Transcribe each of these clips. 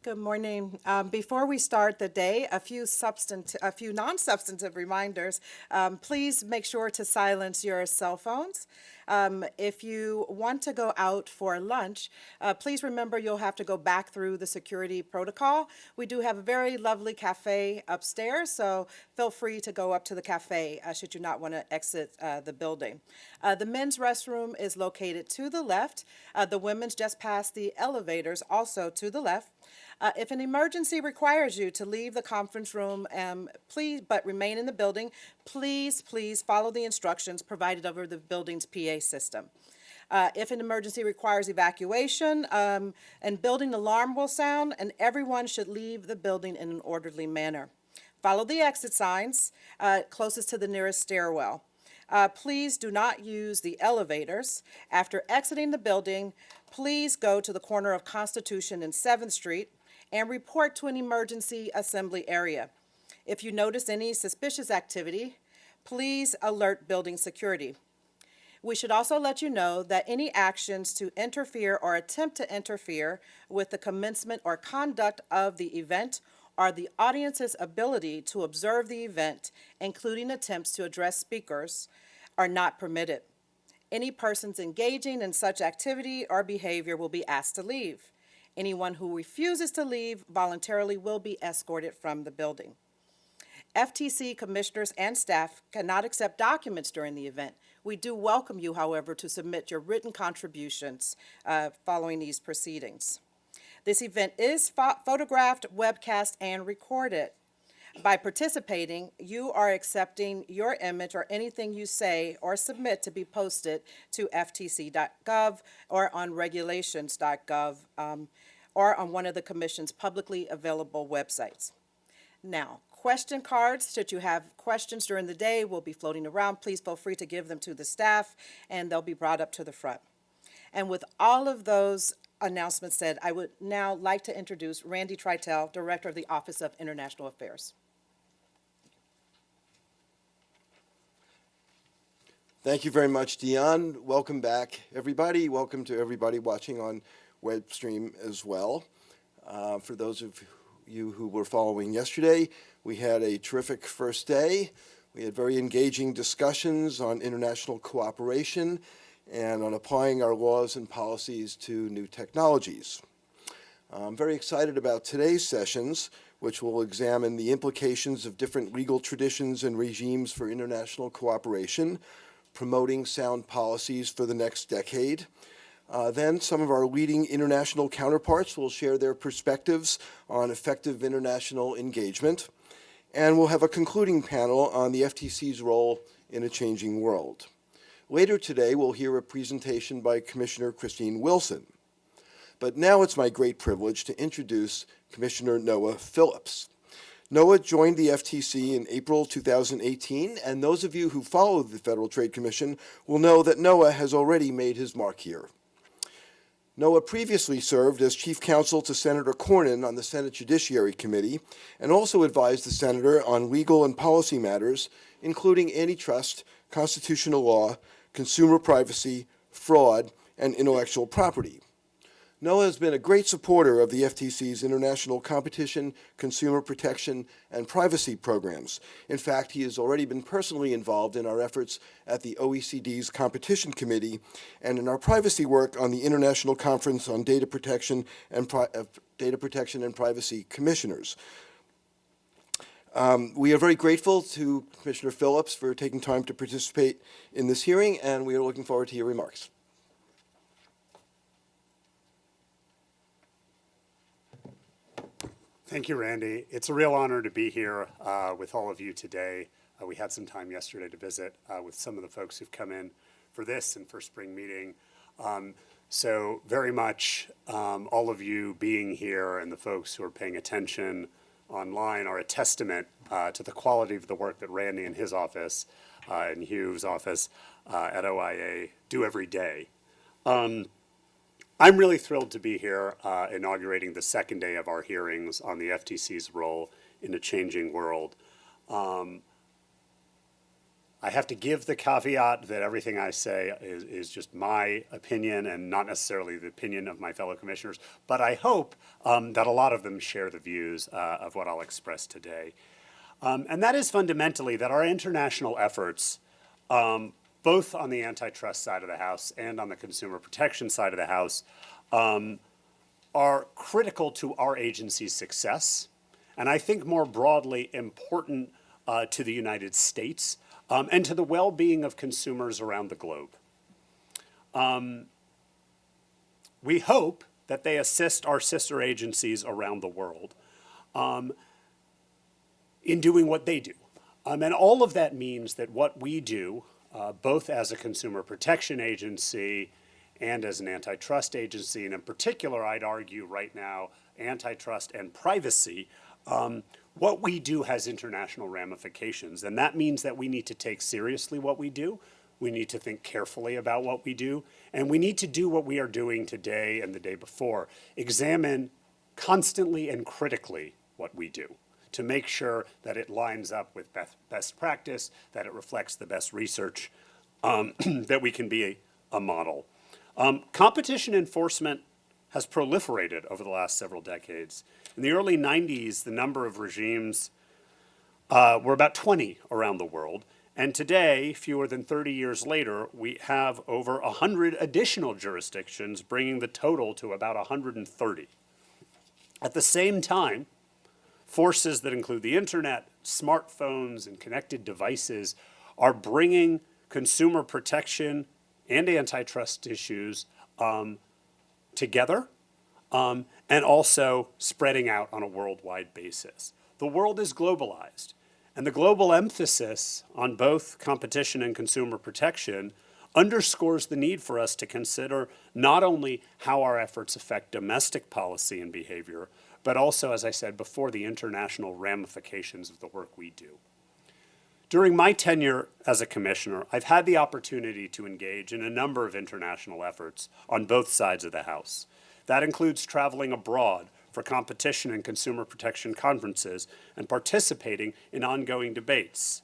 Good morning. Before we start the day, a few non-substantive reminders. Please make sure to silence your cell phones. If you want to go out for lunch, please remember you'll have to go back through the security protocol. We do have a very lovely cafe upstairs, so feel free to go up to the cafe should you not want to exit the building. The men's restroom is located to the left. The women's just past the elevators, also to the left. If an emergency requires you to leave the conference room, please, but remain in the building, please follow the instructions provided over the building's PA system. If an emergency requires evacuation, and building alarm will sound, and everyone should leave the building in an orderly manner. Follow the exit signs closest to the nearest stairwell. Please do not use the elevators. After exiting the building, please go to the corner of Constitution and 7th Street and report to an emergency assembly area. If you notice any suspicious activity, please alert building security. We should also let you know that any actions to interfere or attempt to interfere with the commencement or conduct of the event or the audience's ability to observe the event, including attempts to address speakers, are not permitted. Any persons engaging in such activity or behavior will be asked to leave. Anyone who refuses to leave voluntarily will be escorted from the building. FTC commissioners and staff cannot accept documents during the event. We do welcome you, however, to submit your written contributions following these proceedings. This event is photographed, webcast, and recorded. By participating, you are accepting your image or anything you say or submit to be posted to ftc.gov or on regulations.gov or on one of the Commission's publicly available websites. Now, question cards, should you have questions during the day, will be floating around. Please feel free to give them to the staff, and they'll be brought up to the front. And with all of those announcements said, I would now like to introduce Randy Treitel, Director of the Office of International Affairs. Thank you very much, Dion. Welcome back, everybody. Welcome to everybody watching on web stream as well. For those of you who were following yesterday, we had a terrific first day. We had very engaging discussions on international cooperation and on applying our laws and policies to new technologies. I'm very excited about today's sessions, which will examine the implications of different legal traditions and regimes for international cooperation, promoting sound policies for the next decade. Then some of our leading international counterparts will share their perspectives on effective international engagement. And we'll have a concluding panel on the FTC's role in a changing world. Later today, we'll hear a presentation by Commissioner Christine Wilson. But now it's my great privilege to introduce Commissioner Noah Phillips. Noah joined the FTC in April 2018, and those of you who follow the Federal Trade Commission will know that Noah has already made his mark here. Noah previously served as Chief Counsel to Senator Cornyn on the Senate Judiciary Committee and also advised the Senator on legal and policy matters, including antitrust, constitutional law, consumer privacy, fraud, and intellectual property. Noah has been a great supporter of the FTC's international competition, consumer protection, and privacy programs. In fact, he has already been personally involved in our efforts at the OECD's Competition Committee and in our privacy work on the International Conference on Data Protection and Privacy Commissioners. We are very grateful to Commissioner Phillips for taking time to participate in this hearing, and we are looking forward to your remarks. Thank you, Randy. It's a real honor to be here with all of you today. We had some time yesterday to visit with some of the folks who've come in for this and for spring meeting. So very much all of you being here and the folks who are paying attention online are a testament to the quality of the work that Randy and his office and Hugh's office at OIA do every day. I'm really thrilled to be here inaugurating the second day of our hearings on the FTC's role in a changing world. I have to give the caveat that everything I say is just my opinion and not necessarily the opinion of my fellow commissioners, but I hope that a lot of them share the views of what I'll express today. And that is fundamentally that our international efforts, both on the antitrust side of the house and on the consumer protection side of the house, are critical to our agency's success, and I think more broadly important to the United States and to the well-being of consumers around the globe. We hope that they assist our sister agencies around the world in doing what they do. And all of that means that what we do, both as a consumer protection agency and as an antitrust agency, and in particular, I'd argue right now, antitrust and privacy, what we do has international ramifications. And that means that we need to take seriously what we do. We need to think carefully about what we do. And we need to do what we are doing today and the day before. Examine constantly and critically what we do to make sure that it lines up with best practice, that it reflects the best research, that we can be a model. Competition enforcement has proliferated over the last several decades. In the early 90s, the number of regimes were about 20 around the world. And today, fewer than 30 years later, we have over 100 additional jurisdictions, bringing the total to about 130. At the same time, forces that include the internet, smartphones, and connected devices are bringing consumer protection and antitrust issues together and also spreading out on a worldwide basis. The world is globalized, and the global emphasis on both competition and consumer protection underscores the need for us to consider not only how our efforts affect domestic policy and behavior, but also, as I said before, the international ramifications of the work we do. During my tenure as a commissioner, I've had the opportunity to engage in a number of international efforts on both sides of the house. That includes traveling abroad for competition and consumer protection conferences and participating in ongoing debates.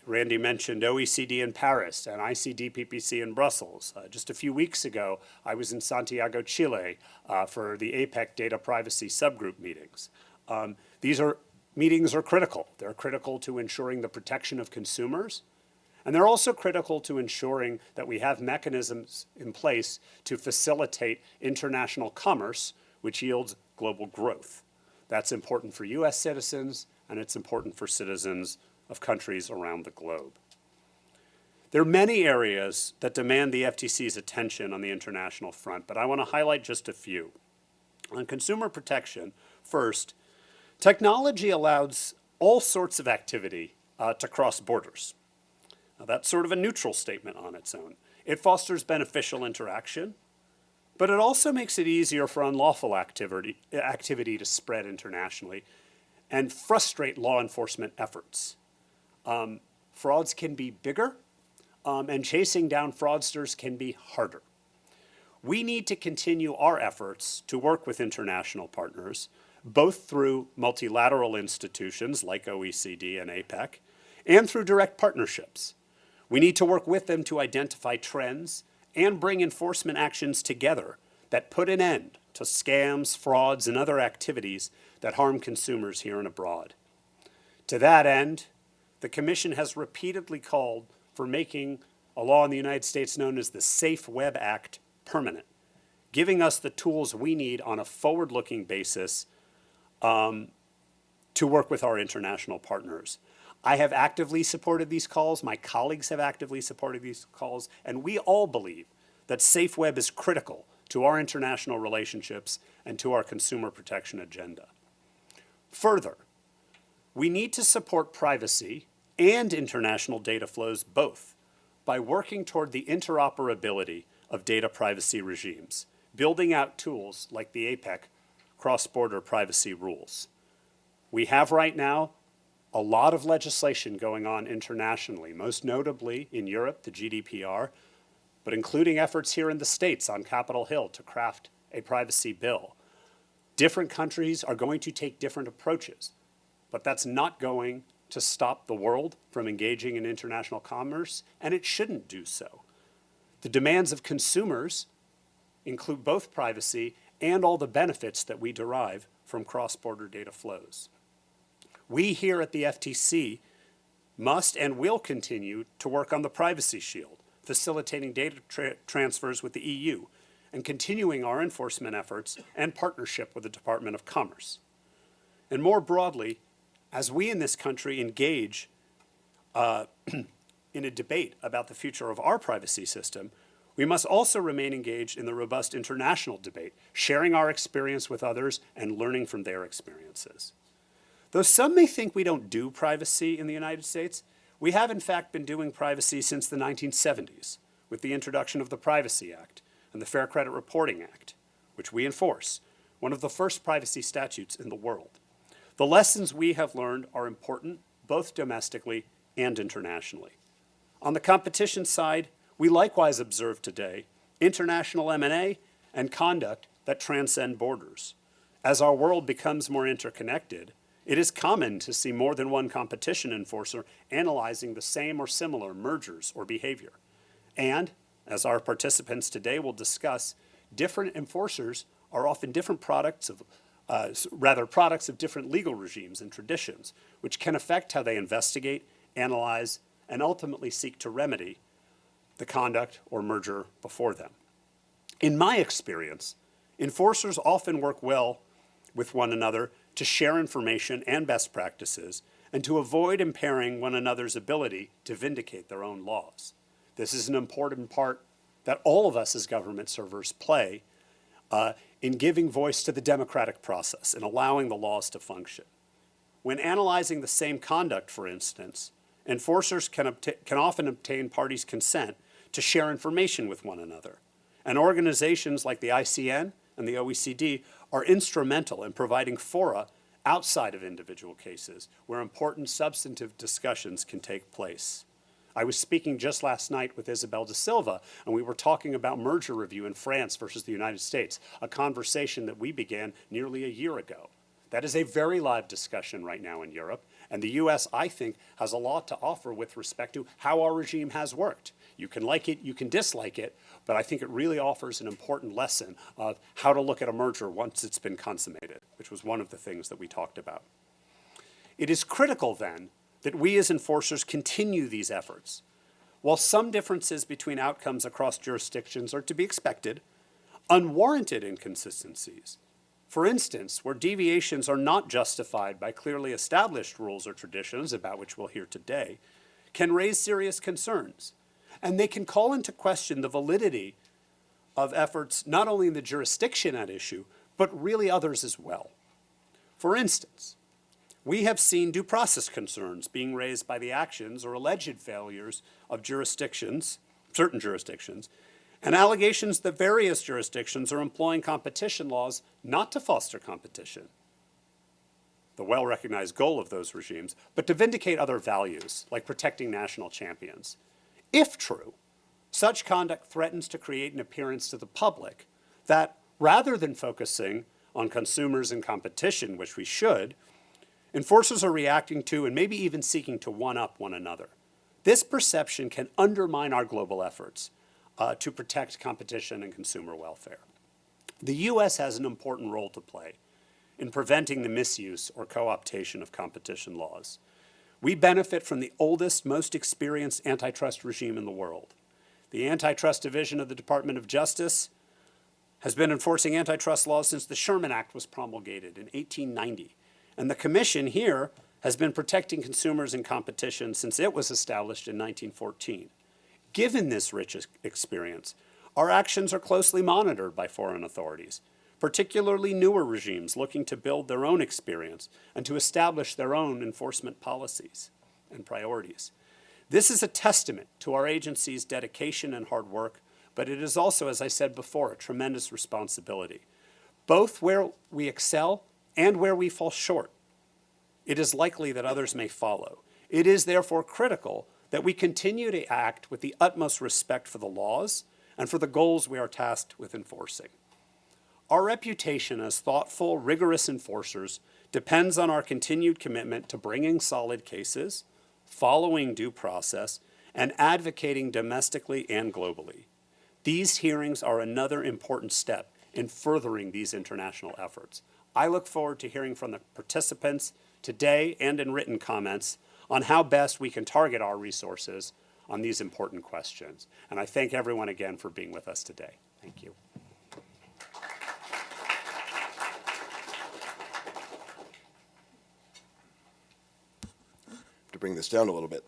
Randy mentioned OECD in Paris and ICD-PPC in Brussels. Just a few weeks ago, I was in Santiago, Chile for the APEC data privacy subgroup meetings. These meetings are critical. They're critical to ensuring the protection of consumers, and they're also critical to ensuring that we have mechanisms in place to facilitate international commerce, which yields global growth. That's important for US citizens, and it's important for citizens of countries around the globe. There are many areas that demand the FTC's attention on the international front, but I want to highlight just a few. On consumer protection, first, technology allows all sorts of activity to cross borders. Now, that's sort of a neutral statement on its own. It fosters beneficial interaction, but it also makes it easier for unlawful activity to spread internationally and frustrate law enforcement efforts. Frauds can be bigger, and chasing down fraudsters can be harder. We need to continue our efforts to work with international partners, both through multilateral institutions like OECD and APEC, and through direct partnerships. We need to work with them to identify trends and bring enforcement actions together that put an end to scams, frauds, and other activities that harm consumers here and abroad. To that end, the Commission has repeatedly called for making a law in the United States known as the Safe Web Act permanent, giving us the tools we need on a forward-looking basis to work with our international partners. I have actively supported these calls, my colleagues have actively supported these calls, and we all believe that Safe Web is critical to our international relationships and to our consumer protection agenda. Further, we need to support privacy and international data flows both by working toward the interoperability of data privacy regimes, building out tools like the APEC cross-border privacy rules. We have right now a lot of legislation going on internationally, most notably in Europe, the GDPR, but including efforts here in the States on Capitol Hill to craft a privacy bill. Different countries are going to take different approaches, but that's not going to stop the world from engaging in international commerce, and it shouldn't do so. The demands of consumers include both privacy and all the benefits that we derive from cross-border data flows. We here at the FTC must and will continue to work on the Privacy Shield, facilitating data transfers with the EU, and continuing our enforcement efforts and partnership with the Department of Commerce. And more broadly, as we in this country engage in a debate about the future of our privacy system, we must also remain engaged in the robust international debate, sharing our experience with others and learning from their experiences. Though some may think we don't do privacy in the United States, we have in fact been doing privacy since the 1970s with the introduction of the Privacy Act and the Fair Credit Reporting Act, which we enforce, one of the first privacy statutes in the world. The lessons we have learned are important both domestically and internationally. On the competition side, we likewise observe today international M&A and conduct that transcend borders. As our world becomes more interconnected, it is common to see more than one competition enforcer analyzing the same or similar mergers or behavior. And, as our participants today will discuss, different enforcers are often different products of different legal regimes and traditions, which can affect how they investigate, analyze, and ultimately seek to remedy the conduct or merger before them. In my experience, enforcers often work well with one another to share information and best practices and to avoid impairing one another's ability to vindicate their own laws. This is an important part that all of us as government servers play in giving voice to the democratic process and allowing the laws to function. When analyzing the same conduct, for instance, enforcers can often obtain parties' consent to share information with one another. And organizations like the ICN and the OECD are instrumental in providing fora outside of individual cases where important substantive discussions can take place. I was speaking just last night with Isabel da Silva, and we were talking about merger review in France versus the United States, a conversation that we began nearly a year ago. That is a very live discussion right now in Europe, and the US, I think, has a lot to offer with respect to how our regime has worked. You can like it, you can dislike it, but I think it really offers an important lesson of how to look at a merger once it's been consummated, which was one of the things that we talked about. It is critical, then, that we as enforcers continue these efforts. While some differences between outcomes across jurisdictions are to be expected, unwarranted inconsistencies, for instance, where deviations are not justified by clearly established rules or traditions, about which we'll hear today, can raise serious concerns. And they can call into question the validity of efforts not only in the jurisdiction at issue, but really others as well. For instance, we have seen due process concerns being raised by the actions or alleged failures of jurisdictions, certain jurisdictions, and allegations that various jurisdictions are employing competition laws not to foster competition, the well-recognized goal of those regimes, but to vindicate other values, like protecting national champions. If true, such conduct threatens to create an appearance to the public that, rather than focusing on consumers and competition, which we should, enforcers are reacting to and maybe even seeking to one-up one another. This perception can undermine our global efforts to protect competition and consumer welfare. The U.S. has an important role to play in preventing the misuse or co-optation of competition laws. We benefit from the oldest, most experienced antitrust regime in the world. The Antitrust Division of the Department of Justice has been enforcing antitrust laws since the Sherman Act was promulgated in 1890. And the Commission here has been protecting consumers and competition since it was established in 1914. Given this rich experience, our actions are closely monitored by foreign authorities, particularly newer regimes looking to build their own experience and to establish their own enforcement policies and priorities. This is a testament to our agency's dedication and hard work, but it is also, as I said before, a tremendous responsibility, both where we excel and where we fall short. It is likely that others may follow. It is therefore critical that we continue to act with the utmost respect for the laws and for the goals we are tasked with enforcing. Our reputation as thoughtful, rigorous enforcers depends on our continued commitment to bringing solid cases, following due process, and advocating domestically and globally. These hearings are another important step in furthering these international efforts. I look forward to hearing from the participants today and in written comments on how best we can target our resources on these important questions. And I thank everyone again for being with us today. Thank you. To bring this down a little bit.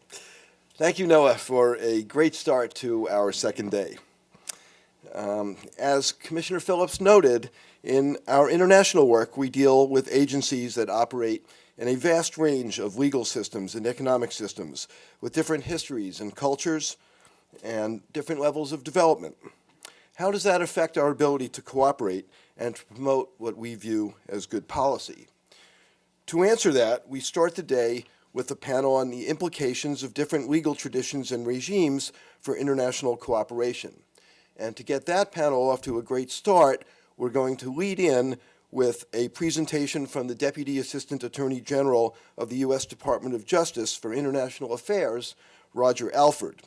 Thank you, Noah, for a great start to our second day. As Commissioner Phillips noted, in our international work, we deal with agencies that operate in a vast range of legal systems and economic systems with different histories and cultures and different levels of development. How does that affect our ability to cooperate and to promote what we view as good policy? To answer that, we start the day with a panel on the implications of different legal traditions and regimes for international cooperation. And to get that panel off to a great start, we're going to lead in with a presentation from the Deputy Assistant Attorney General of the U.S. Department of Justice for International Affairs, Roger Alford.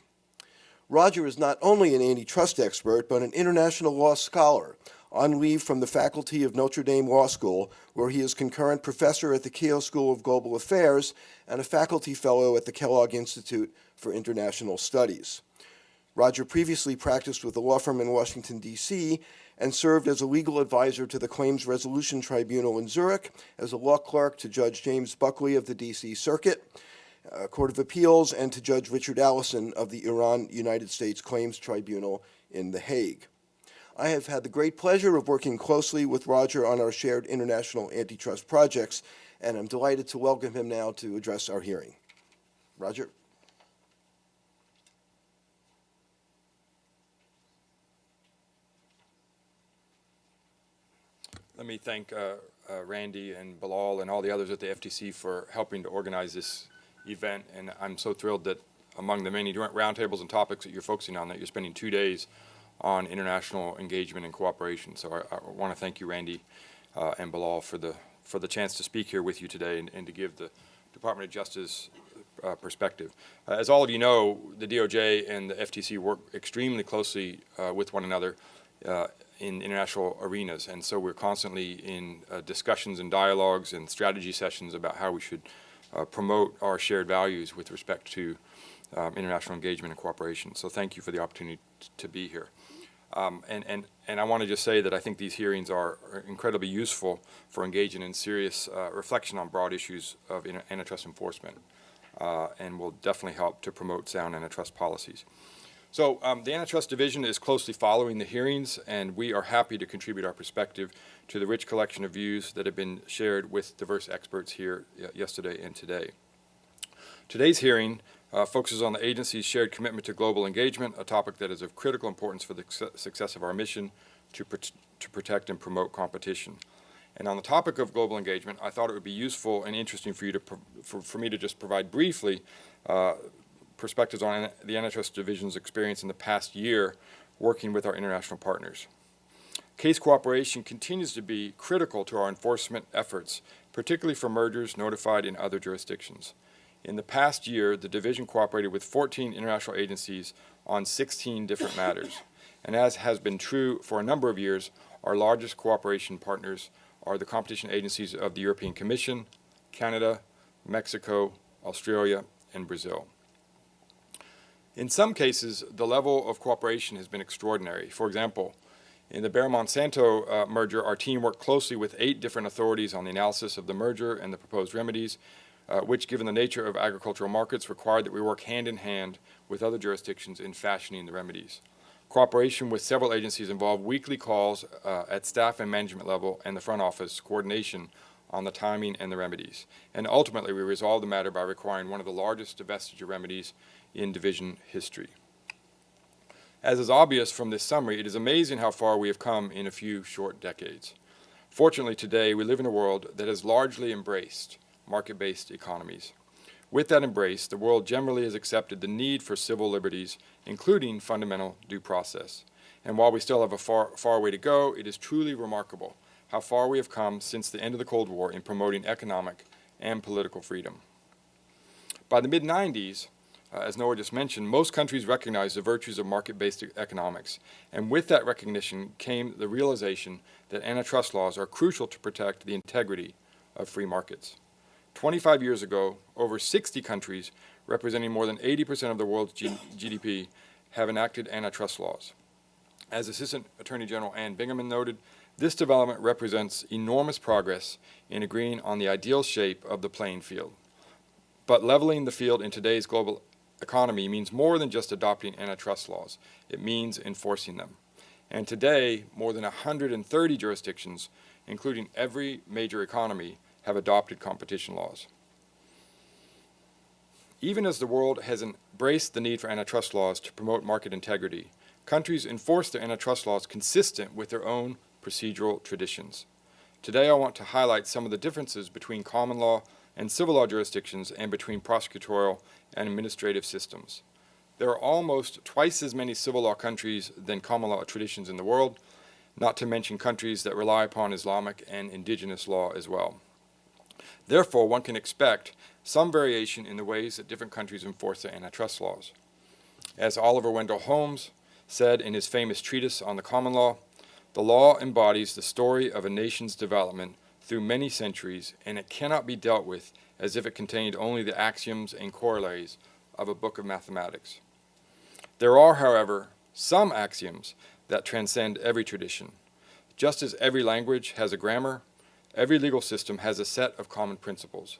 Roger is not only an antitrust expert, but an international law scholar on leave from the faculty of Notre Dame Law School, where he is concurrent professor at the Keough School of Global Affairs and a faculty fellow at the Kellogg Institute for International Studies. Roger previously practiced with a law firm in Washington, D.C., and served as a legal advisor to the Claims Resolution Tribunal in Zurich, as a law clerk to Judge James Buckley of the D.C. Circuit Court of Appeals, and to Judge Richard Allison of the Iran-United States Claims Tribunal in The Hague. I have had the great pleasure of working closely with Roger on our shared international antitrust projects, and I'm delighted to welcome him now to address our hearing. Roger. Let me thank Randy and Bilal and all the others at the FTC for helping to organize this event, and I'm so thrilled that among the many roundtables and topics that you're focusing on, that you're spending 2 days on international engagement and cooperation. So I want to thank you, Randy and Bilal, for the chance to speak here with you today and to give the Department of Justice perspective. As all of you know, the DOJ and the FTC work extremely closely with one another in international arenas, and so we're constantly in discussions and dialogues and strategy sessions about how we should promote our shared values with respect to international engagement and cooperation. So thank you for the opportunity to be here. And I want to just say that I think these hearings are incredibly useful for engaging in serious reflection on broad issues of antitrust enforcement, and will definitely help to promote sound antitrust policies. So the Antitrust Division is closely following the hearings, and we are happy to contribute our perspective to the rich collection of views that have been shared with diverse experts here yesterday and today. Today's hearing focuses on the agency's shared commitment to global engagement, a topic that is of critical importance for the success of our mission to protect and promote competition. And on the topic of global engagement, I thought it would be useful and interesting for you to for me to just provide briefly perspectives on the Antitrust Division's experience in the past year working with our international partners. Case cooperation continues to be critical to our enforcement efforts, particularly for mergers notified in other jurisdictions. In the past year, the Division cooperated with 14 international agencies on 16 different matters. And as has been true for a number of years, our largest cooperation partners are the competition agencies of the European Commission, Canada, Mexico, Australia, and Brazil. In some cases, the level of cooperation has been extraordinary. For example, in the Bayer-Monsanto merger, our team worked closely with 8 different authorities on the analysis of the merger and the proposed remedies, which, given the nature of agricultural markets, required that we work hand in hand with other jurisdictions in fashioning the remedies. Cooperation with several agencies involved weekly calls at staff and management level and the front office coordination on the timing and the remedies. And ultimately, we resolved the matter by requiring one of the largest divestiture remedies in division history. As is obvious from this summary, it is amazing how far we have come in a few short decades. Fortunately, today, we live in a world that has largely embraced market-based economies. With that embrace, the world generally has accepted the need for civil liberties, including fundamental due process. And while we still have a far way to go, it is truly remarkable how far we have come since the end of the Cold War in promoting economic and political freedom. By the mid-90s, as Noah just mentioned, most countries recognized the virtues of market-based economics, and with that recognition came the realization that antitrust laws are crucial to protect the integrity of free markets. 25 years ago, over 60 countries, representing more than 80% of the world's GDP, have enacted antitrust laws. As Assistant Attorney General Ann Bingaman noted, this development represents enormous progress in agreeing on the ideal shape of the playing field. But leveling the field in today's global economy means more than just adopting antitrust laws. It means enforcing them. And today, more than 130 jurisdictions, including every major economy, have adopted competition laws. Even as the world has embraced the need for antitrust laws to promote market integrity, countries enforce their antitrust laws consistent with their own procedural traditions. Today I want to highlight some of the differences between common law and civil law jurisdictions and between prosecutorial and administrative systems. There are almost twice as many civil law countries than common law traditions in the world, not to mention countries that rely upon Islamic and indigenous law as well. Therefore, one can expect some variation in the ways that different countries enforce their antitrust laws. As Oliver Wendell Holmes said in his famous treatise on the common law, the law embodies the story of a nation's development through many centuries, and it cannot be dealt with as if it contained only the axioms and corollates of a book of mathematics. There are, however, some axioms that transcend every tradition. Just as every language has a grammar, every legal system has a set of common principles.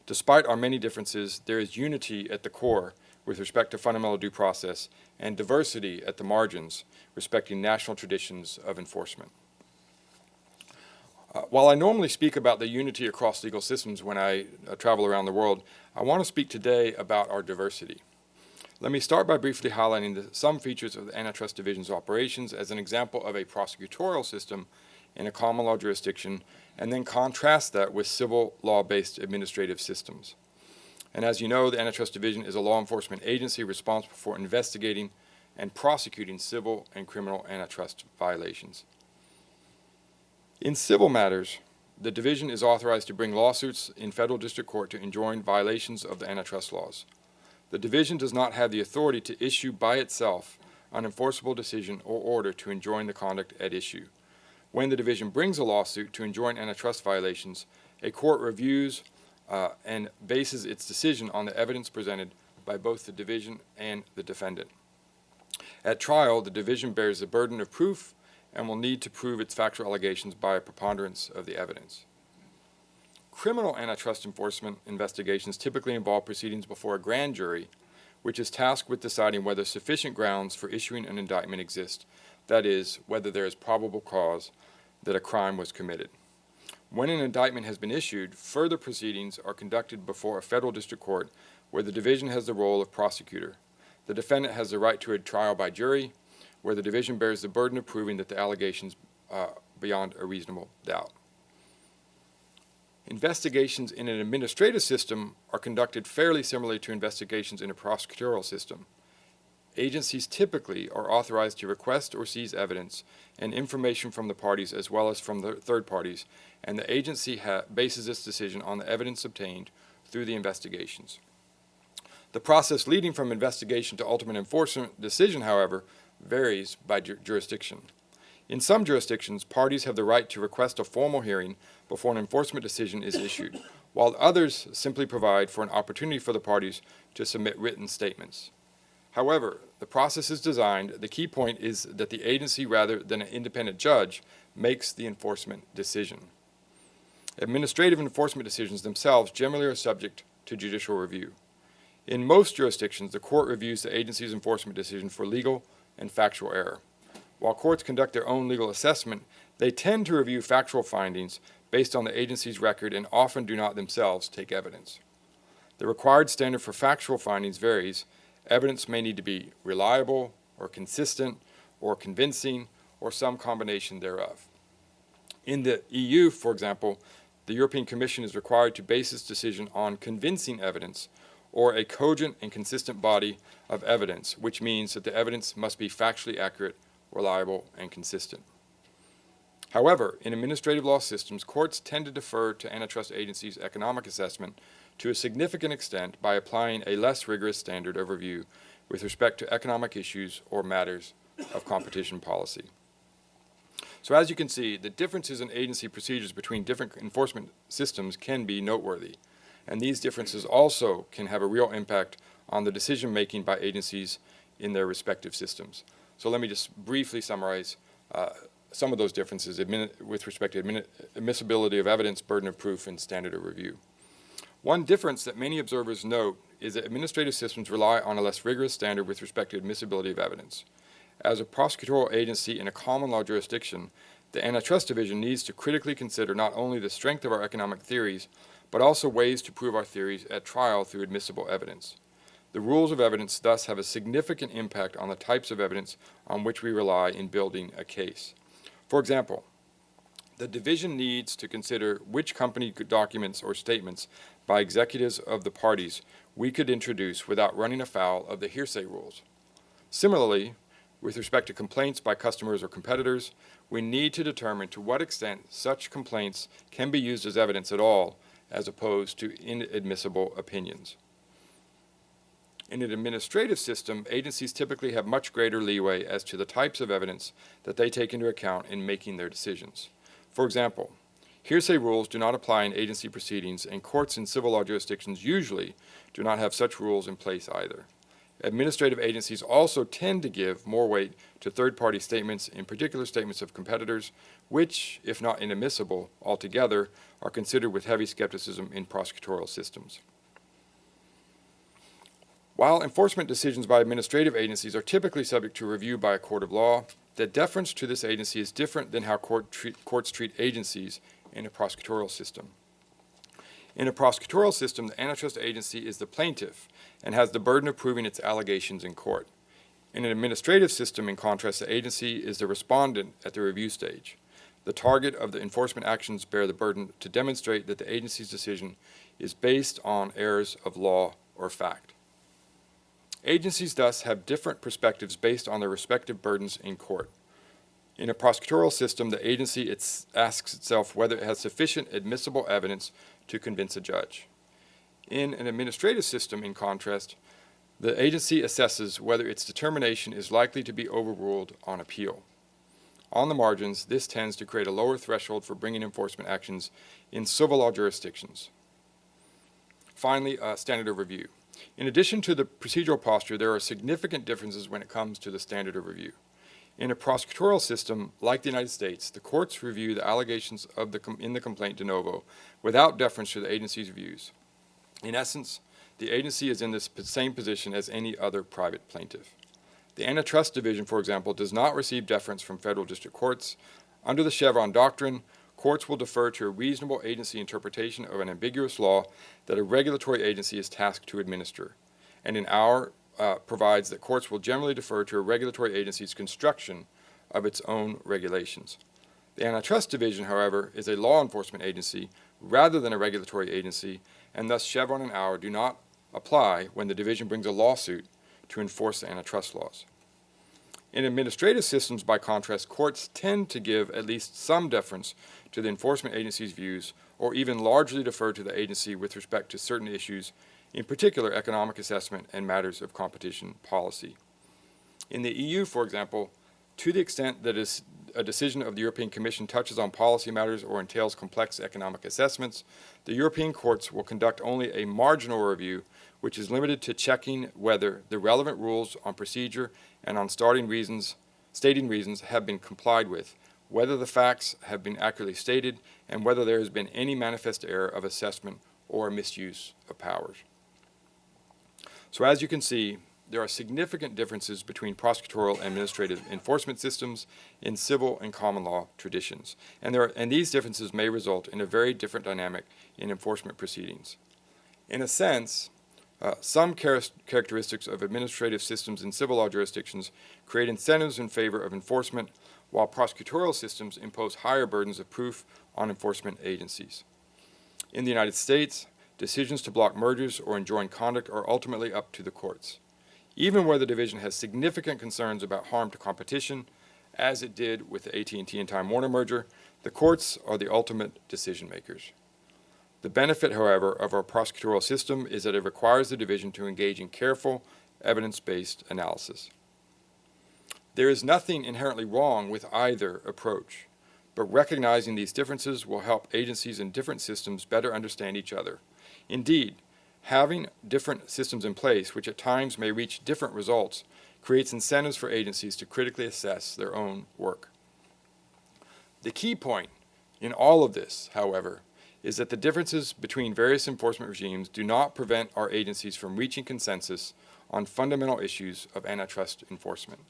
Despite our many differences, there is unity at the core with respect to fundamental due process and diversity at the margins respecting national traditions of enforcement. While I normally speak about the unity across legal systems when I travel around the world, I want to speak today about our diversity. Let me start by briefly highlighting some features of the Antitrust Division's operations as an example of a prosecutorial system in a common law jurisdiction, and then contrast that with civil law-based administrative systems. And as you know, the Antitrust Division is a law enforcement agency responsible for investigating and prosecuting civil and criminal antitrust violations. In civil matters, the division is authorized to bring lawsuits in federal district court to enjoin violations of the antitrust laws. The division does not have the authority to issue by itself an enforceable decision or order to enjoin the conduct at issue. When the division brings a lawsuit to enjoin antitrust violations, a court reviews and bases its decision on the evidence presented by both the division and the defendant. At trial, the division bears the burden of proof and will need to prove its factual allegations by a preponderance of the evidence. Criminal antitrust enforcement investigations typically involve proceedings before a grand jury, which is tasked with deciding whether sufficient grounds for issuing an indictment exist, that is, whether there is probable cause that a crime was committed. When an indictment has been issued, further proceedings are conducted before a federal district court where the division has the role of prosecutor. The defendant has the right to a trial by jury, where the division bears the burden of proving that the allegations are beyond a reasonable doubt. Investigations in an administrative system are conducted fairly similarly to investigations in a prosecutorial system. Agencies typically are authorized to request or seize evidence and information from the parties as well as from the third parties, and the agency bases its decision on the evidence obtained through the investigations. The process leading from investigation to ultimate enforcement decision, however, varies by jurisdiction. In some jurisdictions, parties have the right to request a formal hearing before an enforcement decision is issued, while others simply provide for an opportunity for the parties to submit written statements. However, the process is designed, the key point is that the agency, rather than an independent judge, makes the enforcement decision. Administrative enforcement decisions themselves generally are subject to judicial review. In most jurisdictions, the court reviews the agency's enforcement decision for legal and factual error. While courts conduct their own legal assessment, they tend to review factual findings based on the agency's record and often do not themselves take evidence. The required standard for factual findings varies. Evidence may need to be reliable or consistent or convincing or some combination thereof. In the EU, for example, the European Commission is required to base its decision on convincing evidence or a cogent and consistent body of evidence, which means that the evidence must be factually accurate, reliable, and consistent. However, in administrative law systems, courts tend to defer to antitrust agencies' economic assessment to a significant extent by applying a less rigorous standard of review with respect to economic issues or matters of competition policy. So as you can see, the differences in agency procedures between different enforcement systems can be noteworthy, and these differences also can have a real impact on the decision-making by agencies in their respective systems. So let me just briefly summarize some of those differences with respect to admissibility of evidence, burden of proof, and standard of review. One difference that many observers note is that administrative systems rely on a less rigorous standard with respect to admissibility of evidence. As a prosecutorial agency in a common law jurisdiction, the Antitrust Division needs to critically consider not only the strength of our economic theories, but also ways to prove our theories at trial through admissible evidence. The rules of evidence thus have a significant impact on the types of evidence on which we rely in building a case. For example, the division needs to consider which company documents or statements by executives of the parties we could introduce without running afoul of the hearsay rules. Similarly, with respect to complaints by customers or competitors, we need to determine to what extent such complaints can be used as evidence at all, as opposed to inadmissible opinions. In an administrative system, agencies typically have much greater leeway as to the types of evidence that they take into account in making their decisions. For example, hearsay rules do not apply in agency proceedings, and courts in civil law jurisdictions usually do not have such rules in place either. Administrative agencies also tend to give more weight to third-party statements, in particular statements of competitors, which, if not inadmissible altogether, are considered with heavy skepticism in prosecutorial systems. While enforcement decisions by administrative agencies are typically subject to review by a court of law, the deference to this agency is different than how courts treat agencies in a prosecutorial system. In a prosecutorial system, the antitrust agency is the plaintiff and has the burden of proving its allegations in court. In an administrative system, in contrast, the agency is the respondent at the review stage. The target of the enforcement actions bear the burden to demonstrate that the agency's decision is based on errors of law or fact. Agencies thus have different perspectives based on their respective burdens in court. In a prosecutorial system, the agency asks itself whether it has sufficient admissible evidence to convince a judge. In an administrative system, in contrast, the agency assesses whether its determination is likely to be overruled on appeal. On the margins, this tends to create a lower threshold for bringing enforcement actions in civil law jurisdictions. Finally, standard of review. In addition to the procedural posture, there are significant differences when it comes to the standard of review. In a prosecutorial system like the United States, the courts review the allegations in the complaint de novo without deference to the agency's views. In essence, the agency is in the same position as any other private plaintiff. The Antitrust Division, for example, does not receive deference from federal district courts. Under the Chevron doctrine, courts will defer to a reasonable agency interpretation of an ambiguous law that a regulatory agency is tasked to administer. And in our provides that courts will generally defer to a regulatory agency's construction of its own regulations. The Antitrust Division, however, is a law enforcement agency rather than a regulatory agency, and thus Chevron and Auer do not apply when the division brings a lawsuit to enforce the antitrust laws. In administrative systems, by contrast, courts tend to give at least some deference to the enforcement agency's views, or even largely defer to the agency with respect to certain issues, in particular economic assessment and matters of competition policy. In the EU, for example, to the extent that a decision of the European Commission touches on policy matters or entails complex economic assessments, the European courts will conduct only a marginal review, which is limited to checking whether the relevant rules on procedure and on stating reasons have been complied with, whether the facts have been accurately stated, and whether there has been any manifest error of assessment or misuse of powers. So as you can see, there are significant differences between prosecutorial and administrative enforcement systems in civil and common law traditions. And these differences may result in a very different dynamic in enforcement proceedings. In a sense, some characteristics of administrative systems in civil law jurisdictions create incentives in favor of enforcement, while prosecutorial systems impose higher burdens of proof on enforcement agencies. In the United States, decisions to block mergers or enjoin conduct are ultimately up to the courts. Even where the division has significant concerns about harm to competition, as it did with the AT&T and Time Warner merger, The courts are the ultimate decision makers. The benefit, however, of our prosecutorial system is that it requires the division to engage in careful, evidence-based analysis. There is nothing inherently wrong with either approach, but recognizing these differences will help agencies in different systems better understand each other. Indeed, having different systems in place, which at times may reach different results, creates incentives for agencies to critically assess their own work. The key point in all of this, however, is that the differences between various enforcement regimes do not prevent our agencies from reaching consensus on fundamental issues of antitrust enforcement.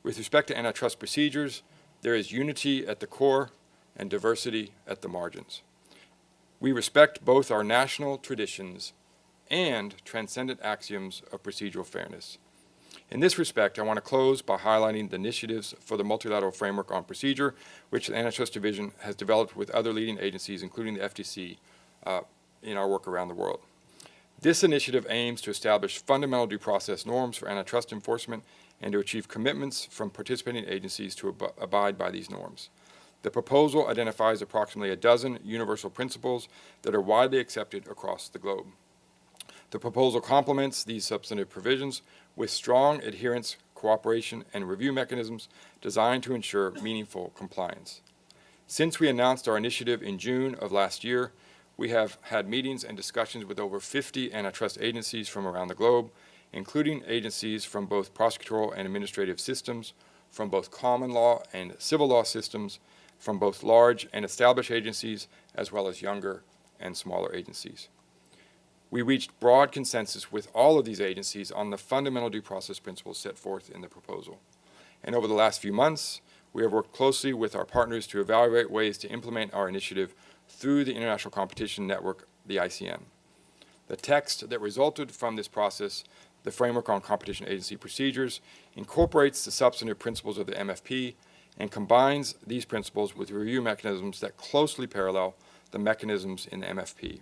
With respect to antitrust procedures, there is unity at the core and diversity at the margins. We respect both our national traditions and transcendent axioms of procedural fairness. In this respect, I want to close by highlighting the initiatives for the multilateral framework on procedure, which the Antitrust Division has developed with other leading agencies, including the FTC, in our work around the world. This initiative aims to establish fundamental due process norms for antitrust enforcement and to achieve commitments from participating agencies to abide by these norms. The proposal identifies approximately a dozen universal principles that are widely accepted across the globe. The proposal complements these substantive provisions with strong adherence, cooperation, and review mechanisms designed to ensure meaningful compliance. Since we announced our initiative in June of last year, we have had meetings and discussions with over 50 antitrust agencies from around the globe, including agencies from both prosecutorial and administrative systems, from both common law and civil law systems, from both large and established agencies, as well as younger and smaller agencies. We reached broad consensus with all of these agencies on the fundamental due process principles set forth in the proposal. And over the last few months, we have worked closely with our partners to evaluate ways to implement our initiative through the International Competition Network, the ICN. The text that resulted from this process, the Framework on Competition Agency Procedures, incorporates the substantive principles of the MFP and combines these principles with review mechanisms that closely parallel the mechanisms in the MFP.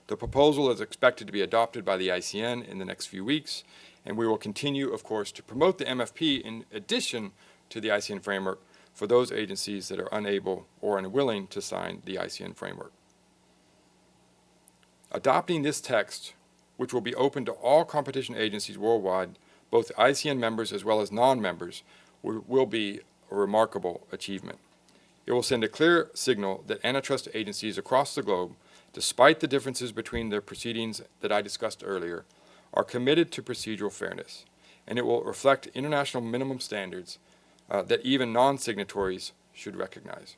The proposal is expected to be adopted by the ICN in the next few weeks, and we will continue, of course, to promote the MFP in addition to the ICN framework for those agencies that are unable or unwilling to sign the ICN framework. Adopting this text, which will be open to all competition agencies worldwide, both ICN members as well as non-members, will be a remarkable achievement. It will send a clear signal that antitrust agencies across the globe, despite the differences between their proceedings that I discussed earlier, are committed to procedural fairness, and it will reflect international minimum standards that even non-signatories should recognize.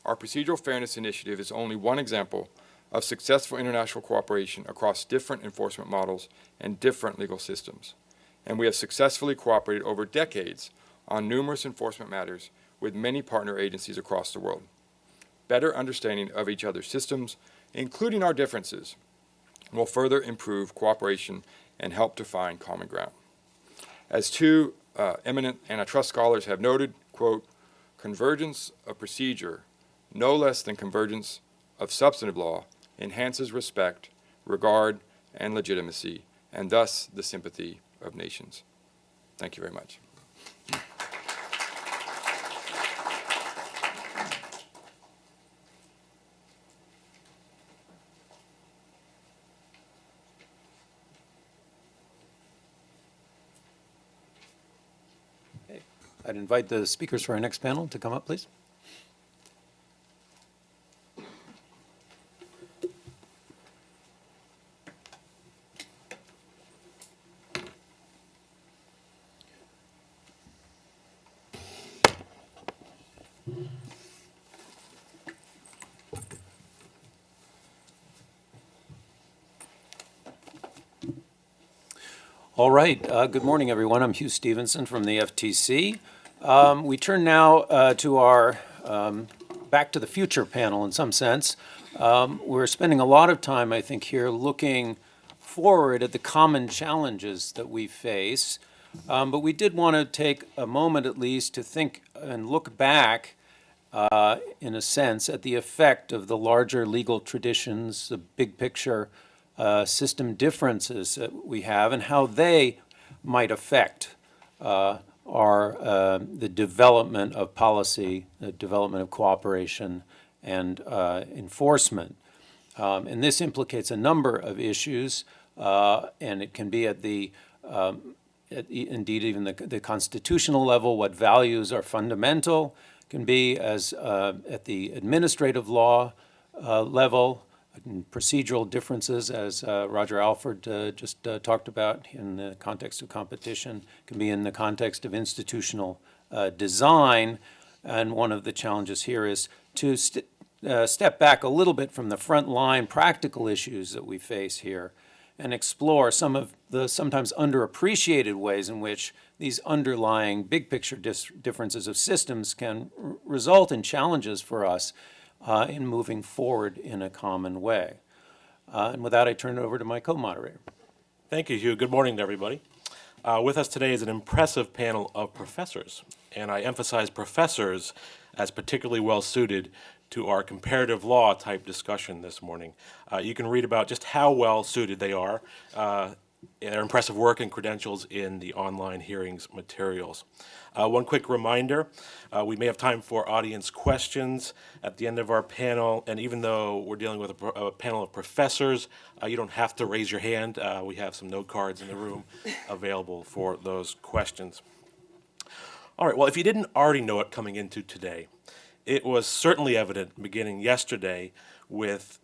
Our procedural fairness initiative is only one example of successful international cooperation across different enforcement models and different legal systems, and we have successfully cooperated over decades on numerous enforcement matters with many partner agencies across the world. Better understanding of each other's systems, including our differences, will further improve cooperation and help to find common ground. As two eminent antitrust scholars have noted, quote, convergence of procedure, no less than convergence of substantive law, enhances respect, regard, and legitimacy, and thus the sympathy of nations. Thank you very much. I'd invite the speakers for our next panel to come up, please. All right. Good morning, everyone. I'm Hugh Stevenson from the FTC. We turn now to our Back to the Future panel in some sense. We're spending a lot of time, I think, here looking forward at the common challenges that we face. But we did want to take a moment at least to think and look back, in a sense, at the effect of the larger legal traditions, the big picture system differences that we have, and how they might affect are the development of policy, the development of cooperation, and enforcement. And this implicates a number of issues, and it can be at the indeed even the constitutional level, what values are fundamental, can be as at the administrative law level, procedural differences, as Roger Alford just talked about in the context of competition, can be in the context of institutional design. And one of the challenges here is to step back a little bit from the front line practical issues that we face here and explore some of the sometimes underappreciated ways in which these underlying big picture differences of systems can result in challenges for us in moving forward in a common way. And with that, I turn it over to my co-moderator. Thank you, Hugh. Good morning to everybody. With us today is an impressive panel of professors, and I emphasize professors as particularly well suited to our comparative law type discussion this morning. You can read about just how well suited they are, their impressive work and credentials in the online hearings materials. One quick reminder, we may have time for audience questions at the end of our panel, and even though we're dealing with a panel of professors, you don't have to raise your hand. We have some note cards in the room available for those questions. All right, well, if you didn't already know it coming into today, it was certainly evident beginning yesterday with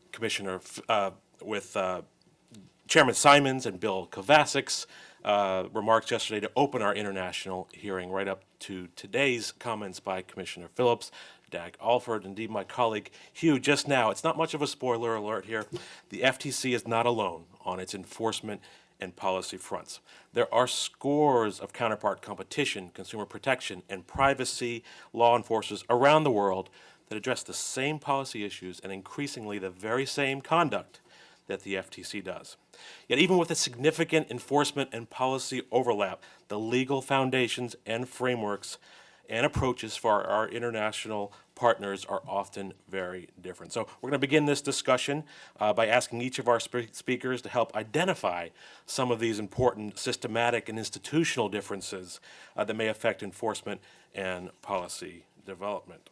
Chairman Simons and Bill Kovacic's remarks yesterday to open our international hearing, right up to today's comments by Commissioner Phillips, Dag Alford, indeed my colleague Hugh just now. It's not much of a spoiler alert here. The FTC is not alone on its enforcement and policy fronts. There are scores of counterpart competition, consumer protection, and privacy law enforcers around the world that address the same policy issues and increasingly the very same conduct that the FTC does. Yet even with a significant enforcement and policy overlap, the legal foundations and frameworks and approaches for our international partners are often very different. So we're going to begin this discussion by asking each of our speakers to help identify some of these important systematic and institutional differences that may affect enforcement and policy development.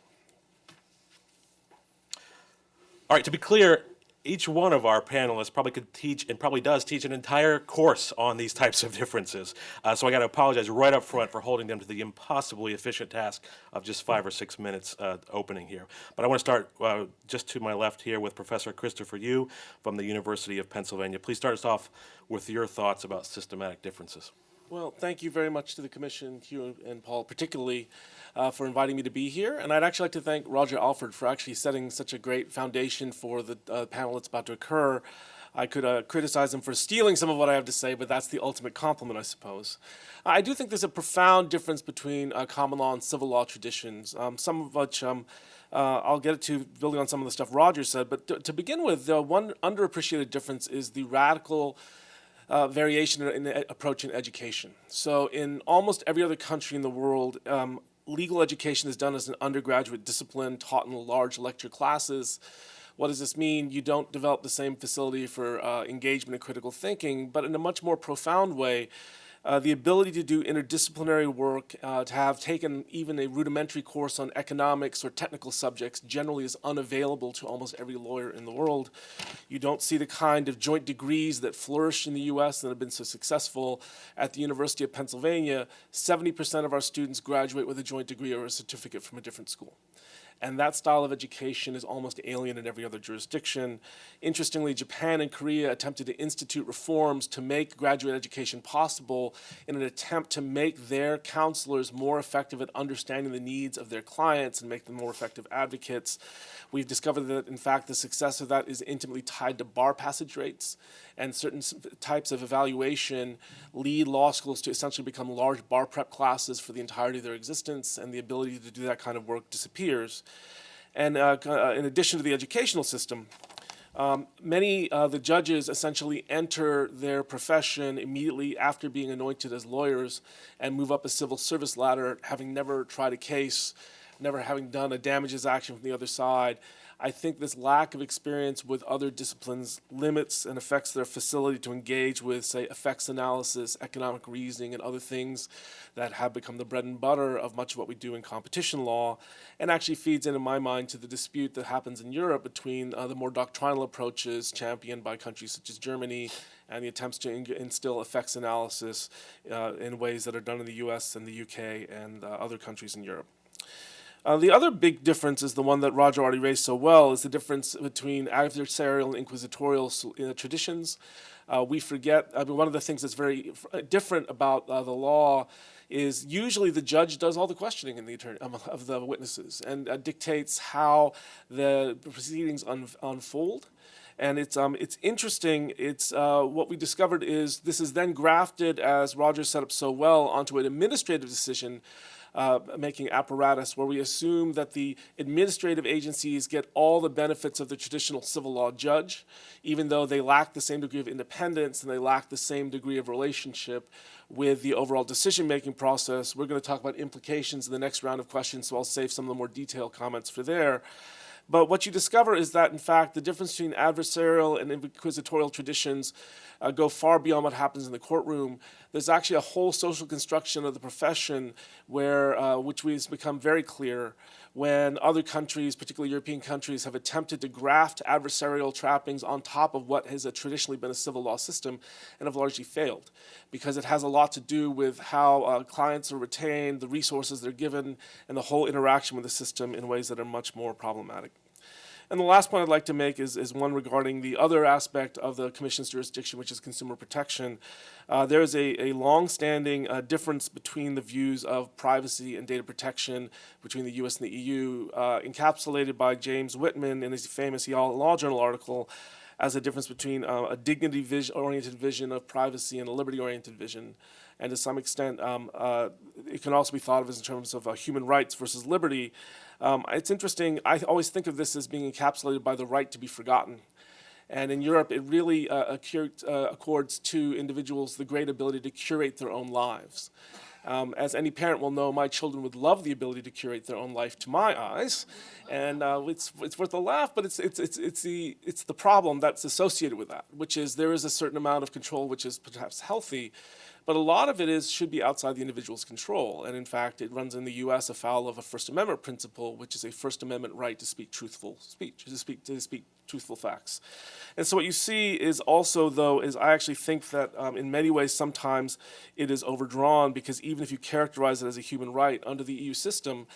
All right, to be clear, each one of our panelists probably could teach and probably does teach an entire course on these types of differences. So I got to apologize right up front for holding them to the impossibly efficient task of just 5 or 6 minutes opening here. But I want to start just to my left here with Professor Christopher Yu from the University of Pennsylvania. Please start us off with your thoughts about systematic differences. Well, thank you very much to the Commission, Hugh and Paul, particularly for inviting me to be here. And I'd actually like to thank Roger Alford for actually setting such a great foundation for the panel that's about to occur. I could criticize him for stealing some of what I have to say, but that's the ultimate compliment, I suppose. I do think there's a profound difference between common law and civil law traditions, some of which I'll get to building on some of the stuff Roger said. But to begin with, the one underappreciated difference is the radical variation in the approach in education. So in almost every other country in the world, legal education is done as an undergraduate discipline taught in large lecture classes. What does this mean? You don't develop the same facility for engagement and critical thinking, but in a much more profound way, the ability to do interdisciplinary work, to have taken even a rudimentary course on economics or technical subjects generally is unavailable to almost every lawyer in the world. You don't see the kind of joint degrees that flourish in the U.S. and have been so successful. At the University of Pennsylvania, 70% of our students graduate with a joint degree or a certificate from a different school. And that style of education is almost alien in every other jurisdiction. Interestingly, Japan and Korea attempted to institute reforms to make graduate education possible in an attempt to make their counselors more effective at understanding the needs of their clients and make them more effective advocates. We've discovered that, in fact, the success of that is intimately tied to bar passage rates, and certain types of evaluation lead law schools to essentially become large bar prep classes for the entirety of their existence, and the ability to do that kind of work disappears. And in addition to the educational system, many of the judges essentially enter their profession immediately after being anointed as lawyers and move up a civil service ladder, having never tried a case, never having done a damages action from the other side. I think this lack of experience with other disciplines limits and affects their facility to engage with, say, effects analysis, economic reasoning, and other things that have become the bread and butter of much of what we do in competition law, and actually feeds in my mind, to the dispute that happens in Europe between the more doctrinal approaches championed by countries such as Germany and the attempts to instill effects analysis in ways that are done in the US and the UK and other countries in Europe. The other big difference is the one that Roger already raised so well, is the difference between adversarial and inquisitorial traditions. We forget, one of the things that's very different about the law is usually the judge does all the questioning in the of the witnesses and dictates how the proceedings unfold. And it's interesting. It's what we discovered is this is then grafted, as Roger set up so well, onto an administrative decision making apparatus, where we assume that the administrative agencies get all the benefits of the traditional civil law judge, even though they lack the same degree of independence and they lack the same degree of relationship with the overall decision-making process. We're going to talk about implications in the next round of questions, so I'll save some of the more detailed comments for there. But what you discover is that, in fact, the difference between adversarial and inquisitorial traditions go far beyond what happens in the courtroom. There's actually a whole social construction of the profession where, which has become very clear when other countries, particularly European countries, have attempted to graft adversarial trappings on top of what has traditionally been a civil law system and have largely failed, because it has a lot to do with how clients are retained, the resources they're given, and the whole interaction with the system in ways that are much more problematic. And the last point I'd like to make is one regarding the other aspect of the Commission's jurisdiction, which is consumer protection. There is a long-standing difference between the views of privacy and data protection between the U.S. and the EU, encapsulated by James Whitman in his famous Yale Law Journal article as a difference between a dignity-oriented vision of privacy and a liberty-oriented vision. And to some extent, it can also be thought of as in terms of human rights versus liberty. It's interesting, I always think of this as being encapsulated by the right to be forgotten. And in Europe, it really accords to individuals the great ability to curate their own lives. As any parent will know, my children would love the ability to curate their own life to my eyes, and it's worth a laugh. But it's the problem that's associated with that, which is there is a certain amount of control which is perhaps healthy, but a lot of it should be outside the individual's control. And in fact, it runs in the U.S. afoul of a First Amendment principle, which is a First Amendment right to speak truthful speech, to speak truthful facts. And so what you see is also, though, is I actually think that in many ways sometimes it is overdrawn, because even if you characterize it as a human right under the EU system,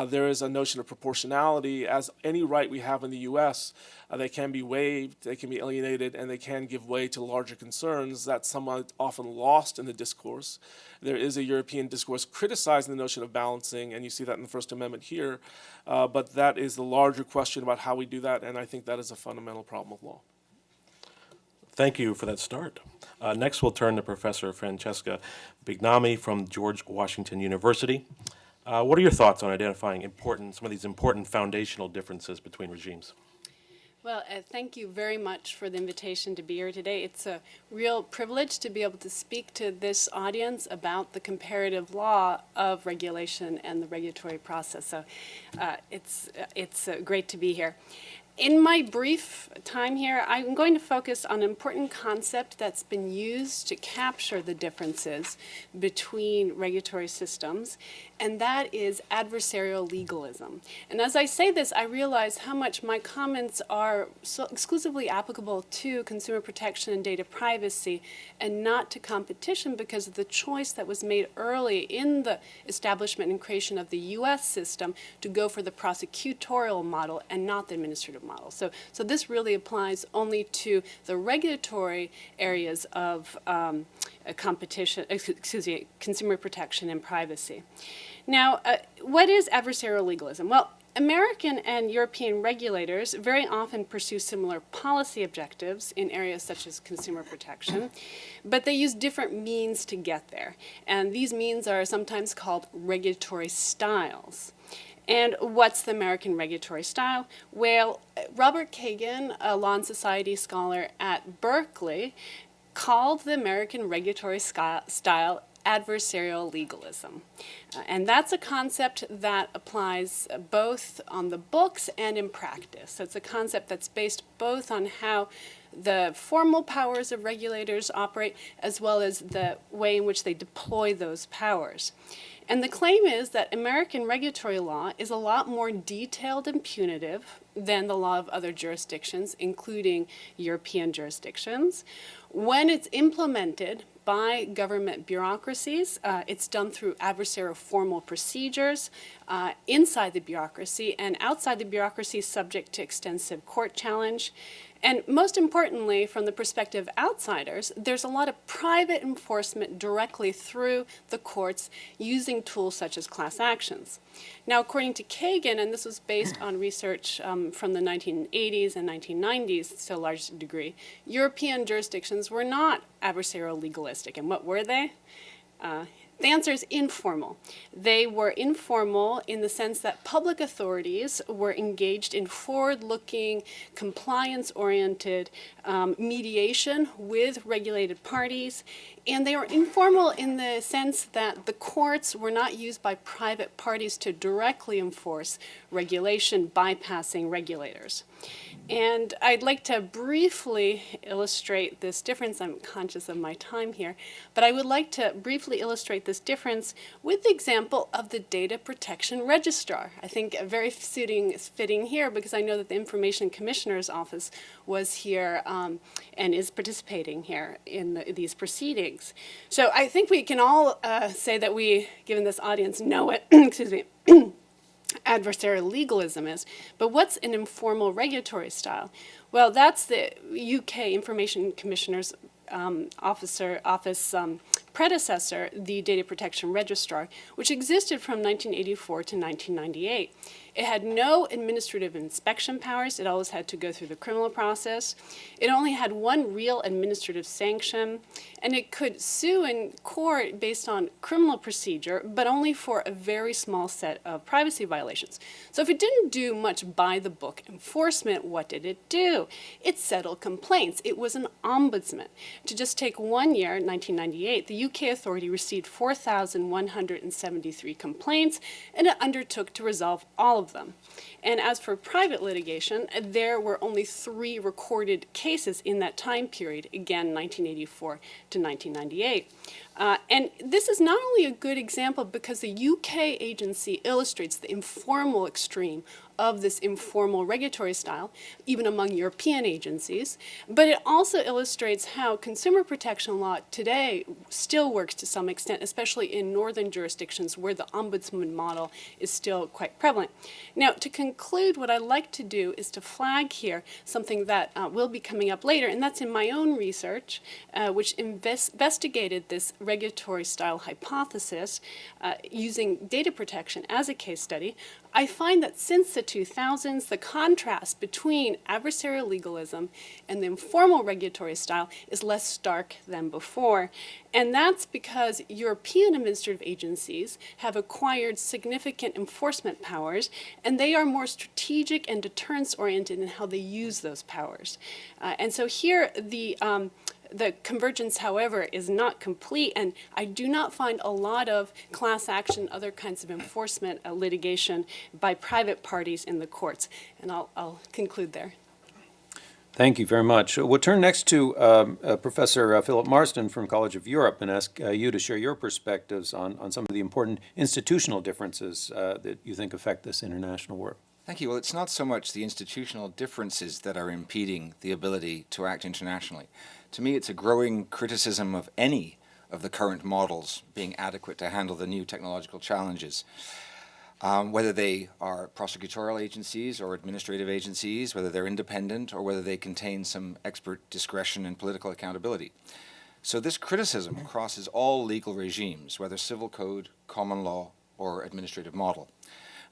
there is a notion of proportionality. As any right we have in the U.S., they can be waived, they can be alienated, and they can give way to larger concerns. That's somewhat often lost in the discourse. There is a European discourse criticizing the notion of balancing, and you see that in the First Amendment here, but that is the larger question about how we do that, and I think that is a fundamental problem of law. Thank you for that start. Next, we'll turn to Professor Francesca Bignami from George Washington University. What are your thoughts on identifying some of these important foundational differences between regimes? Well, thank you very much for the invitation to be here today. It's a real privilege to be able to speak to this audience about the comparative law of regulation and the regulatory process. So it's great to be here. In my brief time here, I'm going to focus on an important concept that's been used to capture the differences between regulatory systems, and that is adversarial legalism. And as I say this, I realize how much my comments are so exclusively applicable to consumer protection and data privacy and not to competition, because of the choice that was made early in the establishment and creation of the U.S. system to go for the prosecutorial model and not the administrative model. So this really applies only to the regulatory areas of consumer protection and privacy. Now, what is adversarial legalism? Well, American and European regulators very often pursue similar policy objectives in areas such as consumer protection, but they use different means to get there. And these means are sometimes called regulatory styles. And what's the American regulatory style? Well, Robert Kagan, a Law and Society scholar at Berkeley, called the American regulatory style adversarial legalism. And that's a concept that applies both on the books and in practice. So it's a concept that's based both on how the formal powers of regulators operate, as well as the way in which they deploy those powers. And the claim is that American regulatory law is a lot more detailed and punitive than the law of other jurisdictions, including European jurisdictions. When it's implemented by government bureaucracies, it's done through adversarial formal procedures inside the bureaucracy, and outside the bureaucracy subject to extensive court challenge. And most importantly, from the perspective of outsiders, there's a lot of private enforcement directly through the courts using tools such as class actions. Now, according to Kagan, and this was based on research from the 1980s and 1990s to a large degree, European jurisdictions were not adversarial legalistic. And what were they? The answer is informal. They were informal in the sense that public authorities were engaged in forward-looking, compliance-oriented mediation with regulated parties, and they were informal in the sense that the courts were not used by private parties to directly enforce regulation, bypassing regulators. And I'd like to briefly illustrate this difference. I'm conscious of my time here, but I would like to briefly illustrate this difference with the example of the Data Protection Registrar. I think very fitting here because I know that the Information Commissioner's Office was here and is participating here in these proceedings. So I think we can all say that we, given this audience, know what, excuse me, adversarial legalism is. But what's an informal regulatory style? Well, that's the UK Information Commissioner's Office predecessor, the Data Protection Registrar, which existed from 1984 to 1998. It had no administrative inspection powers. It always had to go through the criminal process. It only had one real administrative sanction, and it could sue in court based on criminal procedure, but only for a very small set of privacy violations. So if it didn't do much by-the-book enforcement, what did it do? It settled complaints. It was an ombudsman. To just take 1 year, 1998, the UK authority received 4,173 complaints, and it undertook to resolve all of them. And as for private litigation, there were only 3 recorded cases in that time period, again, 1984 to 1998. And this is not only a good example because the UK agency illustrates the informal extreme of this informal regulatory style, even among European agencies, but it also illustrates how consumer protection law today still works to some extent, especially in northern jurisdictions where the ombudsman model is still quite prevalent. Now, to conclude, what I'd like to do is to flag here something that will be coming up later, and that's in my own research, which investigated this regulatory style hypothesis using data protection as a case study. I find that since the 2000s, the contrast between adversarial legalism and the informal regulatory style is less stark than before. And that's because European administrative agencies have acquired significant enforcement powers, and they are more strategic and deterrence-oriented in how they use those powers. And so here, the convergence, however, is not complete, and I do not find a lot of class action, other kinds of enforcement litigation by private parties in the courts. And I'll conclude there. Thank you very much. We'll turn next to Professor Philip Marston from College of Europe and ask you to share your perspectives on some of the important institutional differences that you think affect this international work. Thank you. Well, it's not so much the institutional differences that are impeding the ability to act internationally. To me, it's a growing criticism of any of the current models being adequate to handle the new technological challenges, whether they are prosecutorial agencies or administrative agencies, whether they're independent or whether they contain some expert discretion and political accountability. So this criticism crosses all legal regimes, whether civil code, common law, or administrative model.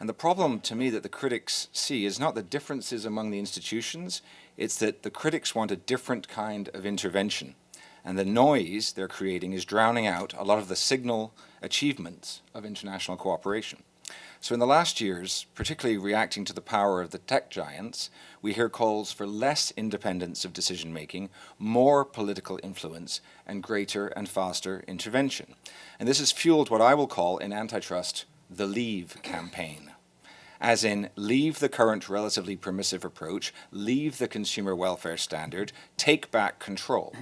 And the problem to me that the critics see is not the differences among the institutions, it's that the critics want a different kind of intervention. And the noise they're creating is drowning out a lot of the signal achievements of international cooperation. So in the last years, particularly reacting to the power of the tech giants, we hear calls for less independence of decision-making, more political influence, and greater and faster intervention. And this has fueled what I will call in antitrust the Leave campaign. As in, leave the current relatively permissive approach, leave the consumer welfare standard, take back control.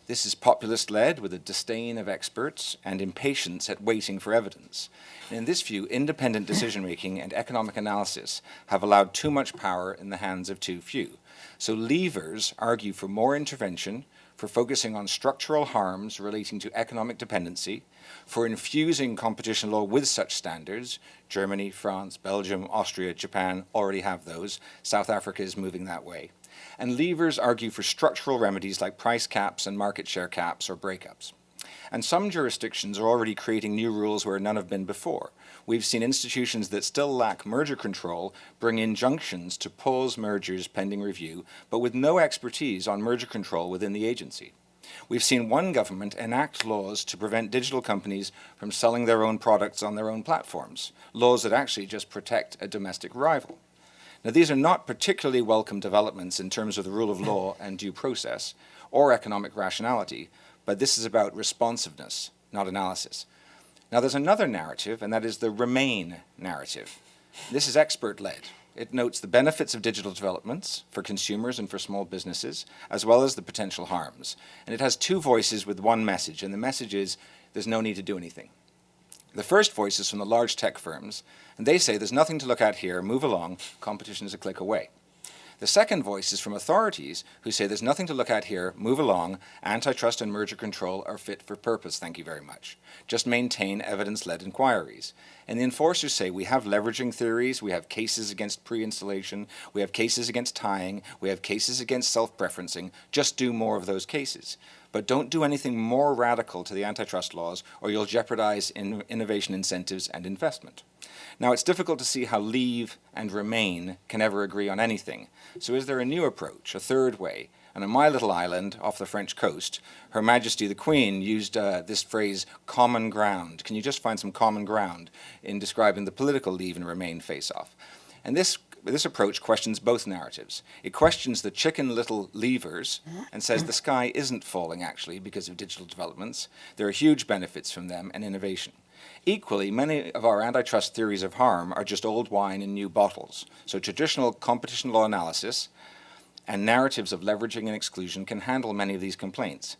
This is populist-led with a disdain of experts and impatience at waiting for evidence. And in this view, independent decision-making and economic analysis have allowed too much power in the hands of too few. So leavers argue for more intervention, for focusing on structural harms relating to economic dependency, for infusing competition law with such standards. Germany, France, Belgium, Austria, Japan already have those. South Africa is moving that way. And leavers argue for structural remedies like price caps and market share caps or breakups. And some jurisdictions are already creating new rules where none have been before. We've seen institutions that still lack merger control bring injunctions to pause mergers pending review, but with no expertise on merger control within the agency. We've seen one government enact laws to prevent digital companies from selling their own products on their own platforms, laws that actually just protect a domestic rival. Now, these are not particularly welcome developments in terms of the rule of law and due process or economic rationality, but this is about responsiveness, not analysis. Now, there's another narrative, and that is the Remain narrative. This is expert-led. It notes the benefits of digital developments for consumers and for small businesses, as well as the potential harms. And it has two voices with one message, and the message is there's no need to do anything. The first voice is from the large tech firms, and they say there's nothing to look at here, move along, competition is a click away. The second voice is from authorities who say there's nothing to look at here, move along, antitrust and merger control are fit for purpose, thank you very much. Just maintain evidence-led inquiries. And the enforcers say we have leveraging theories, we have cases against pre-installation, we have cases against tying, we have cases against self-preferencing, just do more of those cases. But don't do anything more radical to the antitrust laws or you'll jeopardize innovation incentives and investment. Now, it's difficult to see how Leave and Remain can ever agree on anything. So is there a new approach, a third way? And on my little island off the French coast, Her Majesty the Queen used this phrase, common ground. Can you just find some common ground in describing the political Leave and Remain face-off? And this approach questions both narratives. It questions the chicken little leavers and says the sky isn't falling, actually, because of digital developments. There are huge benefits from them and innovation. Equally, many of our antitrust theories of harm are just old wine in new bottles. So traditional competition law analysis and narratives of leveraging and exclusion can handle many of these complaints.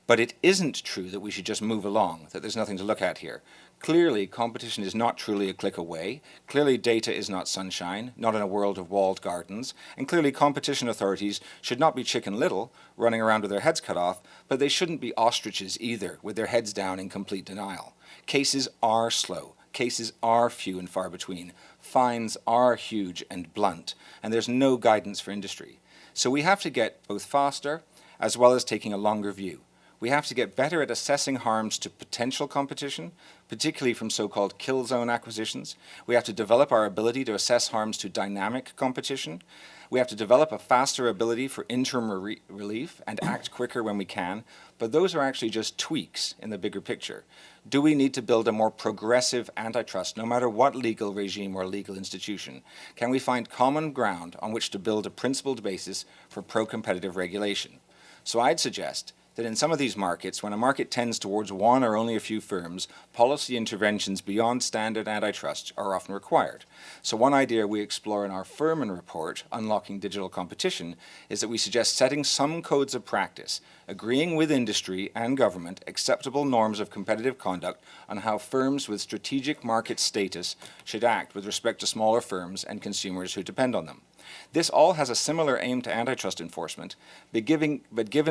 But it isn't true that we should just move along, that there's nothing to look at here. Clearly, competition is not truly a click away. Clearly, data is not sunshine, not in a world of walled gardens. And clearly, competition authorities should not be Chicken Little, running around with their heads cut off, but they shouldn't be ostriches either, with their heads down in complete denial. Cases are slow. Cases are few and far between. Fines are huge and blunt, and there's no guidance for industry. So we have to get both faster as well as taking a longer view. We have to get better at assessing harms to potential competition, particularly from so-called kill zone acquisitions. We have to develop our ability to assess harms to dynamic competition. We have to develop a faster ability for interim relief and act quicker when we can. But those are actually just tweaks in the bigger picture. Do we need to build a more progressive antitrust, no matter what legal regime or legal institution? Can we find common ground on which to build a principled basis for pro-competitive regulation? So I'd suggest that in some of these markets, when a market tends towards one or only a few firms, policy interventions beyond standard antitrust are often required. So one idea we explore in our Furman report, Unlocking Digital Competition, is that we suggest setting some codes of practice, agreeing with industry and government acceptable norms of competitive conduct on how firms with strategic market status should act with respect to smaller firms and consumers who depend on them. This all has a similar aim to antitrust enforcement, but given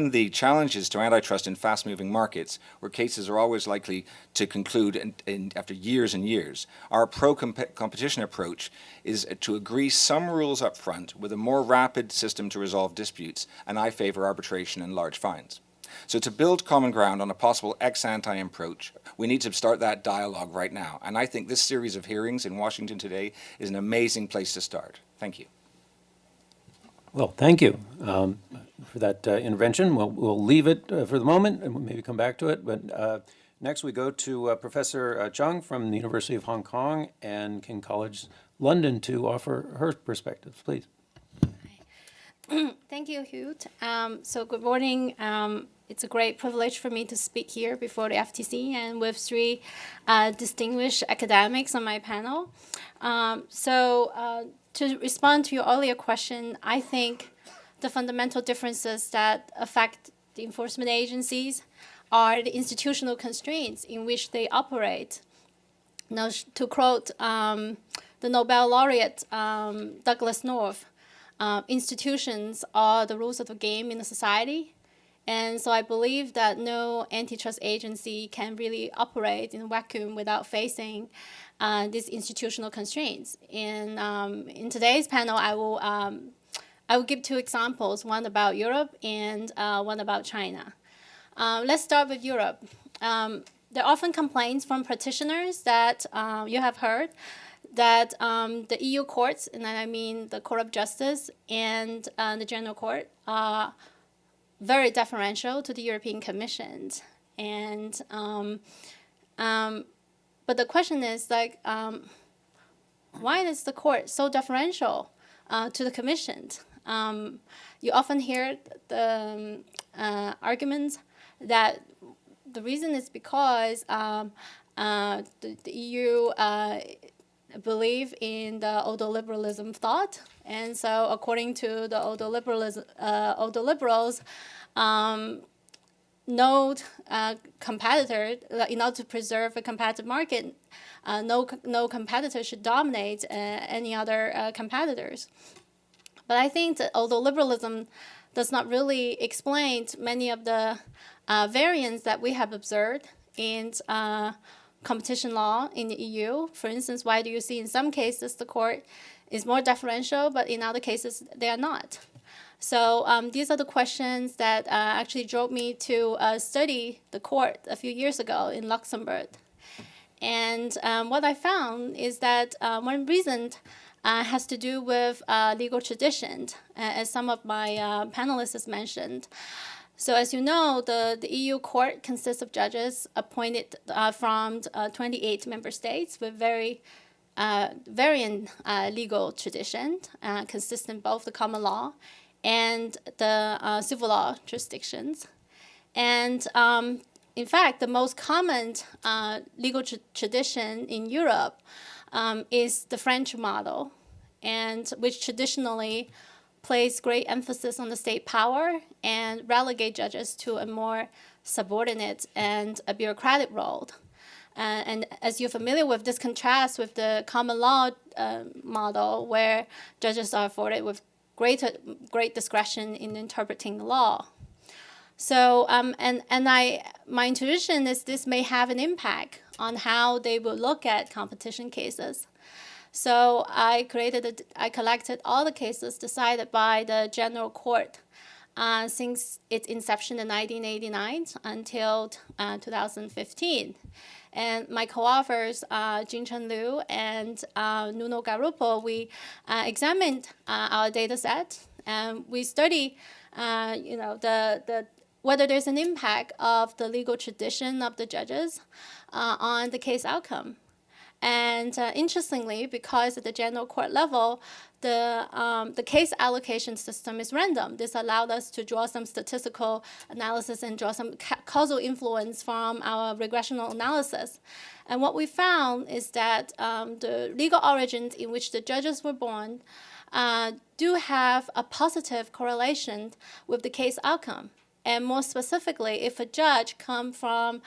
the challenges to antitrust in fast-moving markets, where cases are always likely to conclude after years and years, our pro-competition approach is to agree some rules up front with a more rapid system to resolve disputes, and I favor arbitration and large fines. So to build common ground on a possible ex-ante approach, we need to start that dialogue right now, and I think this series of hearings in Washington today is an amazing place to start. Thank you. Well, thank you for that intervention. We'll leave it for the moment and we'll maybe come back to it. But Next, we go to Professor Chung from the University of Hong Kong and King College London to offer her perspectives. Please. Thank you, Hugh. So good morning. It's a great privilege for me to speak here before the FTC and with three distinguished academics on my panel. To respond to your earlier question, I think the fundamental differences that affect the enforcement agencies are the institutional constraints in which they operate. Now, to quote the Nobel laureate Douglas North, institutions are the rules of the game in a society. And so I believe that no antitrust agency can really operate in a vacuum without facing these institutional constraints. In today's panel, I will give two examples, one about Europe and one about China. Let's start with Europe. There are often complaints from practitioners that you have heard that the EU courts, and I mean the Court of Justice and the General Court, are very deferential to the European Commission. And but the question is like, why is the court so deferential to the Commission? You often hear the arguments that the reason is because the EU believe in the ordoliberalism thought, and so according to the ordoliberals, no competitor, in order to preserve a competitive market, no competitor should dominate any other competitors. But I think that although liberalism does not really explain many of the variants that we have observed in competition law in the EU. For instance, why do you see in some cases the court is more deferential, but in other cases they are not? So these are the questions that actually drove me to study the court a few years ago in Luxembourg. And what I found is that one reason has to do with legal tradition, as some of my panelists has mentioned. So as you know, the EU court consists of judges appointed from 28 member states with very varying legal tradition, consistent both the common law and the civil law jurisdictions. And in fact, the most common legal tradition in Europe is the French model, and which traditionally place great emphasis on the state power and relegate judges to a more subordinate and a bureaucratic role. And as you're familiar with, this contrasts with the common law model, where judges are afforded with great discretion in interpreting the law. So, my intuition is this may have an impact on how they will look at competition cases. So I collected all the cases decided by the General Court since its inception in 1989 until 2015. And my co-authors, Jingchen Liu and Nuno Garupo, we examined our data set, and we study, whether there's an impact of the legal tradition of the judges on the case outcome. And interestingly, because at the General Court level, the case allocation system is random. This allowed us to draw some statistical analysis and draw some causal influence from our regressional analysis. And what we found is that the legal origins in which the judges were born do have a positive correlation with the case outcome. And more specifically, if a judge comes from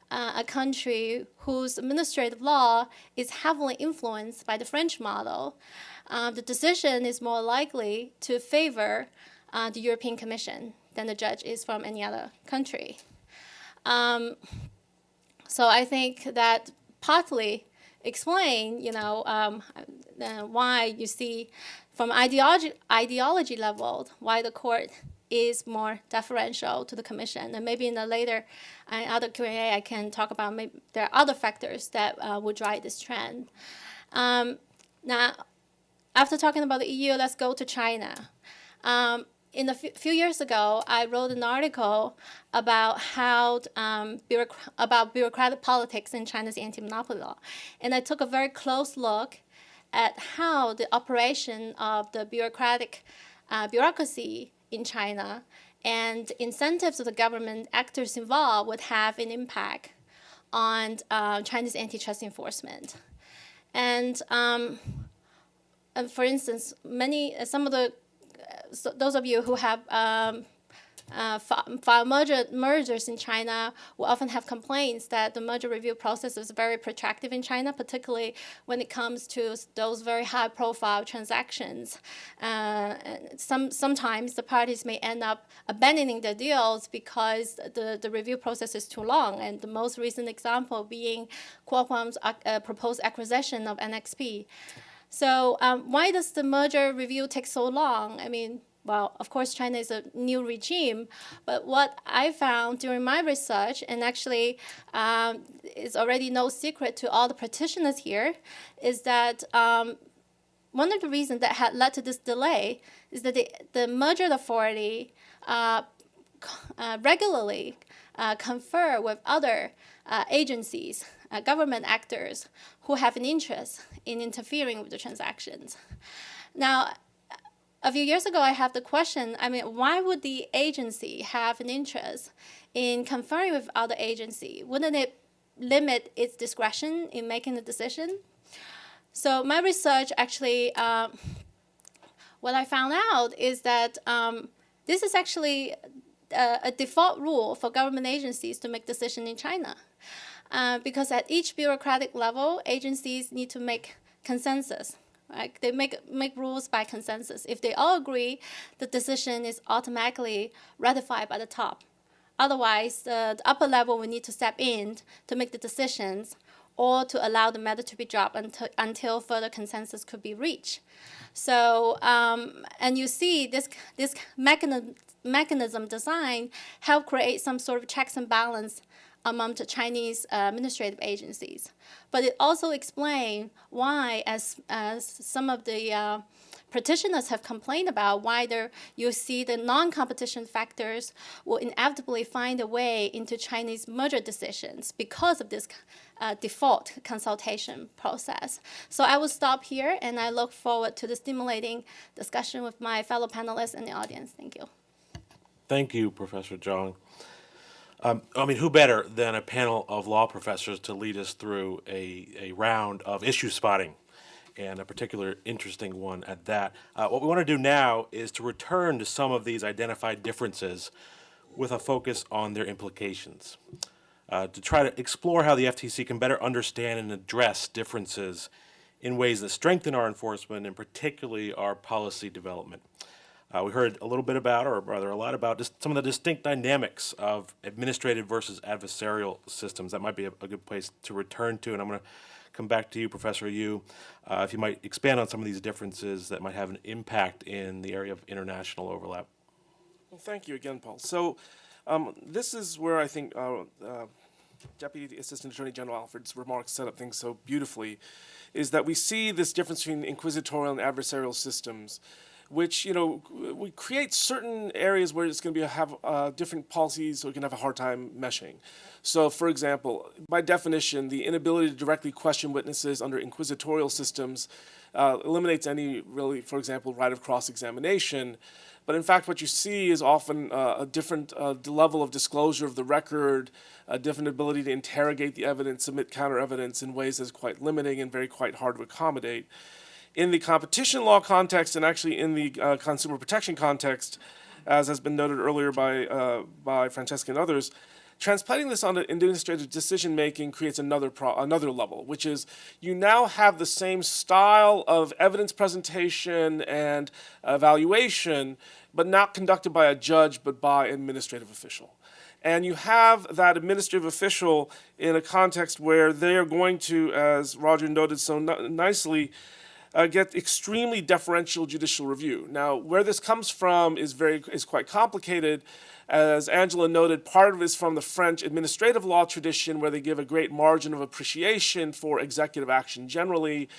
a country whose administrative law is heavily influenced by the French model, the decision is more likely to favor the European Commission than the judge is from any other country. So I think that partly explain, why you see from ideology level why the court is more deferential to the Commission. And maybe in a later other Q&A, I can talk about maybe there are other factors that would drive this trend. Now, after talking about the EU, let's go to China. in a few years ago, I wrote an article about how about bureaucratic politics in China's anti-monopoly law, and I took a very close look at how the operation of the bureaucracy in China and incentives of the government actors involved would have an impact on China's antitrust enforcement. And for instance, those of you who have filed mergers in China will often have complaints that the merger review process is very protractive in China, particularly when it comes to those very high-profile transactions. Sometimes the parties may end up abandoning their deals because the review process is too long, and the most recent example being Qualcomm's proposed acquisition of NXP. So why does the merger review take so long? I mean, well, of course, China is a new regime, but what I found during my research, and actually it's already no secret to all the practitioners here, is that one of the reasons that had led to this delay is that the merger authority regularly confer with other agencies, government actors who have an interest in interfering with the transactions. Now, a few years ago, I have the question, I mean, why would the agency have an interest in conferring with other agency? Wouldn't it limit its discretion in making the decision? So my research actually, what I found out is that this is actually a default rule for government agencies to make decisions in China. Because at each bureaucratic level, agencies need to make consensus. Right? They make rules by consensus. If they all agree, the decision is automatically ratified by the top. Otherwise, the upper level will need to step in to make the decisions or to allow the matter to be dropped until further consensus could be reached. So, and you see this mechanism design help create some sort of checks and balance among the Chinese administrative agencies. But it also explains why, as some of the practitioners have complained about, why you see the non-competition factors will inevitably find a way into Chinese merger decisions because of this default consultation process. So I will stop here, and I look forward to the stimulating discussion with my fellow panelists and the audience. Thank you. Thank you, Professor Zhang. I mean, who better than a panel of law professors to lead us through a round of issue spotting, and a particular interesting one at that. What we want to do now is to return to some of these identified differences with a focus on their implications, to try to explore how the FTC can better understand and address differences in ways that strengthen our enforcement and particularly our policy development. We heard a little bit about, or rather a lot about, just some of the distinct dynamics of administrative versus adversarial systems. That might be a good place to return to, and I'm going to come back to you, Professor Yu, if you might expand on some of these differences that might have an impact in the area of international overlap. Well, thank you again, Paul. So this is where I think Deputy Assistant Attorney General Alford's remarks set up things so beautifully, is that we see this difference between inquisitorial and adversarial systems, which, we create certain areas where it's going to have different policies, so we can have a hard time meshing. So, for example, by definition, the inability to directly question witnesses under inquisitorial systems eliminates any, really, for example, right of cross-examination. But in fact, what you see is often a different level of disclosure of the record, a different ability to interrogate the evidence, submit counter-evidence in ways that's quite limiting and quite hard to accommodate. In the competition law context, and actually in the consumer protection context, as has been noted earlier by Francesca and others, transplanting this onto administrative decision-making creates another level, which is you now have the same style of evidence presentation and evaluation, but not conducted by a judge, but by an administrative official. And you have that administrative official in a context where they are going to, as Roger noted so nicely, get extremely deferential judicial review. Now, where this comes from is quite complicated. As Angela noted, part of it is from the French administrative law tradition, where they give a great margin of appreciation for executive action generally.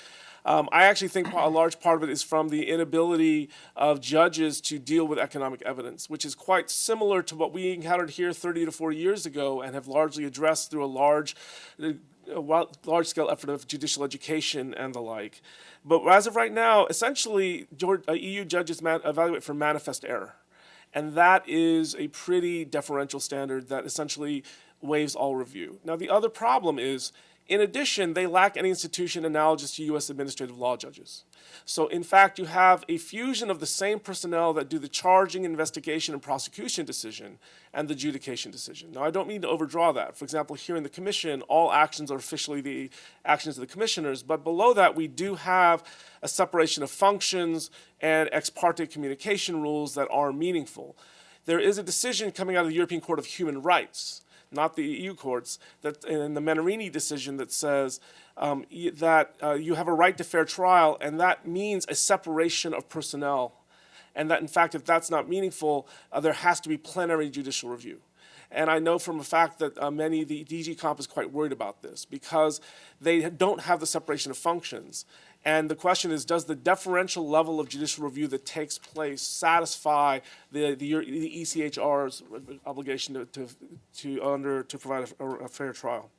I actually think a large part of it is from the inability of judges to deal with economic evidence, which is quite similar to what we encountered here 30 to 40 years ago and have largely addressed through a large-scale effort of judicial education and the like. But as of right now, essentially, EU judges evaluate for manifest error. And that is a pretty deferential standard that essentially waives all review. Now, the other problem is, in addition, they lack any institution analogous to U.S. administrative law judges. So, in fact, you have a fusion of the same personnel that do the charging, investigation, and prosecution decision and the adjudication decision. Now, I don't mean to overdraw that. For example, here in the Commission, all actions are officially the actions of the commissioners, but below that, we do have a separation of functions and ex parte communication rules that are meaningful. There is a decision coming out of the European Court of Human Rights, not the EU courts, that in the Menarini decision that says that you have a right to fair trial, and that means a separation of personnel. And that, in fact, if that's not meaningful, there has to be plenary judicial review. And I know from a fact that the DG Comp is quite worried about this because they don't have the separation of functions. And the question is, does the deferential level of judicial review that takes place satisfy the ECHR's obligation to provide a fair trial?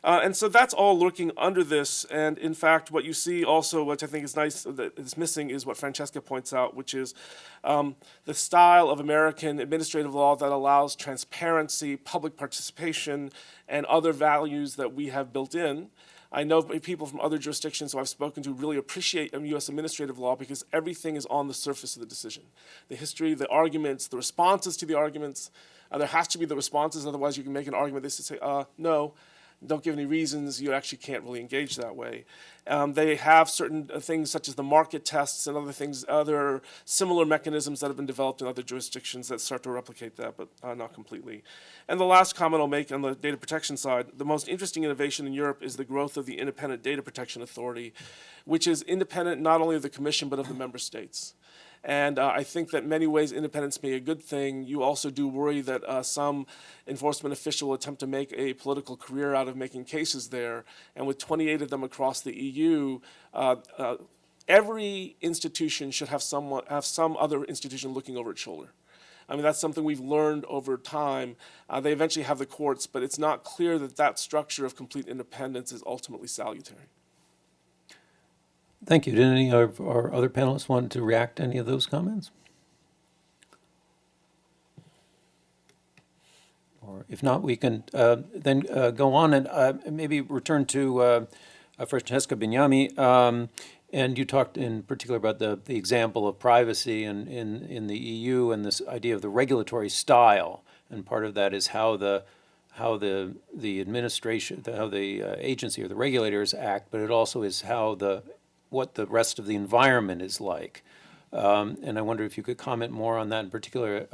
And so that's all lurking under this. And in fact, what you see also, which I think is nice that is missing, is what Francesca points out, which is the style of American administrative law that allows transparency, public participation, and other values that we have built in. I know people from other jurisdictions who I've spoken to really appreciate U.S. administrative law because everything is on the surface of the decision. The history, the arguments, the responses to the arguments. There has to be the responses, otherwise you can make an argument. They say, no, don't give any reasons. You actually can't really engage that way. They have certain things such as the market tests and other things, other similar mechanisms that have been developed in other jurisdictions that start to replicate that, but not completely. And the last comment I'll make on the data protection side, the most interesting innovation in Europe is the growth of the Independent Data Protection Authority, which is independent not only of the Commission but of the member states. And I think that in many ways independence may be a good thing. You also do worry that some enforcement official will attempt to make a political career out of making cases there. And with 28 of them across the EU, every institution should have some other institution looking over its shoulder. I mean, that's something we've learned over time. They eventually have the courts, but it's not clear that that structure of complete independence is ultimately salutary. Thank you. Did any of our other panelists want to react to any of those comments? Or if not, we can then go on and maybe return to Francesca Bignami. And you talked in particular about the example of privacy in the EU and this idea of the regulatory style. And part of that is how the administration, how the agency or the regulators act, but it also is how what the rest of the environment is like. And I wonder if you could comment more on that, in particular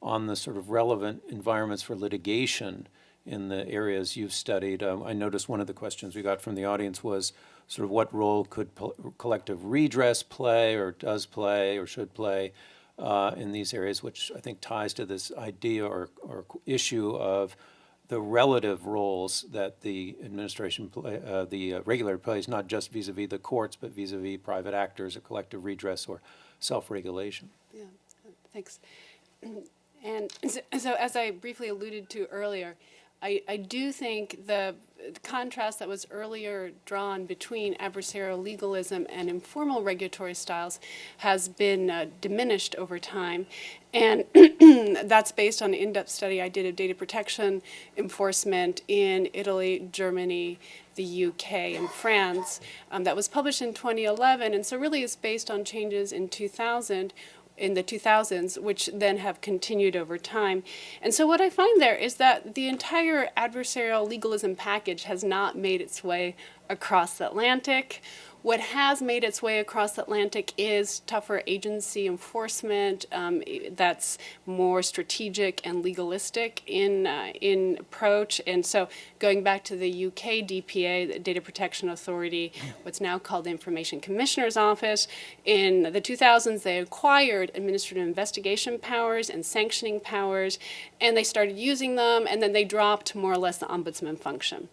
on the sort of relevant environments for litigation in the areas you've studied. I noticed one of the questions we got from the audience was sort of what role could collective redress play or does play or should play in these areas, which I think ties to this idea or issue of the relative roles that the administration, the regulator plays, not just vis-a-vis the courts, but vis-a-vis private actors, or collective redress or self-regulation. Yeah, thanks. And so as I briefly alluded to earlier, I do think the contrast that was earlier drawn between adversarial legalism and informal regulatory styles has been diminished over time. And that's based on an in-depth study I did of data protection enforcement in Italy, Germany, the UK, and France that was published in 2011. And so really it's based on changes in the 2000s, which then have continued over time. And so what I find there is that the entire adversarial legalism package has not made its way across the Atlantic. What has made its way across the Atlantic is tougher agency enforcement that's more strategic and legalistic in approach. And so going back to the UK DPA, the Data Protection Authority, what's now called the Information Commissioner's Office, in the 2000s they acquired administrative investigation powers and sanctioning powers, and they started using them, and then they dropped more or less the ombudsman function.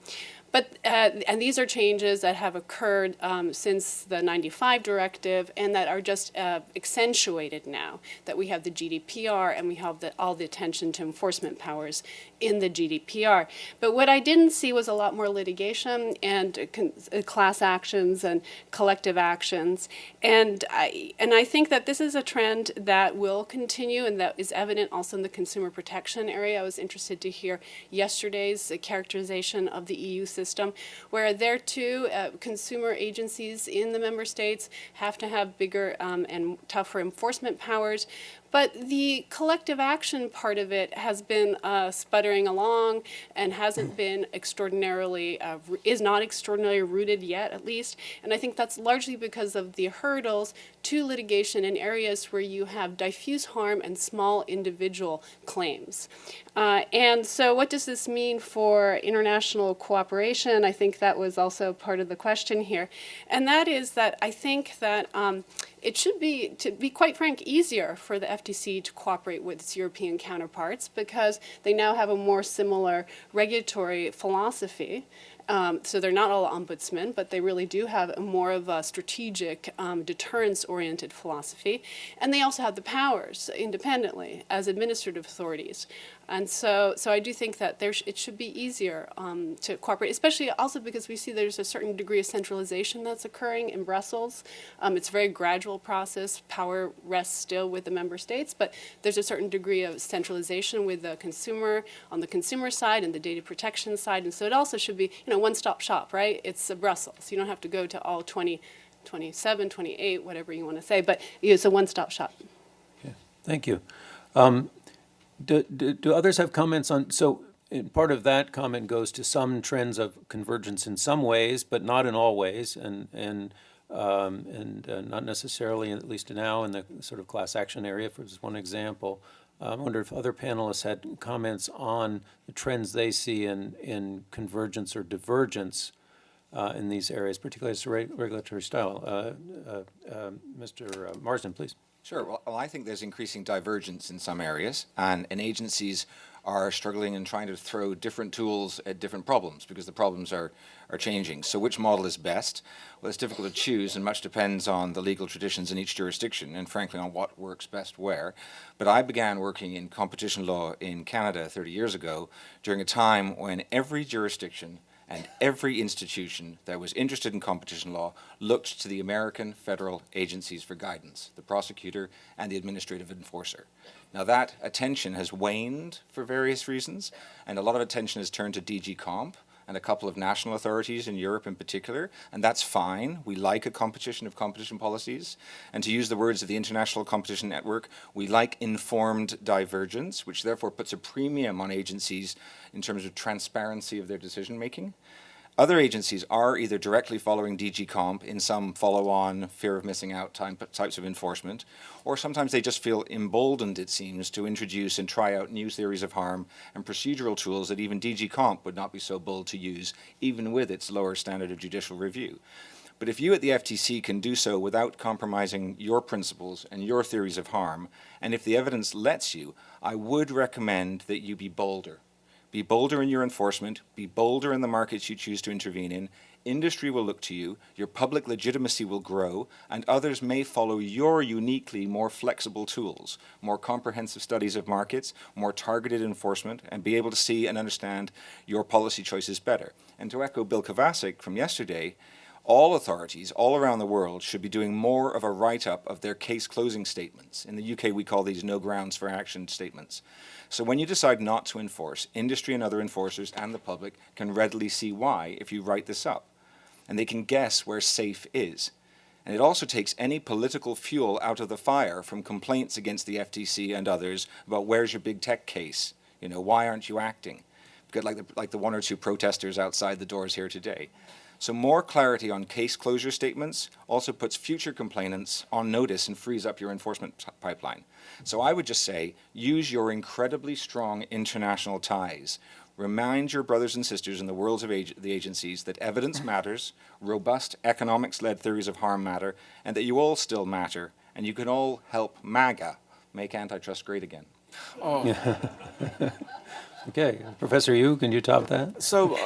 And these are changes that have occurred since the 95 directive and that are just accentuated now that we have the GDPR and we have all the attention to enforcement powers in the GDPR. But what I didn't see was a lot more litigation and class actions and collective actions. And I think that this is a trend that will continue and that is evident also in the consumer protection area. I was interested to hear yesterday's characterization of the EU system, where there too, consumer agencies in the member states have to have bigger and tougher enforcement powers. But the collective action part of it has been sputtering along and hasn't been extraordinarily, is not extraordinarily rooted yet, at least. And I think that's largely because of the hurdles to litigation in areas where you have diffuse harm and small individual claims. And so what does this mean for international cooperation? I think that was also part of the question here. And that is that I think that it should be, to be quite frank, easier for the FTC to cooperate with its European counterparts because they now have a more similar regulatory philosophy. So they're not all ombudsmen, but they really do have more of a strategic, deterrence-oriented philosophy. And they also have the powers independently as administrative authorities. And so I do think that it should be easier to cooperate, especially also because we see there's a certain degree of centralization that's occurring in Brussels. It's a very gradual process. Power rests still with the member states, but there's a certain degree of centralization with the consumer on the consumer side and the data protection side. And so it also should be, one-stop shop, right? It's Brussels. You don't have to go to all 20, 27, 28, whatever you want to say, but it's a one-stop shop. Okay. Thank you. Do others have comments on, so part of that comment goes to some trends of convergence in some ways, but not in all ways, and not necessarily, at least now, in the sort of class action area, for just one example. I wonder if other panelists had comments on the trends they see in convergence or divergence in these areas, particularly as to regulatory style. Mr. Marsden, please. Sure. Well, I think there's increasing divergence in some areas, and agencies are struggling and trying to throw different tools at different problems because the problems are changing. So which model is best? Well, it's difficult to choose, and much depends on the legal traditions in each jurisdiction and, frankly, on what works best where. But I began working in competition law in Canada 30 years ago during a time when every jurisdiction and every institution that was interested in competition law looked to the American federal agencies for guidance, the prosecutor and the administrative enforcer. Now that attention has waned for various reasons, and a lot of attention has turned to DG Comp and a couple of national authorities in Europe in particular, and that's fine. We like a competition of competition policies. And to use the words of the International Competition Network, we like informed divergence, which therefore puts a premium on agencies in terms of transparency of their decision making. Other agencies are either directly following DG Comp in some follow-on fear of missing out types of enforcement, or sometimes they just feel emboldened, it seems, to introduce and try out new theories of harm and procedural tools that even DG Comp would not be so bold to use, even with its lower standard of judicial review. But if you at the FTC can do so without compromising your principles and your theories of harm, and if the evidence lets you, I would recommend that you be bolder. Be bolder in your enforcement, be bolder in the markets you choose to intervene in. Industry will look to you, your public legitimacy will grow, and others may follow your uniquely more flexible tools, more comprehensive studies of markets, more targeted enforcement, and be able to see and understand your policy choices better. And to echo Bill Kovacic from yesterday, all authorities all around the world should be doing more of a write-up of their case closing statements. In the UK, we call these no grounds for action statements. So when you decide not to enforce, industry and other enforcers and the public can readily see why if you write this up. And they can guess where safe is. And it also takes any political fuel out of the fire from complaints against the FTC and others about where's your big tech case? Why aren't you acting? Because like the one or two protesters outside the doors here today. So more clarity on case closure statements also puts future complainants on notice and frees up your enforcement pipeline. So I would just say, use your incredibly strong international ties. Remind your brothers and sisters in the worlds of the agencies that evidence matters, robust economics-led theories of harm matter, and that you all still matter, and you can all help MAGA make antitrust great again. Oh. Okay, Professor Yu, can you top that? So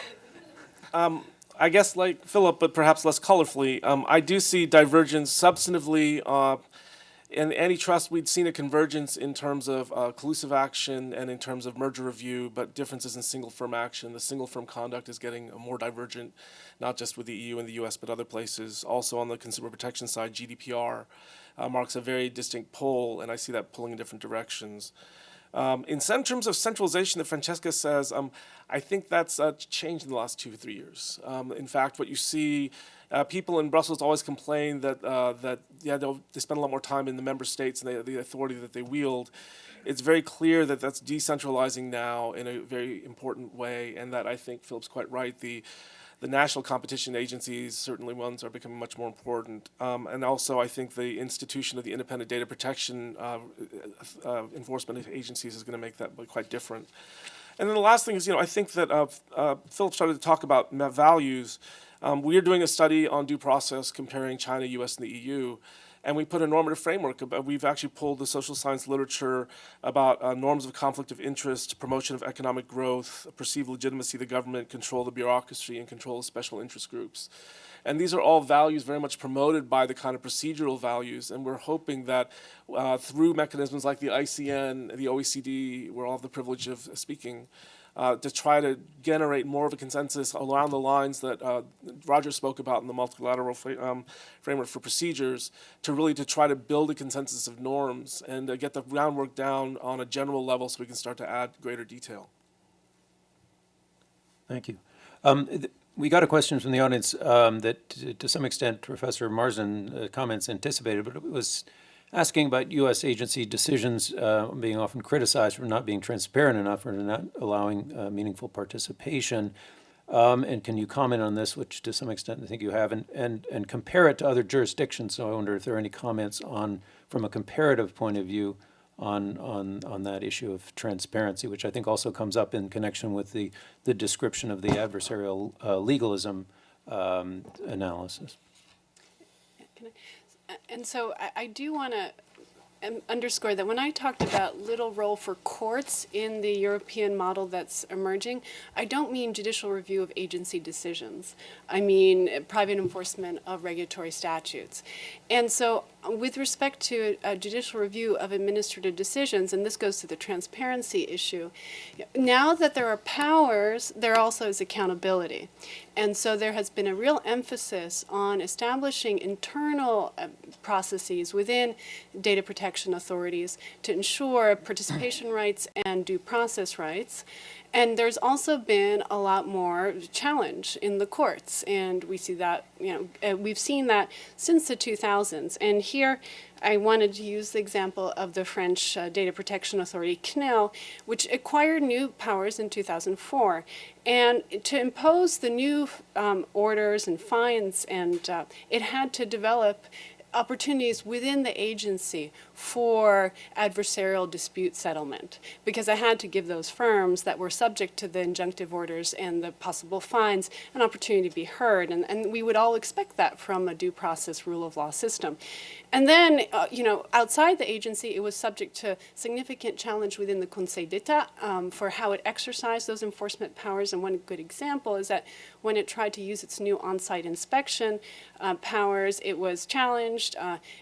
I guess like Philip, but perhaps less colorfully, I do see divergence substantively. In antitrust, we'd seen a convergence in terms of collusive action and in terms of merger review, but differences in single firm action. The single firm conduct is getting more divergent, not just with the EU and the US, but other places. Also on the consumer protection side, GDPR marks a very distinct pull, and I see that pulling in different directions. In terms of centralization that Francesca says, I think that's changed in the last 2 or 3 years. In fact, what you see, people in Brussels always complain that they spend a lot more time in the member states and the authority that they wield. It's very clear that that's decentralizing now in a very important way, and that I think Philip's quite right. The national competition agencies, certainly ones, are becoming much more important. And also, I think the institution of the independent data protection enforcement agencies is going to make that quite different. And then the last thing is, I think that Philip started to talk about values. We are doing a study on due process comparing China, US, and the EU. And we put a normative framework. We've actually pulled the social science literature about norms of conflict of interest, promotion of economic growth, perceived legitimacy of the government, control of the bureaucracy, and control of special interest groups. And these are all values very much promoted by the kind of procedural values. And we're hoping that through mechanisms like the ICN, the OECD, where all have the privilege of speaking, to try to generate more of a consensus around the lines that Roger spoke about in the multilateral framework for procedures, to try to build a consensus of norms and get the groundwork down on a general level so we can start to add greater detail. Thank you. We got a question from the audience that, to some extent, Professor Marsden comments anticipated, but it was asking about U.S. agency decisions being often criticized for not being transparent enough or not allowing meaningful participation. And can you comment on this, which to some extent I think you have, and compare it to other jurisdictions? So I wonder if there are any comments on, from a comparative point of view, on that issue of transparency, which I think also comes up in connection with the description of the adversarial legalism analysis. And so I do want to underscore that when I talked about little role for courts in the European model that's emerging, I don't mean judicial review of agency decisions. I mean private enforcement of regulatory statutes. And so with respect to a judicial review of administrative decisions, and this goes to the transparency issue, now that there are powers, there also is accountability. And so there has been a real emphasis on establishing internal processes within data protection authorities to ensure participation rights and due process rights. And there's also been a lot more challenge in the courts, and we see that, we've seen that since the 2000s. And here I wanted to use the example of the French Data Protection Authority, CNIL, which acquired new powers in 2004. And to impose the new orders and fines, and it had to develop opportunities within the agency for adversarial dispute settlement, because I had to give those firms that were subject to the injunctive orders and the possible fines an opportunity to be heard. And we would all expect that from a due process rule of law system. And then, outside the agency, it was subject to significant challenge within the Conseil d'Etat for how it exercised those enforcement powers. And one good example is that when it tried to use its new on-site inspection powers, it was challenged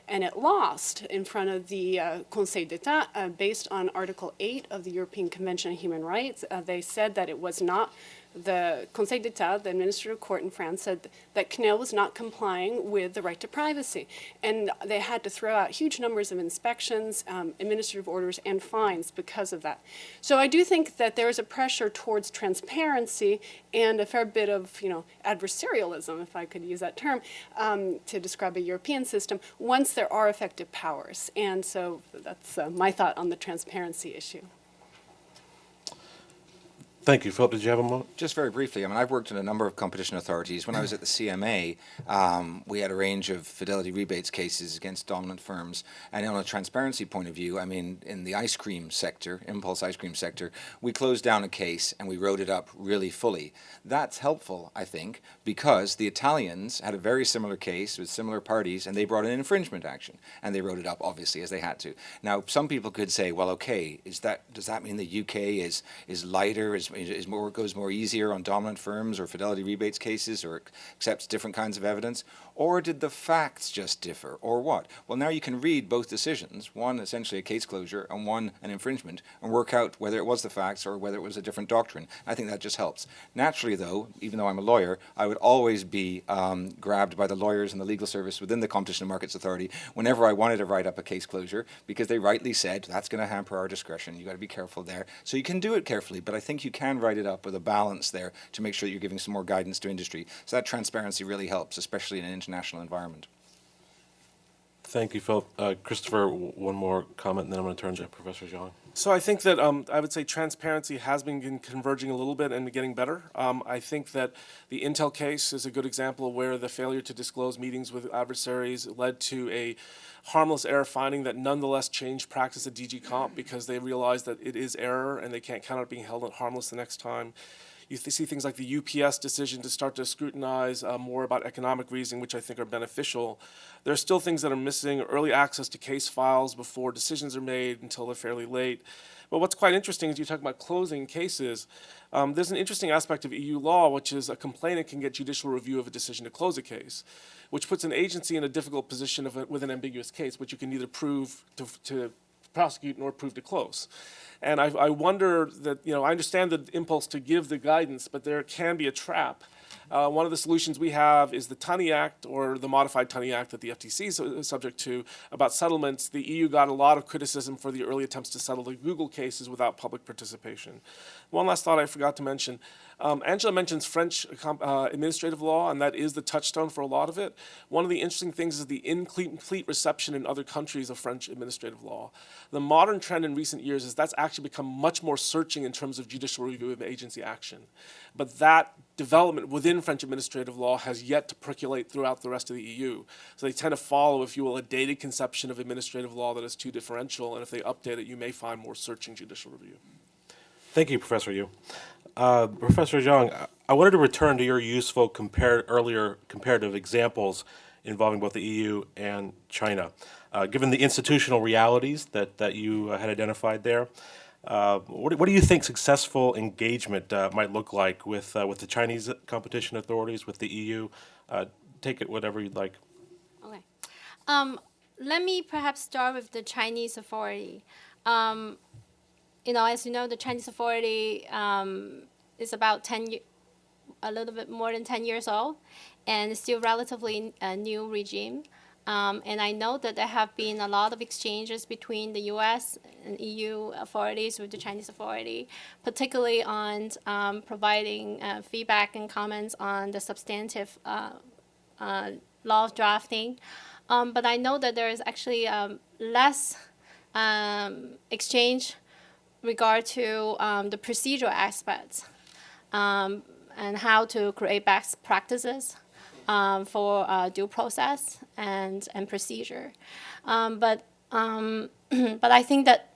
and it lost in front of the Conseil d'Etat based on Article 8 of the European Convention on Human Rights. They said that it was not, the Conseil d'Etat, the administrative court in France, said that CNIL was not complying with the right to privacy. And they had to throw out huge numbers of inspections, administrative orders, and fines because of that. So I do think that there is a pressure towards transparency and a fair bit of, adversarialism, if I could use that term, to describe a European system, once there are effective powers. And so that's my thought on the transparency issue. Thank you. Philip, did you have a moment? Just very briefly, I've worked in a number of competition authorities. When I was at the CMA, we had a range of fidelity rebates cases against dominant firms. And on a transparency point of view, in the ice cream sector, impulse ice cream sector, we closed down a case and we wrote it up really fully. That's helpful, I think, because the Italians had a very similar case with similar parties, and they brought an infringement action. And they wrote it up, obviously, as they had to. Now, some people could say, well, okay, does that mean the UK is lighter, is goes more easier on dominant firms or fidelity rebates cases, or accepts different kinds of evidence? Or did the facts just differ, or what? Well, now you can read both decisions, one essentially a case closure and one an infringement, and work out whether it was the facts or whether it was a different doctrine. I think that just helps. Naturally, though, even though I'm a lawyer, I would always be grabbed by the lawyers and the legal service within the Competition and Markets Authority whenever I wanted to write up a case closure, because they rightly said that's going to hamper our discretion. You've got to be careful there. So you can do it carefully, but I think you can write it up with a balance there to make sure that you're giving some more guidance to industry. So that transparency really helps, especially in an international environment. Thank you, Phil. Christopher, one more comment, and then I'm going to turn to Professor Zhang. So I think that I would say transparency has been converging a little bit and getting better. I think that the Intel case is a good example of where the failure to disclose meetings with adversaries led to a harmless error finding that nonetheless changed practice at DG Comp because they realized that it is error and they can't count on it being held harmless the next time. You see things like the UPS decision to start to scrutinize more about economic reasoning, which I think are beneficial. There are still things that are missing, early access to case files before decisions are made until they're fairly late. But what's quite interesting is you talk about closing cases. There's an interesting aspect of EU law, which is a complainant can get judicial review of a decision to close a case, which puts an agency in a difficult position with an ambiguous case, which you can neither prove to prosecute nor prove to close. And I wonder that, I understand the impulse to give the guidance, but there can be a trap. One of the solutions we have is the Tunney Act, or the modified Tunney Act that the FTC is subject to, about settlements. The EU got a lot of criticism for the early attempts to settle the Google cases without public participation. One last thought I forgot to mention. Angela mentions French administrative law, and that is the touchstone for a lot of it. One of the interesting things is the incomplete reception in other countries of French administrative law. The modern trend in recent years is that's actually become much more searching in terms of judicial review of agency action. But that development within French administrative law has yet to percolate throughout the rest of the EU. So they tend to follow, if you will, a dated conception of administrative law that is too differential, and if they update it, you may find more searching judicial review. Thank you, Professor Yu. Professor Zhang, I wanted to return to your useful earlier comparative examples involving both the EU and China. Given the institutional realities that you had identified there, what do you think successful engagement might look like with the Chinese competition authorities, with the EU? Take it whatever you'd like. Okay. Let me perhaps start with the Chinese authority. As you know, the Chinese authority is about a little bit more than 10 years old, and it's still relatively a new regime. And I know that there have been a lot of exchanges between the U.S. and EU authorities with the Chinese authority, particularly on providing feedback and comments on the substantive law drafting. But I know that there is actually less exchange regard to the procedural aspects and how to create best practices for due process and procedure. But I think that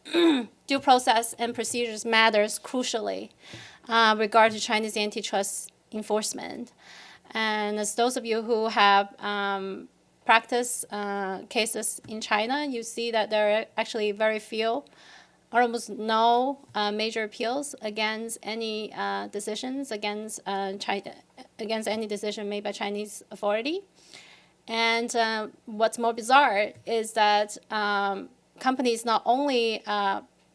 due process and procedures matters crucially regard to Chinese antitrust enforcement. And as those of you who have practiced cases in China, you see that there are actually very few or almost no major appeals against any decisions against any decision made by Chinese authority. And what's more bizarre is that companies not only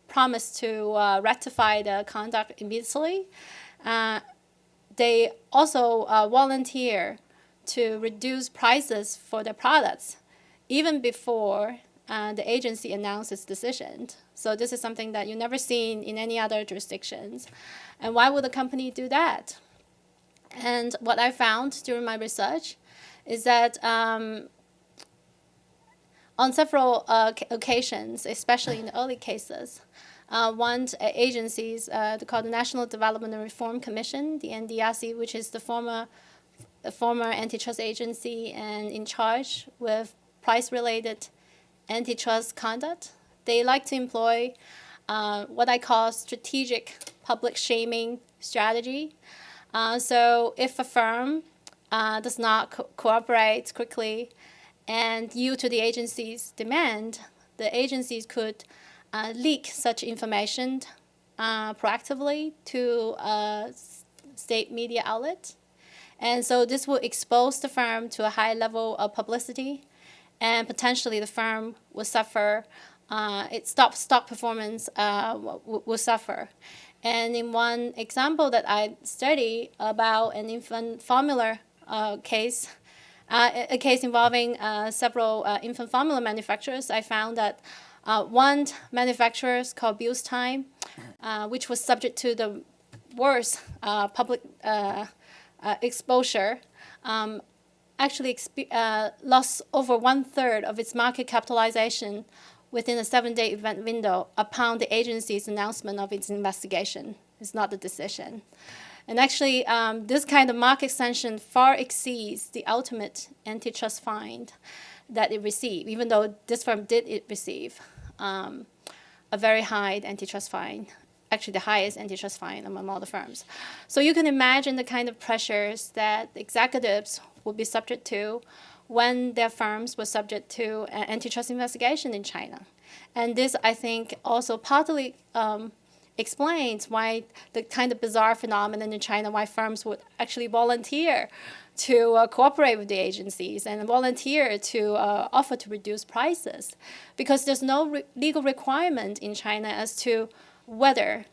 promise to rectify the conduct immediately, they also volunteer to reduce prices for their products even before the agency announces decision. So this is something that you never seen in any other jurisdictions. And why would a company do that? And what I found during my research is that on several occasions, especially in the early cases, one agencies called the National Development and Reform Commission, the NDRC, which is the former antitrust agency and in charge with price-related antitrust conduct. They like to employ what I call strategic public shaming strategy. So if a firm does not cooperate quickly and yield to the agency's demand, the agencies could leak such information proactively to state media outlets. And so this will expose the firm to a high level of publicity, and potentially the firm will suffer, its stock performance will suffer. And in one example that I studied about an infant formula case, a case involving several infant formula manufacturers, I found that one manufacturer called Bilstein, which was subject to the worst public exposure, actually lost over 1/3 of its market capitalization within a 7-day event window upon the agency's announcement of its investigation. It's not the decision. And actually, this kind of market sanction far exceeds the ultimate antitrust fine that it received, even though this firm did receive a very high antitrust fine, actually the highest antitrust fine among all the firms. So you can imagine the kind of pressures that executives would be subject to when their firms were subject to an antitrust investigation in China. And this, I think, also partly explains why the kind of bizarre phenomenon in China, why firms would actually volunteer to cooperate with the agencies and volunteer to offer to reduce prices, because there's no legal requirement in China as to whether,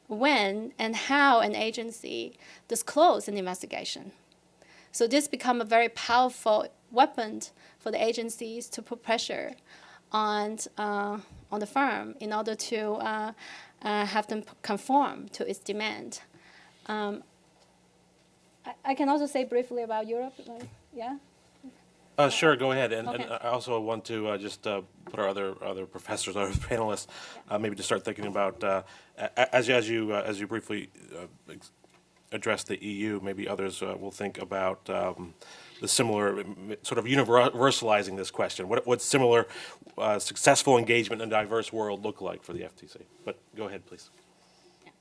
when, and how an agency disclose an investigation. So this become a very powerful weapon for the agencies to put pressure on the firm in order to have them conform to its demand. I can also say briefly about Europe. Yeah. Sure, go ahead. And Okay. I also want to just put our other professors, our panelists, maybe to start thinking about as you briefly address the EU. Maybe others will think about the similar sort of universalizing this question. What similar successful engagement in a diverse world look like for the FTC? But go ahead, please. Yeah.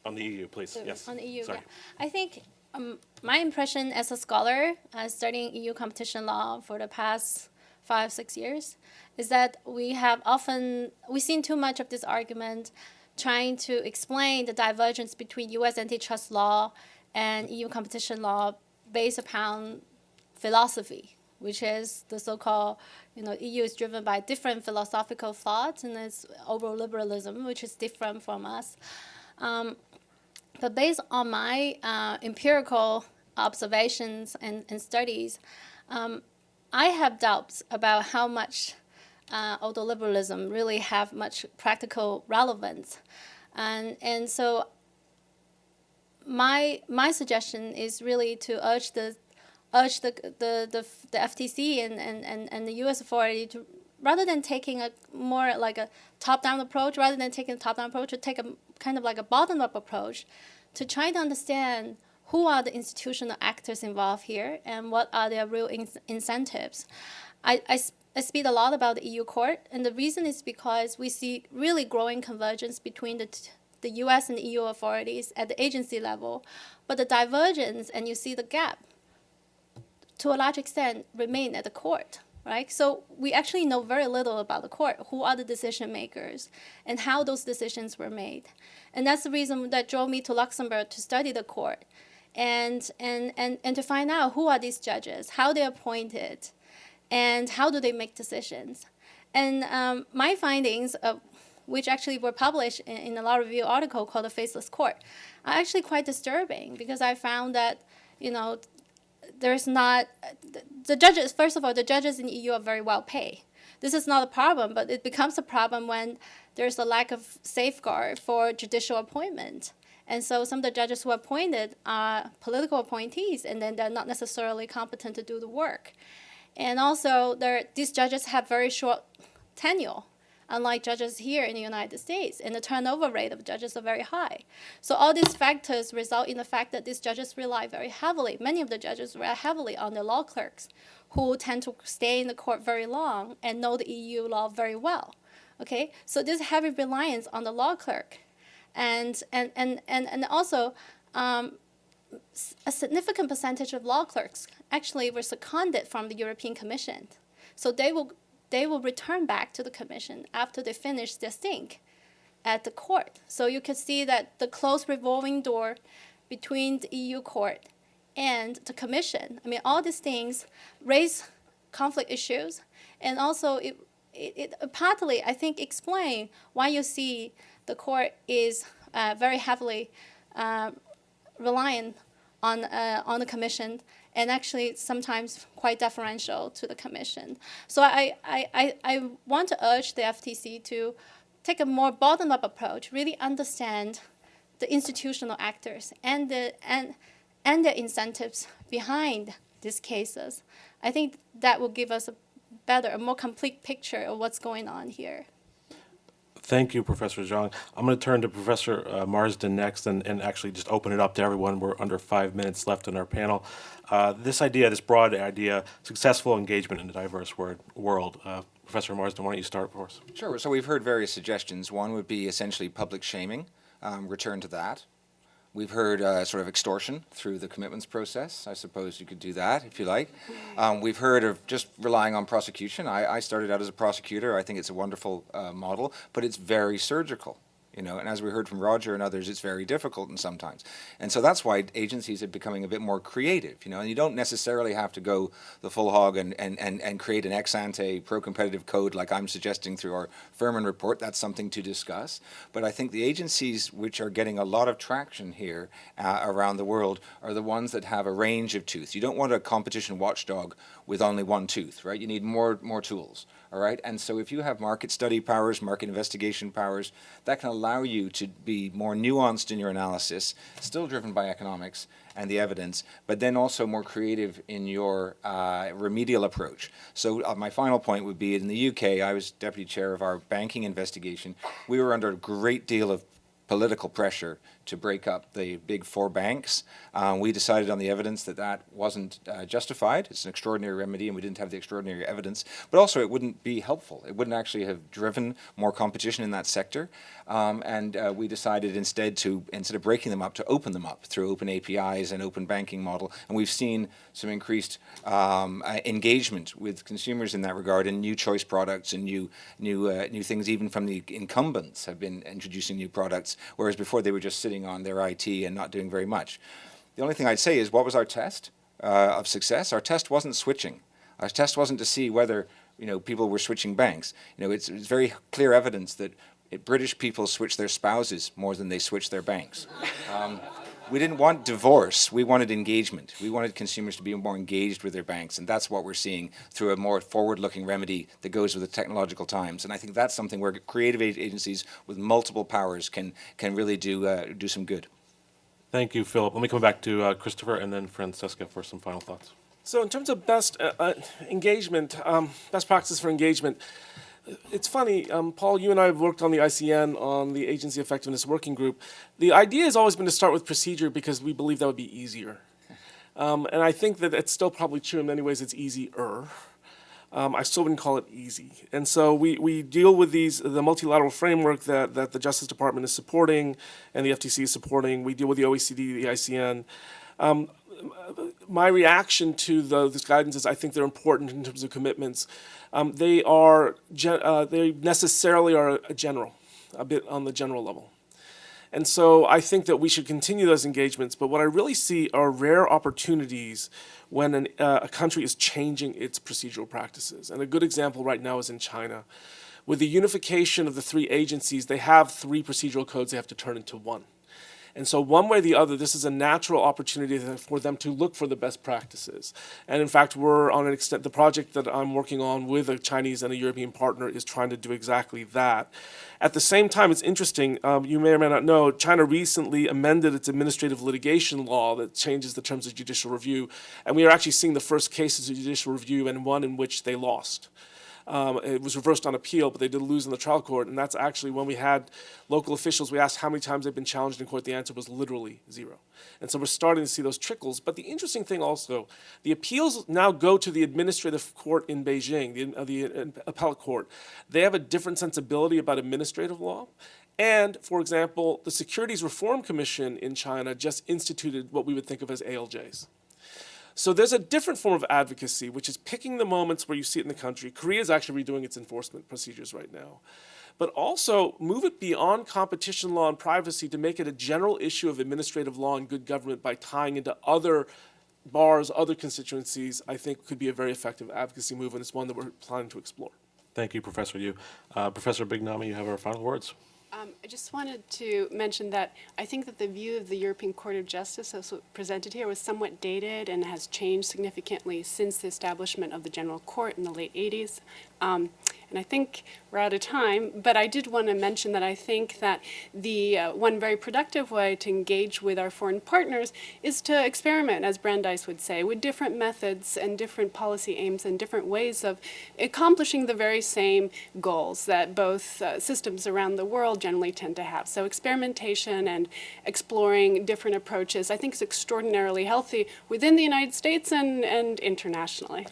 On the EU, please. Yes. On the EU, Sorry. yeah. I think my impression as a scholar studying EU competition law for the past 5-6 years is that we've seen too much of this argument trying to explain the divergence between U.S. antitrust law and EU competition law based upon philosophy, which is the so-called, EU is driven by different philosophical thoughts, and it's overall liberalism, which is different from us. But based on my empirical observations and studies, I have doubts about how much autoliberalism really have much practical relevance. And so my suggestion is really to urge the FTC and the U.S. authority to, rather than taking a more like a top-down approach, to take a kind of like a bottom-up approach to try to understand who are the institutional actors involved here and what are their real incentives. I speak a lot about the EU court, and the reason is because we see really growing convergence between the U.S. and EU authorities at the agency level, but the divergence, and you see the gap, to a large extent, remain at the court. Right? So we actually know very little about the court, who are the decision makers, and how those decisions were made. And that's the reason that drove me to Luxembourg to study the court and to find out who are these judges, how they're appointed, and how do they make decisions. And my findings, which actually were published in a law review article called The Faceless Court, are actually quite disturbing, because I found that, there's not, the judges, first of all, the judges in the EU are very well paid. This is not a problem, but it becomes a problem when there's a lack of safeguard for judicial appointment. And so some of the judges who are appointed are political appointees, and then they're not necessarily competent to do the work. And also, these judges have very short tenure, unlike judges here in the United States, and the turnover rate of judges are very high. So all these factors result in the fact that these judges rely very heavily, many of the judges rely heavily on their law clerks, who tend to stay in the court very long and know the EU law very well. Okay, so this heavy reliance on the law clerk, and also a significant percentage of law clerks actually were seconded from the European Commission. So they will return back to the Commission after they finish their stint at the court. So you can see that the closed revolving door between the EU court and the Commission. I mean, all these things raise conflict issues, and also it partly, I think, explain why you see the court is very heavily reliant on the Commission, and actually sometimes quite deferential to the Commission. So I want to urge the FTC to take a more bottom-up approach, really understand the institutional actors and the incentives behind these cases. I think that will give us a more complete picture of what's going on here. Thank you, Professor Zhang. I'm going to turn to Professor Marsden next and actually just open it up to everyone. We're under 5 minutes left in our panel. This broad idea, successful engagement in a diverse world. Professor Marsden, why don't you start for us? Sure. So we've heard various suggestions. One would be essentially public shaming, return to that. We've heard sort of extortion through the commitments process. I suppose you could do that if you like. We've heard of just relying on prosecution. I started out as a prosecutor. I think it's a wonderful model, but it's very surgical. And as we heard from Roger and others, it's very difficult and sometimes. And so that's why agencies are becoming a bit more creative, and you don't necessarily have to go the full hog and create an ex-ante pro-competitive code like I'm suggesting through our Furman report. That's something to discuss. But I think the agencies which are getting a lot of traction here around the world are the ones that have a range of tooth. You don't want a competition watchdog with only one tooth, right? You need more tools. All right, and so if you have market study powers, market investigation powers, that can allow you to be more nuanced in your analysis, still driven by economics and the evidence, but then also more creative in your remedial approach. So my final point would be, in the UK, I was deputy chair of our banking investigation. We were under a great deal of political pressure to break up the big four banks. We decided on the evidence that wasn't justified. It's an extraordinary remedy, and we didn't have the extraordinary evidence. But also, it wouldn't be helpful. It wouldn't actually have driven more competition in that sector. And we decided instead of breaking them up, to open them up through open APIs and open banking model. And we've seen some increased engagement with consumers in that regard, and new choice products and new things. Even from the incumbents have been introducing new products, whereas before they were just sitting on their IT and not doing very much. The only thing I'd say is, what was our test of success? Our test wasn't switching. Our test wasn't to see whether people were switching banks. It's very clear evidence that British people switch their spouses more than they switch their banks. We didn't want divorce. We wanted engagement. We wanted consumers to be more engaged with their banks, and that's what we're seeing through a more forward-looking remedy that goes with the technological times. And I think that's something where creative agencies with multiple powers can really do some good. Thank you, Philip. Let me come back to Christopher and then Francesca for some final thoughts. So in terms of best engagement, best practices for engagement, it's funny, Paul, you and I have worked on the ICN, on the Agency Effectiveness Working Group. The idea has always been to start with procedure because we believe that would be easier. And I think that it's still probably true in many ways. It's easier. I still wouldn't call it easy. And so we deal with the multilateral framework that the Justice Department is supporting and the FTC is supporting. We deal with the OECD, the ICN. My reaction to this guidance is I think they're important in terms of commitments. They necessarily are a bit on the general level. And so I think that we should continue those engagements. But what I really see are rare opportunities when a country is changing its procedural practices. And a good example right now is in China. With the unification of the three agencies, they have three procedural codes they have to turn into one. And so one way or the other, this is a natural opportunity for them to look for the best practices. And in fact, we're on an extent, the project that I'm working on with a Chinese and a European partner is trying to do exactly that. At the same time, it's interesting, you may or may not know, China recently amended its administrative litigation law that changes the terms of judicial review. And we are actually seeing the first cases of judicial review, and one in which they lost. It was reversed on appeal, but they did lose in the trial court. And that's actually when we had local officials, we asked how many times they've been challenged in court. The answer was literally 0. And so we're starting to see those trickles. But the interesting thing also, the appeals now go to the administrative court in Beijing, the appellate court. They have a different sensibility about administrative law. And, for example, the Securities Reform Commission in China just instituted what we would think of as ALJs. So there's a different form of advocacy, which is picking the moments where you see it in the country. Korea is actually redoing its enforcement procedures right now. But also move it beyond competition law and privacy to make it a general issue of administrative law and good government by tying into other bars, other constituencies, I think could be a very effective advocacy move, and it's one that we're planning to explore. Thank you, Professor Yu. Professor Bignami, you have our final words. I just wanted to mention that I think that the view of the European Court of Justice as presented here was somewhat dated and has changed significantly since the establishment of the General Court in the late 80s. And I think we're out of time, but I did want to mention that I think that the one very productive way to engage with our foreign partners is to experiment, as Brandeis would say, with different methods and different policy aims and different ways of accomplishing the very same goals that both systems around the world generally tend to have. So experimentation and exploring different approaches, I think, is extraordinarily healthy within the United States and internationally.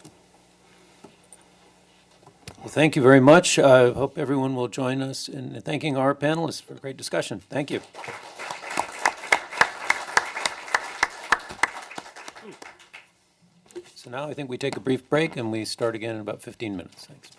Well, thank you very much. I hope everyone will join us in thanking our panelists for a great discussion. Thank you. So now I think we take a brief break and we start again in about 15 minutes. Thanks.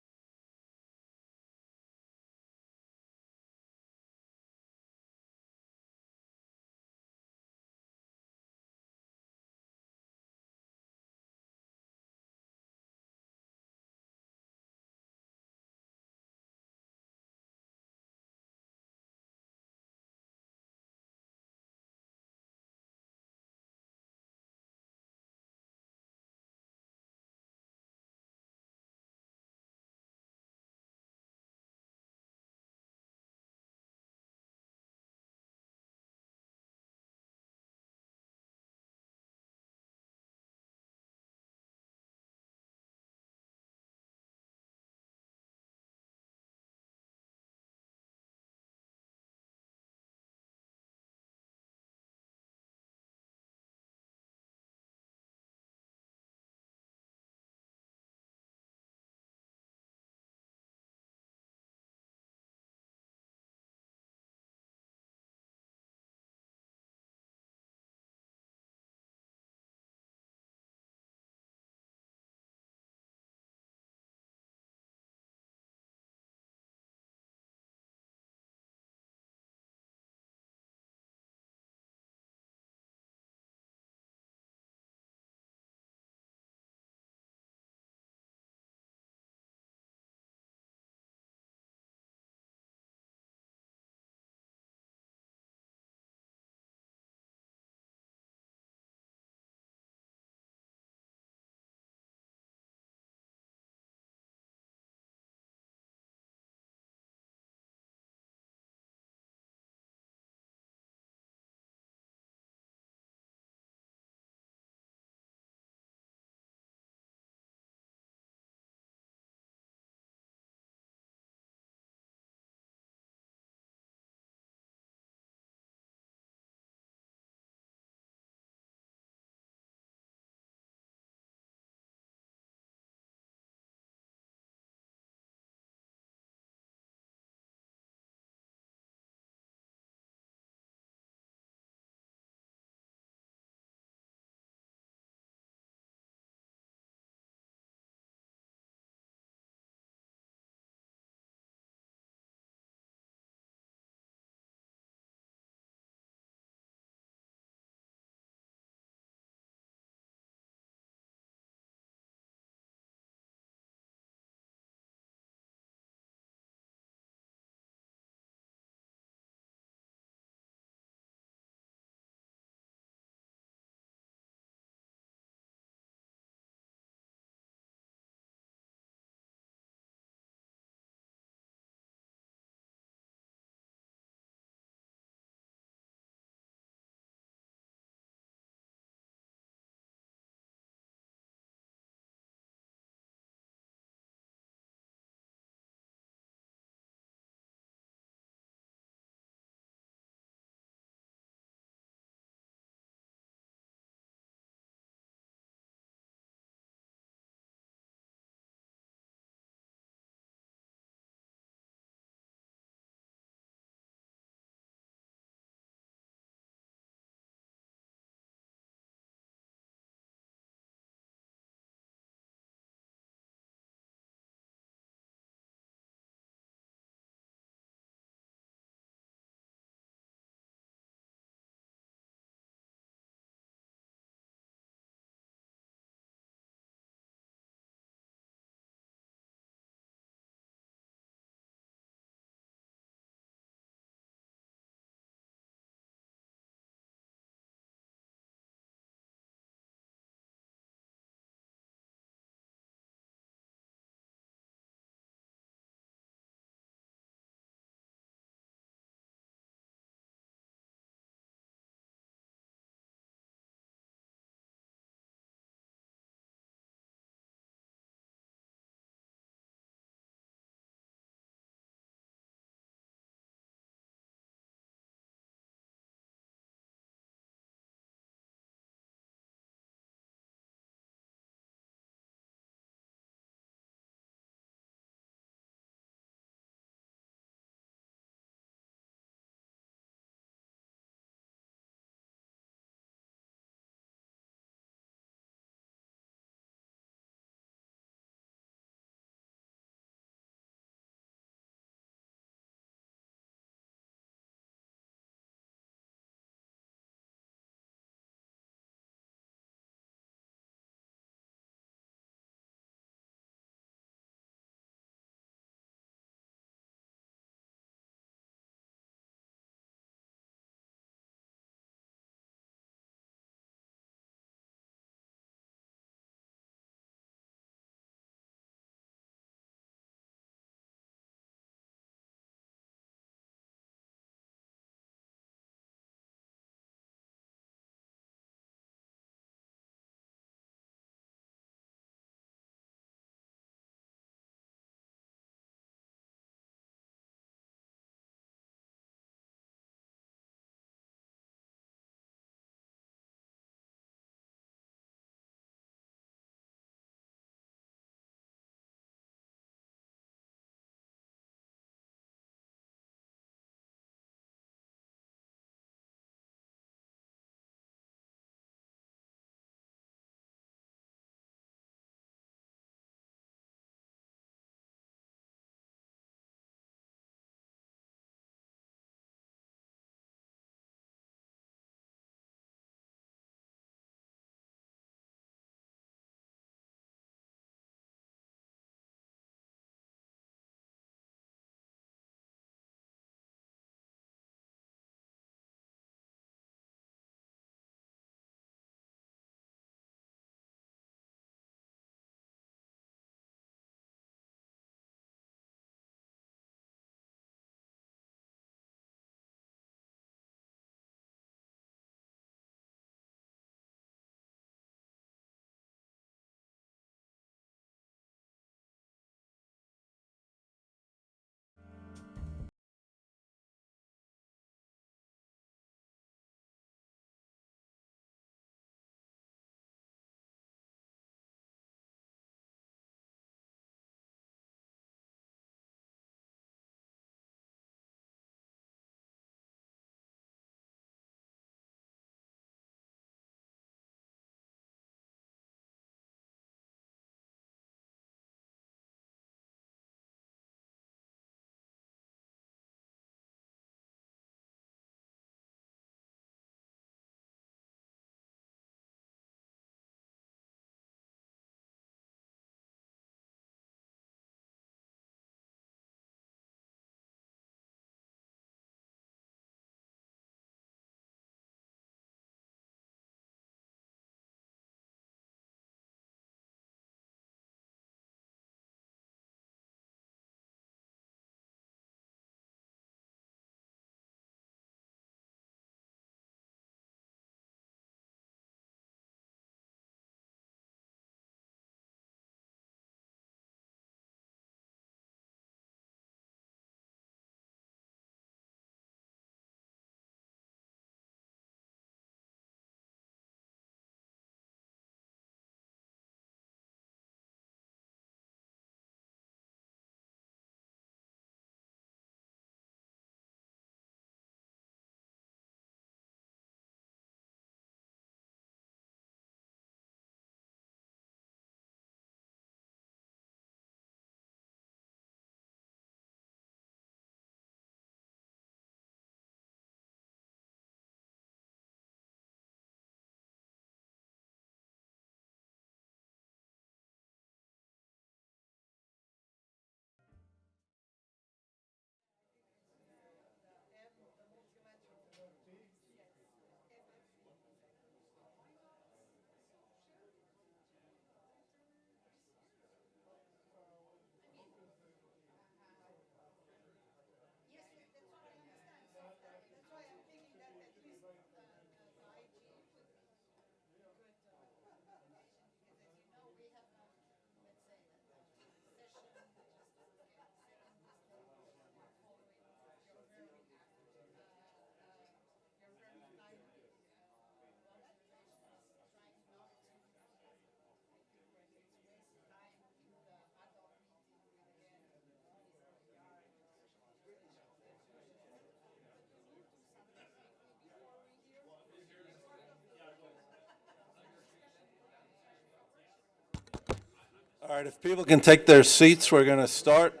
All right, if people can take their seats, we're going to start.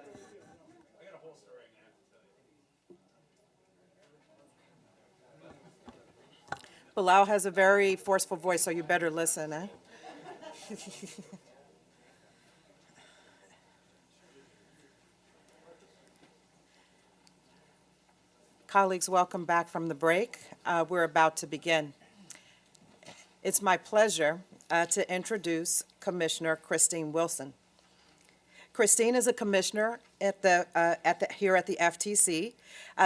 Bilal has a very forceful voice, so you better listen, eh? Colleagues, welcome back from the break. We're about to begin. It's my pleasure to introduce Commissioner Christine Wilson. Christine is a commissioner here at the FTC.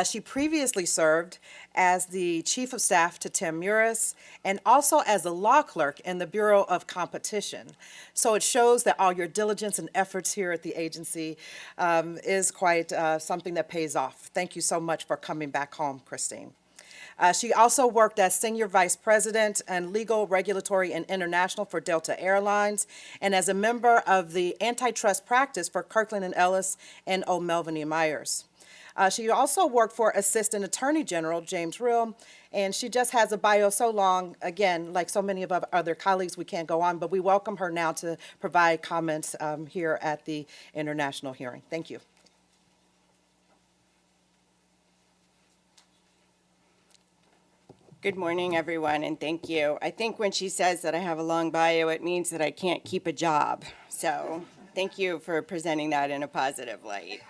She previously served as the Chief of Staff to Tim Muris and also as a law clerk in the Bureau of Competition. So it shows that all your diligence and efforts here at the agency is quite something that pays off. Thank you so much for coming back home, Christine. She also worked as Senior Vice President and Legal, Regulatory, and International for Delta Airlines, and as a member of the Antitrust Practice for Kirkland & Ellis and O'Melveny Myers. She also worked for Assistant Attorney General James Rill, and she just has a bio so long, again, like so many of our other colleagues, we can't go on, but we welcome her now to provide comments here at the international hearing. Thank you. Good morning, everyone, and thank you. I think when she says that I have a long bio, it means that I can't keep a job. So thank you for presenting that in a positive light.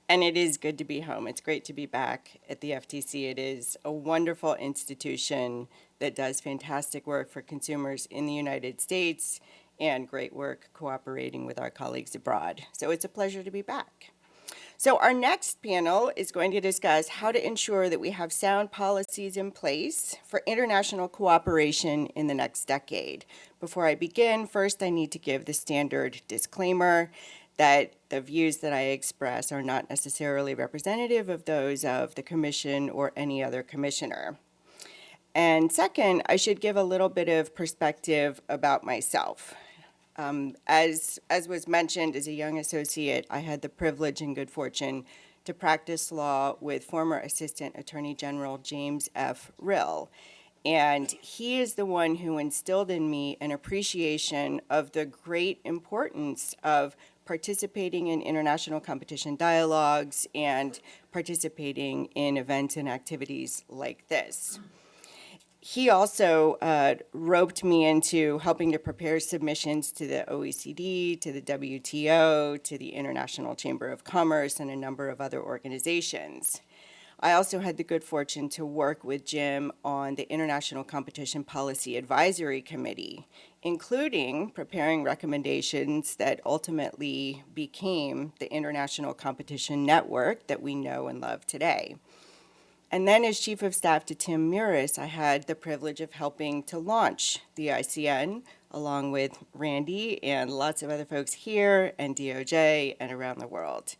And it is good to be home. It's great to be back at the FTC. It is a wonderful institution that does fantastic work for consumers in the United States and great work cooperating with our colleagues abroad. So it's a pleasure to be back. So our next panel is going to discuss how to ensure that we have sound policies in place for international cooperation in the next decade. Before I begin, first I need to give the standard disclaimer that the views that I express are not necessarily representative of those of the Commission or any other commissioner. And second, I should give a little bit of perspective about myself. As was mentioned, as a young associate, I had the privilege and good fortune to practice law with former Assistant Attorney General James F. Rill. And he is the one who instilled in me an appreciation of the great importance of participating in international competition dialogues and participating in events and activities like this. He also roped me into helping to prepare submissions to the OECD, to the WTO, to the International Chamber of Commerce, and a number of other organizations. I also had the good fortune to work with Jim on the International Competition Policy Advisory Committee, including preparing recommendations that ultimately became the International Competition Network that we know and love today. And then as Chief of Staff to Tim Muris, I had the privilege of helping to launch the ICN, along with Randy and lots of other folks here and DOJ and around the world.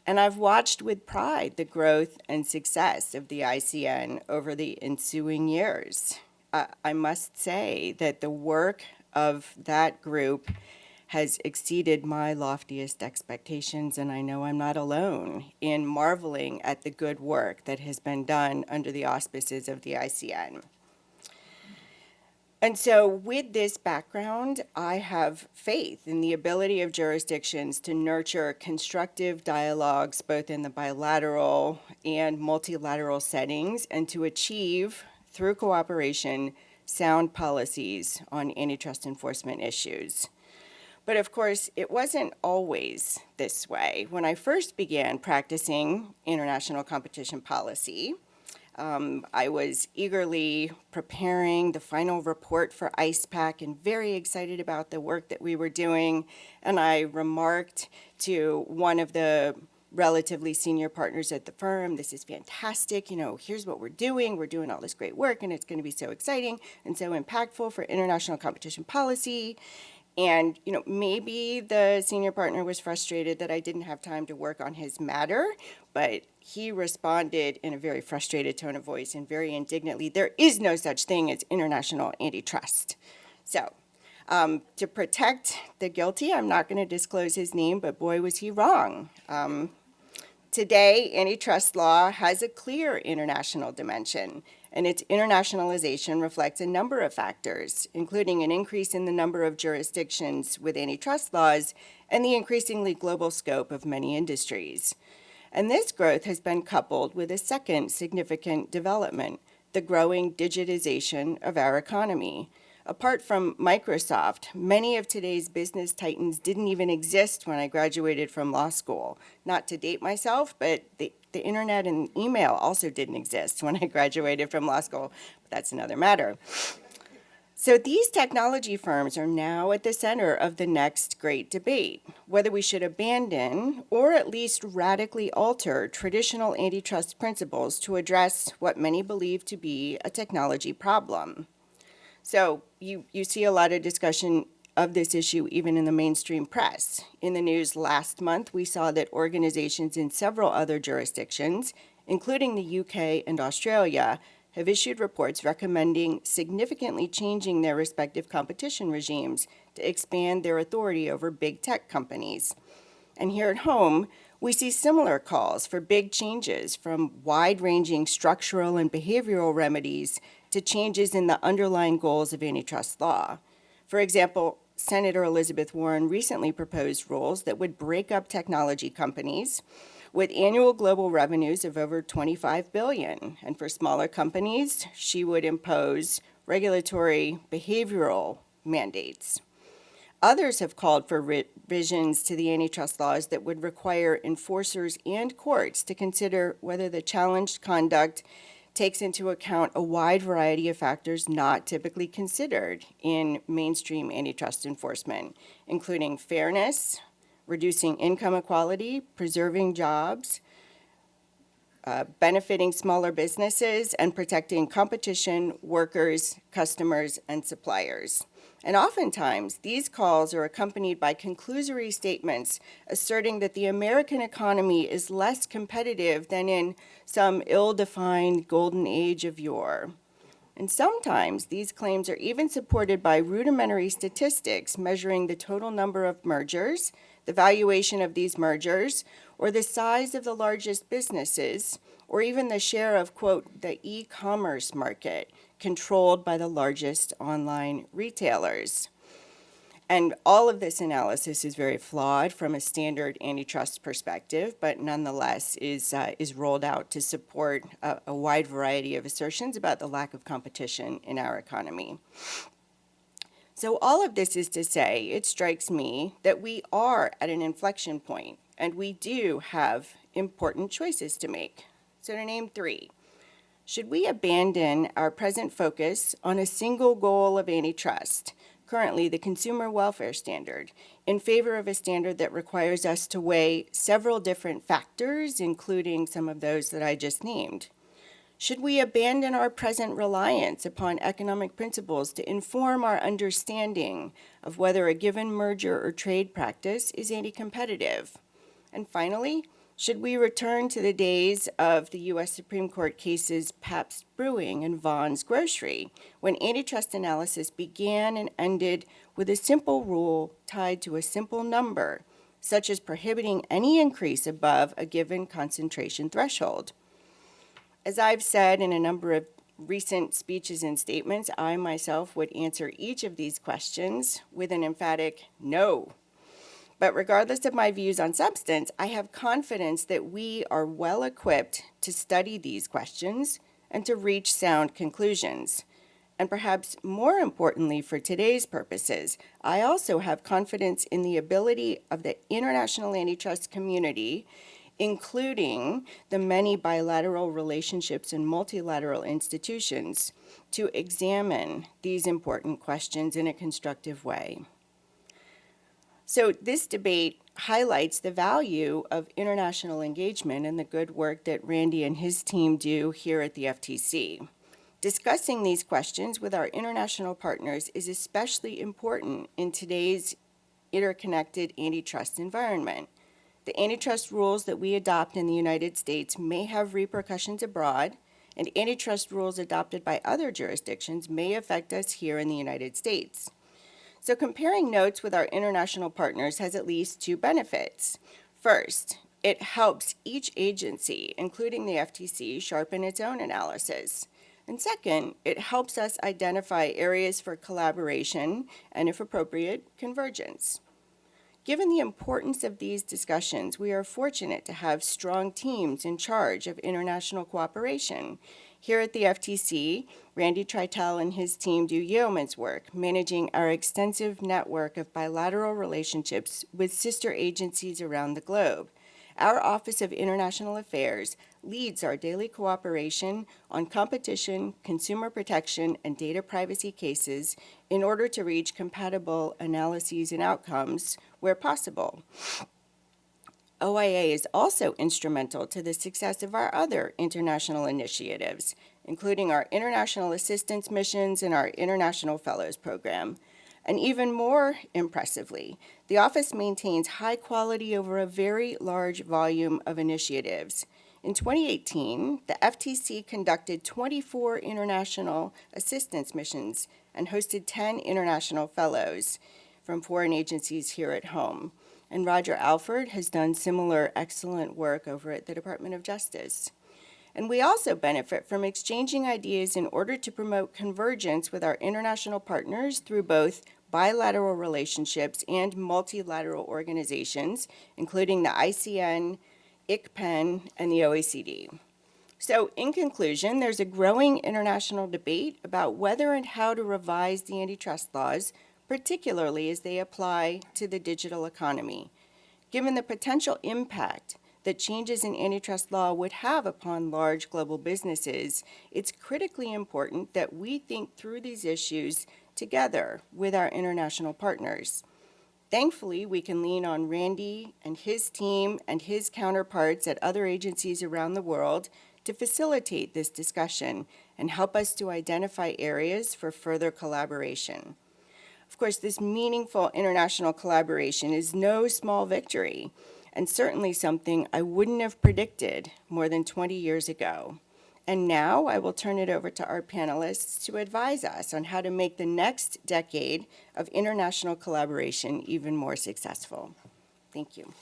And I've watched with pride the growth and success of the ICN over the ensuing years. I must say that the work of that group has exceeded my loftiest expectations, and I know I'm not alone in marveling at the good work that has been done under the auspices of the ICN. And so with this background, I have faith in the ability of jurisdictions to nurture constructive dialogues both in the bilateral and multilateral settings and to achieve, through cooperation, sound policies on antitrust enforcement issues. But of course, it wasn't always this way. When I first began practicing international competition policy, I was eagerly preparing the final report for ICEPAC and very excited about the work that we were doing. And I remarked to one of the relatively senior partners at the firm, this is fantastic, here's what we're doing all this great work, and it's going to be so exciting and so impactful for international competition policy. And, maybe the senior partner was frustrated that I didn't have time to work on his matter, but he responded in a very frustrated tone of voice and very indignantly, there is no such thing as international antitrust. So, to protect the guilty, I'm not going to disclose his name, but boy, was he wrong. Today, antitrust law has a clear international dimension, and its internationalization reflects a number of factors, including an increase in the number of jurisdictions with antitrust laws and the increasingly global scope of many industries. And this growth has been coupled with a second significant development, the growing digitization of our economy. Apart from Microsoft, many of today's business titans didn't even exist when I graduated from law school. Not to date myself, but the internet and email also didn't exist when I graduated from law school, but that's another matter. So these technology firms are now at the center of the next great debate, whether we should abandon or at least radically alter traditional antitrust principles to address what many believe to be a technology problem. So you see a lot of discussion of this issue even in the mainstream press. In the news last month, we saw that organizations in several other jurisdictions, including the UK and Australia, have issued reports recommending significantly changing their respective competition regimes to expand their authority over big tech companies. And here at home, we see similar calls for big changes, from wide-ranging structural and behavioral remedies to changes in the underlying goals of antitrust law. For example, Senator Elizabeth Warren recently proposed rules that would break up technology companies with annual global revenues of over $25 billion. And for smaller companies, she would impose regulatory behavioral mandates. Others have called for revisions to the antitrust laws that would require enforcers and courts to consider whether the challenged conduct takes into account a wide variety of factors not typically considered in mainstream antitrust enforcement, including fairness, reducing income inequality, preserving jobs, benefiting smaller businesses, and protecting competition, workers, customers, and suppliers. And oftentimes, these calls are accompanied by conclusory statements asserting that the American economy is less competitive than in some ill-defined golden age of yore. And sometimes these claims are even supported by rudimentary statistics measuring the total number of mergers, the valuation of these mergers, or the size of the largest businesses, or even the share of, quote, the e-commerce market controlled by the largest online retailers. And all of this analysis is very flawed from a standard antitrust perspective, but nonetheless is rolled out to support a wide variety of assertions about the lack of competition in our economy. So all of this is to say, it strikes me that we are at an inflection point, and we do have important choices to make. So to name three, should we abandon our present focus on a single goal of antitrust, currently the consumer welfare standard, in favor of a standard that requires us to weigh several different factors, including some of those that I just named? Should we abandon our present reliance upon economic principles to inform our understanding of whether a given merger or trade practice is anti-competitive? And finally, should we return to the days of the U.S. Supreme Court cases Pabst Brewing and Vaughn's Grocery, when antitrust analysis began and ended with a simple rule tied to a simple number, such as prohibiting any increase above a given concentration threshold? As I've said in a number of recent speeches and statements, I myself would answer each of these questions with an emphatic no. But regardless of my views on substance, I have confidence that we are well equipped to study these questions and to reach sound conclusions. And perhaps more importantly for today's purposes, I also have confidence in the ability of the international antitrust community, including the many bilateral relationships and multilateral institutions, to examine these important questions in a constructive way. So this debate highlights the value of international engagement and the good work that Randy and his team do here at the FTC. Discussing these questions with our international partners is especially important in today's interconnected antitrust environment. The antitrust rules that we adopt in the United States may have repercussions abroad, and antitrust rules adopted by other jurisdictions may affect us here in the United States. So comparing notes with our international partners has at least two benefits. First, It helps each agency, including the FTC, sharpen its own analysis. And second, it helps us identify areas for collaboration and, if appropriate, convergence. Given the importance of these discussions, we are fortunate to have strong teams in charge of international cooperation. Here at the FTC, Randy Treitel and his team do yeoman's work, managing our extensive network of bilateral relationships with sister agencies around the globe. Our Office of International Affairs leads our daily cooperation on competition, consumer protection, and data privacy cases in order to reach compatible analyses and outcomes where possible. OIA is also instrumental to the success of our other international initiatives, including our international assistance missions and our International Fellows Program. And even more impressively, the office maintains high quality over a very large volume of initiatives. In 2018, the FTC conducted 24 international assistance missions and hosted 10 international fellows from foreign agencies here at home. And Roger Alford has done similar excellent work over at the Department of Justice. And we also benefit from exchanging ideas in order to promote convergence with our international partners through both bilateral relationships and multilateral organizations, including the ICN, ICPEN, and the OECD. So, in conclusion, there's a growing international debate about whether and how to revise the antitrust laws, particularly as they apply to the digital economy. Given the potential impact that changes in antitrust law would have upon large global businesses, it's critically important that we think through these issues together with our international partners. Thankfully, we can lean on Randy and his team and his counterparts at other agencies around the world to facilitate this discussion and help us to identify areas for further collaboration. Of course, this meaningful international collaboration is no small victory, and certainly something I wouldn't have predicted more than 20 years ago. And now I will turn it over to our panelists to advise us on how to make the next decade of international collaboration even more successful. Thank you.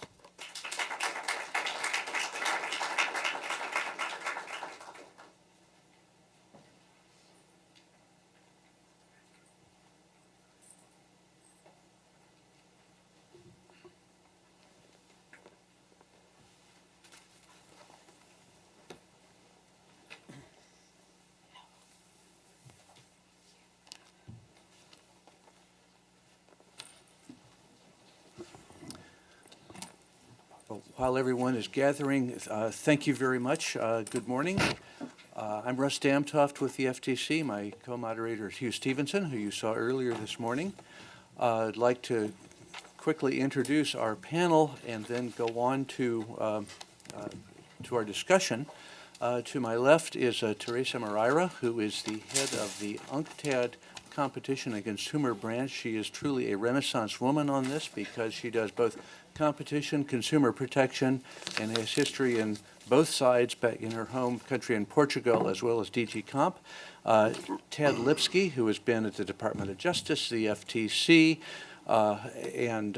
While everyone is gathering, thank you very much. Good morning. I'm Russ Damtoft with the FTC. My co-moderator is Hugh Stevenson, who you saw earlier this morning. I'd like to quickly introduce our panel and then go on to our discussion. To my left is Teresa Moreira, who is the head of the UNCTAD Competition and Consumer Branch. She is truly a Renaissance woman on this because she does both competition, consumer protection, and has history in both sides back in her home country in Portugal, as well as DG Comp. Ted Lipsky, who has been at the Department of Justice, the FTC, and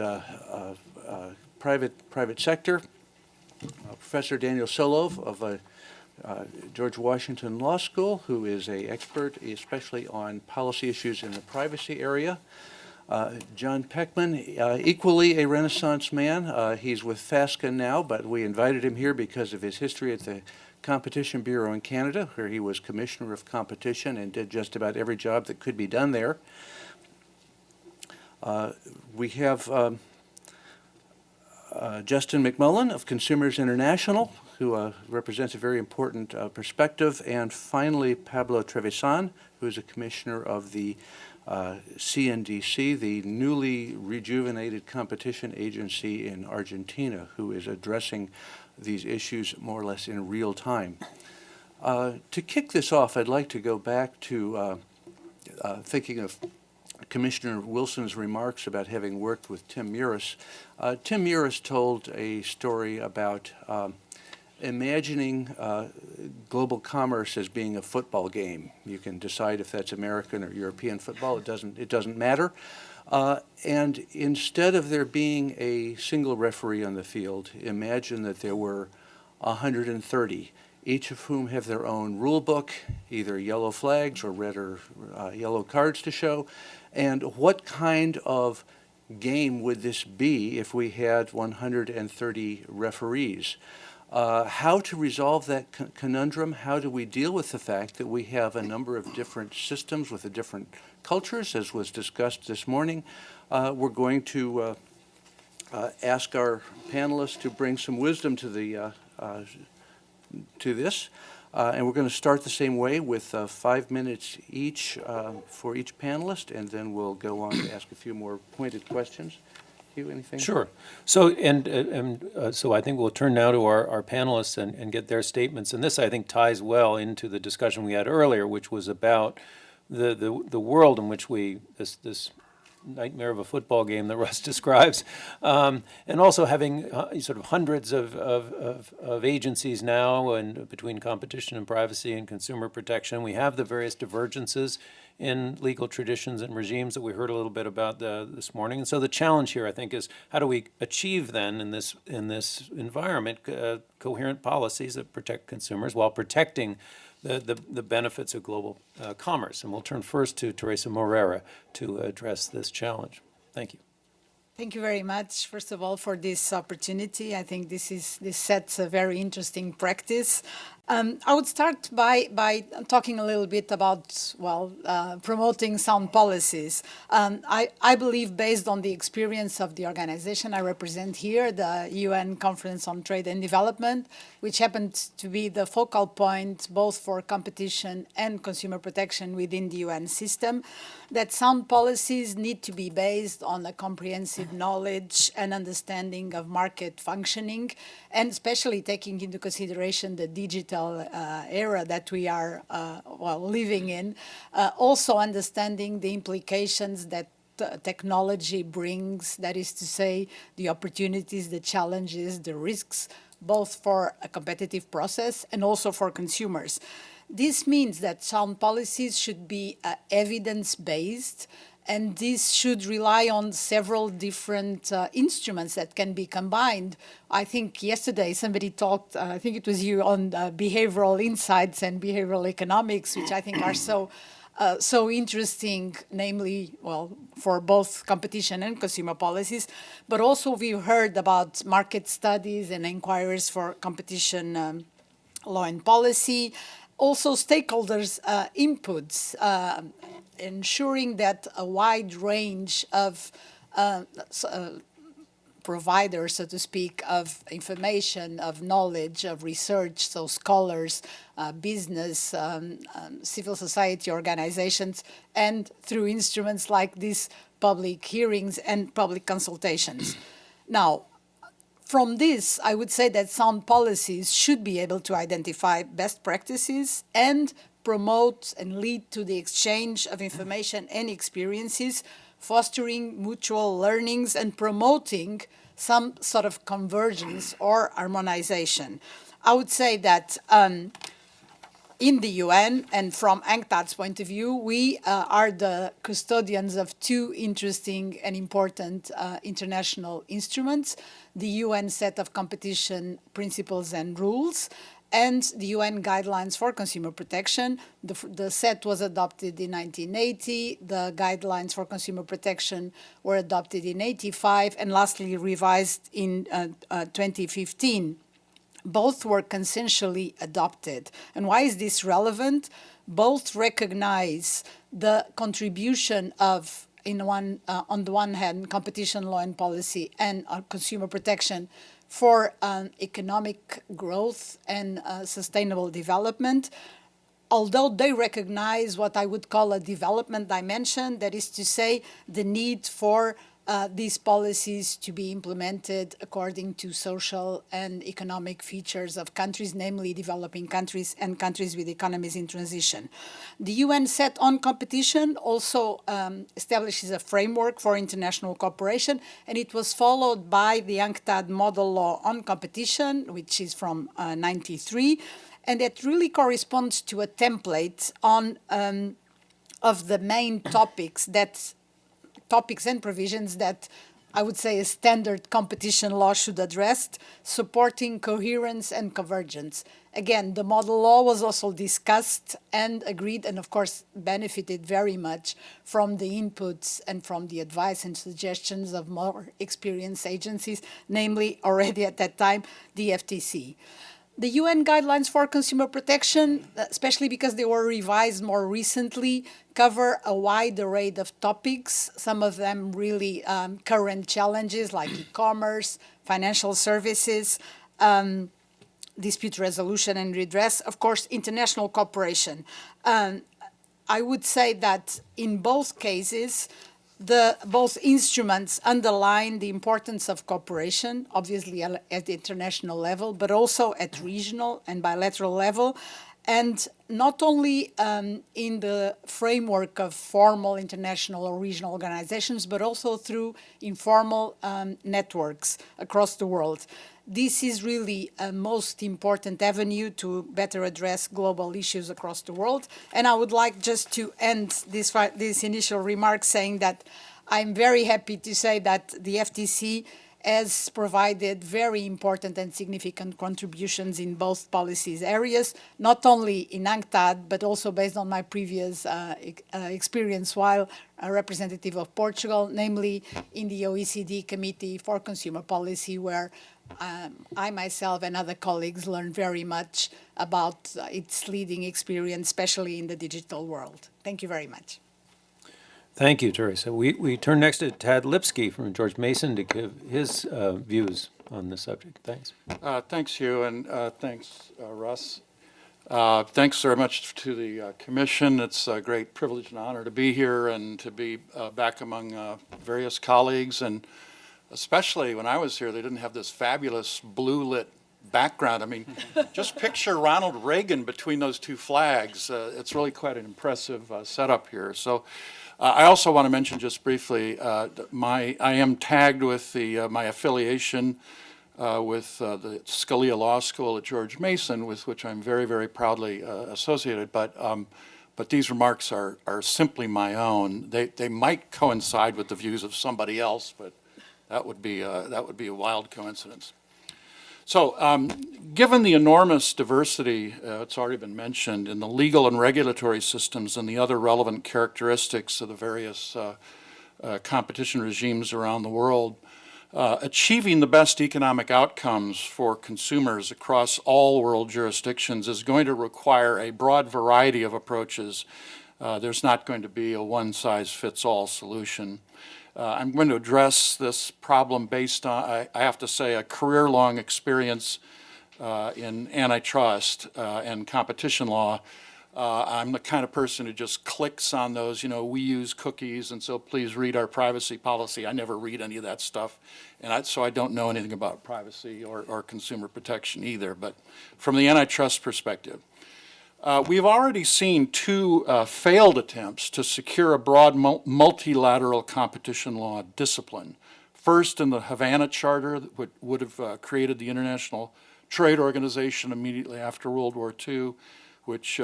private sector. Professor Daniel Solove of George Washington Law School, who is an expert especially on policy issues in the privacy area. John Peckman, equally a Renaissance man. He's with FASCA now, but we invited him here because of his history at the Competition Bureau in Canada, where he was Commissioner of Competition and did just about every job that could be done there. We have Justin McMullen of Consumers International, who represents a very important perspective. And finally, Pablo Trevisan, who is a commissioner of the CNDC, the newly rejuvenated competition agency in Argentina, who is addressing these issues more or less in real time. To kick this off, I'd like to go back to thinking of Commissioner Wilson's remarks about having worked with Tim Muris. Tim Muris told a story about imagining global commerce as being a football game. You can decide if that's American or European football. It doesn't matter. And instead of there being a single referee on the field, imagine that there were 130, each of whom have their own rule book, either yellow flags or red or yellow cards to show. And what kind of game would this be if we had 130 referees? How to resolve that conundrum? How do we deal with the fact that we have a number of different systems with different cultures, as was discussed this morning? We're going to ask our panelists to bring some wisdom to this. And we're going to start the same way with 5 minutes each for each panelist, and then we'll go on to ask a few more pointed questions. Hugh, anything? Sure. So, so I think we'll turn now to our panelists and get their statements. And this, I think, ties well into the discussion we had earlier, which was about the world in which this nightmare of a football game that Russ describes, and also having sort of hundreds of agencies now, and between competition and privacy and consumer protection. We have the various divergences in legal traditions and regimes that we heard a little bit about this morning. And so the challenge here, I think, is how do we achieve then in this environment coherent policies that protect consumers while protecting the benefits of global commerce. And we'll turn first to Teresa Moreira to address this challenge. Thank you. Thank you very much, first of all, for this opportunity. I think this sets a very interesting practice. I would start by talking a little bit about, promoting sound policies. I believe, based on the experience of the organization I represent here, the UN Conference on Trade and Development, which happened to be the focal point both for competition and consumer protection within the UN system, that sound policies need to be based on a comprehensive knowledge and understanding of market functioning, and especially taking into consideration the digital era that we are living in, also understanding the implications that technology brings, that is to say, the opportunities, the challenges, the risks, both for a competitive process and also for consumers. This means that sound policies should be evidence-based, and this should rely on several different instruments that can be combined. I think yesterday somebody talked, I think it was you, on behavioral insights and behavioral economics, which I think are so interesting, namely, for both competition and consumer policies. But also we've heard about market studies and inquiries for competition law and policy. Also stakeholders' inputs, ensuring that a wide range of providers, so to speak, of information, of knowledge, of research, so scholars, business, civil society organizations, and through instruments like these public hearings and public consultations. Now, from this, I would say that sound policies should be able to identify best practices and promote and lead to the exchange of information and experiences, fostering mutual learnings and promoting some sort of convergence or harmonization. I would say that in the UN, and from UNCTAD's point of view, we are the custodians of two interesting and important international instruments: the UN set of competition principles and rules, and the UN guidelines for consumer protection. The set was adopted in 1980, the guidelines for consumer protection were adopted in 1985, and lastly revised in 2015. Both were consensually adopted. And why is this relevant? Both recognize the contribution of, on the one hand, competition law and policy and consumer protection for economic growth and sustainable development, although they recognize what I would call a development dimension, that is to say, the need for these policies to be implemented according to social and economic features of countries, namely developing countries and countries with economies in transition. The UN set on competition also establishes a framework for international cooperation, and it was followed by the UNCTAD Model Law on Competition, which is from '93, and it really corresponds to a template on of the main topics and provisions that I would say a standard competition law should address, supporting coherence and convergence. Again, the model law was also discussed and agreed, and of course benefited very much from the inputs and from the advice and suggestions of more experienced agencies, namely already at that time, the FTC. The UN guidelines for consumer protection, especially because they were revised more recently, cover a wide array of topics, some of them really current challenges like e-commerce, financial services, dispute resolution and redress, of course, international cooperation. I would say that in both cases, both instruments underline the importance of cooperation, obviously at the international level, but also at regional and bilateral level, and not only in the framework of formal international or regional organizations, but also through informal networks across the world. This is really a most important avenue to better address global issues across the world. And I would like just to end this initial remark saying that I'm very happy to say that the FTC has provided very important and significant contributions in both policies areas, not only in UNCTAD, but also based on my previous experience while a representative of Portugal, namely in the OECD Committee for Consumer Policy, where I myself and other colleagues learned very much about its leading experience, especially in the digital world. Thank you very much. Thank you, Teresa. We turn next to Tad Lipsky from George Mason to give his views on this subject. Thanks. Thanks, Hugh, and thanks, Russ. Thanks very much to the Commission. It's a great privilege and honor to be here and to be back among various colleagues. And especially when I was here, they didn't have this fabulous blue-lit background. I mean, just picture Ronald Reagan between those two flags. It's really quite an impressive setup here. So I also want to mention just briefly, I am tagged with my affiliation with the Scalia Law School at George Mason, with which I'm very, very proudly associated. But these remarks are simply my own. They might coincide with the views of somebody else, but that would be a wild coincidence. So, given the enormous diversity, it's already been mentioned, in the legal and regulatory systems and the other relevant characteristics of the various competition regimes around the world, achieving the best economic outcomes for consumers across all world jurisdictions is going to require a broad variety of approaches. There's not going to be a one-size-fits-all solution. I'm going to address this problem based on, I have to say, a career-long experience in antitrust and competition law. I'm the kind of person who just clicks on those, we use cookies, and so please read our privacy policy. I never read any of that stuff, and so I don't know anything about privacy or consumer protection either. But from the antitrust perspective, we've already seen two failed attempts to secure a broad multilateral competition law discipline. First, in the Havana Charter, that would have created the International Trade Organization immediately after World War II, which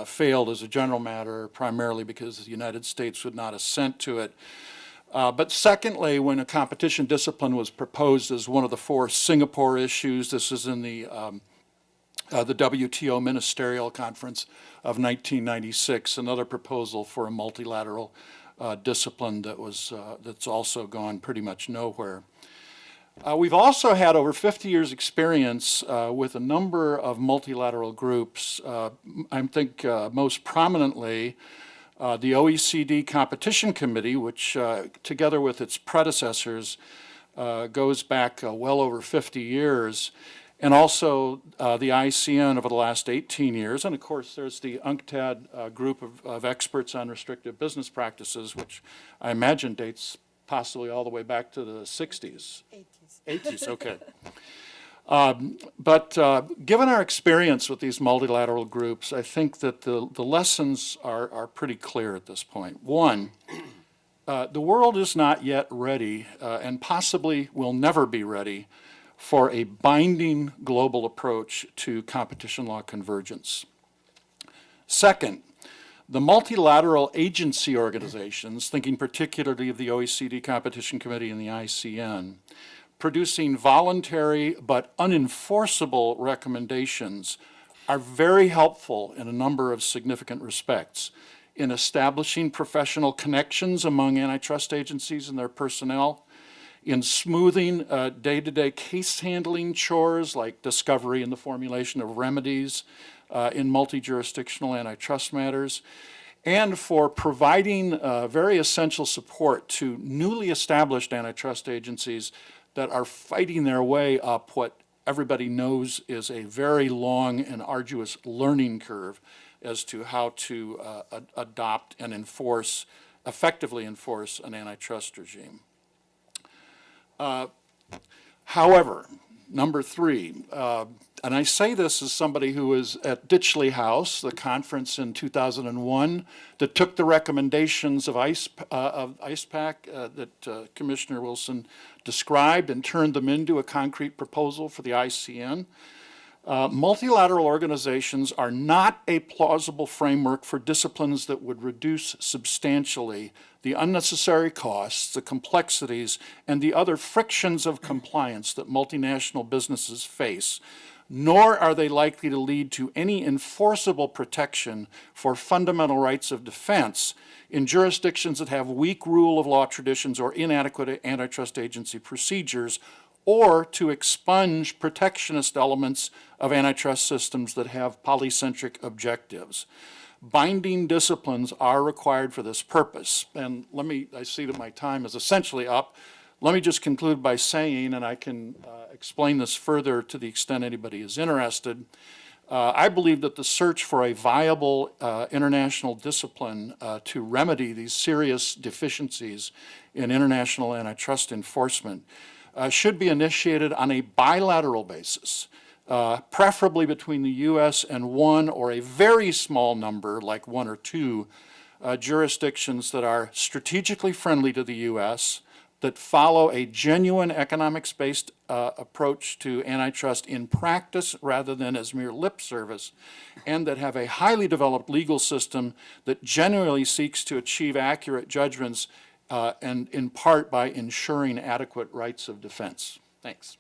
failed as a general matter, primarily because the United States would not assent to it. But secondly, when a competition discipline was proposed as one of the four Singapore issues, this is in the WTO Ministerial Conference of 1996, another proposal for a multilateral discipline that's also gone pretty much nowhere. We've also had over 50 years experience with a number of multilateral groups. I think most prominently the OECD Competition Committee, which together with its predecessors goes back well over 50 years. And also the ICN over the last 18 years. And of course, there's the UNCTAD group of experts on restrictive business practices, which I imagine dates possibly all the way back to the 60s. 80s. 80s, okay. But given our experience with these multilateral groups, I think that the lessons are pretty clear at this point. One, the world is not yet ready, and possibly will never be ready, for a binding global approach to competition law convergence. Second, the multilateral agency organizations, thinking particularly of the OECD Competition Committee and the ICN, producing voluntary but unenforceable recommendations are very helpful in a number of significant respects in establishing professional connections among antitrust agencies and their personnel, in smoothing day-to-day case handling chores like discovery and the formulation of remedies in multi-jurisdictional antitrust matters, and for providing very essential support to newly established antitrust agencies that are fighting their way up what everybody knows is a very long and arduous learning curve as to how to adopt and effectively enforce an antitrust regime. However, number three, and I say this as somebody who was at Ditchley House, the conference in 2001 that took the recommendations of ICEPAC that Commissioner Wilson described and turned them into a concrete proposal for the ICN. Multilateral organizations are not a plausible framework for disciplines that would reduce substantially the unnecessary costs, the complexities, and the other frictions of compliance that multinational businesses face, nor are they likely to lead to any enforceable protection for fundamental rights of defense in jurisdictions that have weak rule of law traditions or inadequate antitrust agency procedures, or to expunge protectionist elements of antitrust systems that have polycentric objectives. Binding disciplines are required for this purpose. And I see that my time is essentially up. Let me just conclude by saying, and I can explain this further to the extent anybody is interested, I believe that the search for a viable international discipline to remedy these serious deficiencies in international antitrust enforcement should be initiated on a bilateral basis, preferably between the U.S. and one or a very small number, like one or two, jurisdictions that are strategically friendly to the U.S., that follow a genuine economics-based approach to antitrust in practice rather than as mere lip service, and that have a highly developed legal system that genuinely seeks to achieve accurate judgments and in part by ensuring adequate rights of defense. Thanks.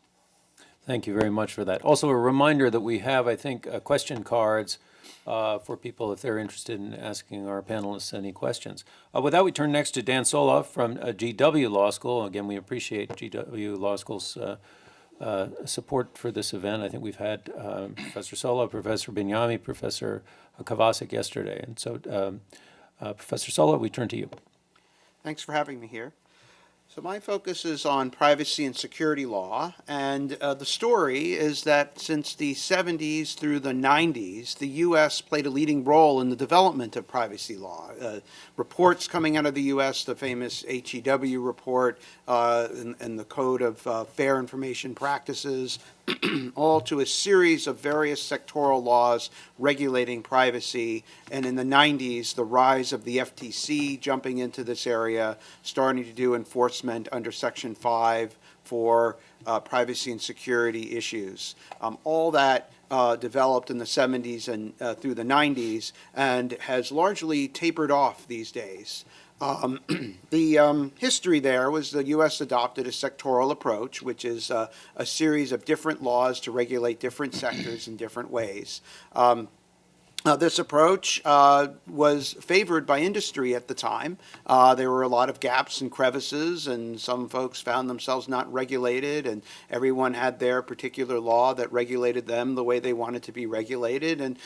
Thank you very much for that. Also, a reminder that we have, I think, question cards for people if they're interested in asking our panelists any questions. With that, we turn next to Dan Soloff from GW Law School. Again, we appreciate GW Law School's support for this event. I think we've had Professor Soloff, Professor Binyami, Professor Kovacic yesterday. And so, Professor Soloff, we turn to you. Thanks for having me here. So my focus is on privacy and security law, and the story is that since the 70s through the 90s, the U.S. played a leading role in the development of privacy law. Reports coming out of the U.S., the famous HEW report and the Code of Fair Information Practices, all to a series of various sectoral laws regulating privacy. And in the 90s, the rise of the FTC jumping into this area, starting to do enforcement under Section 5 for privacy and security issues. All that developed in the 70s and through the 90s and has largely tapered off these days. The history there was the U.S. adopted a sectoral approach, which is a series of different laws to regulate different sectors in different ways. This approach was favored by industry at the time. There were a lot of gaps and crevices, and some folks found themselves not regulated, and everyone had their particular law that regulated them the way they wanted to be regulated. And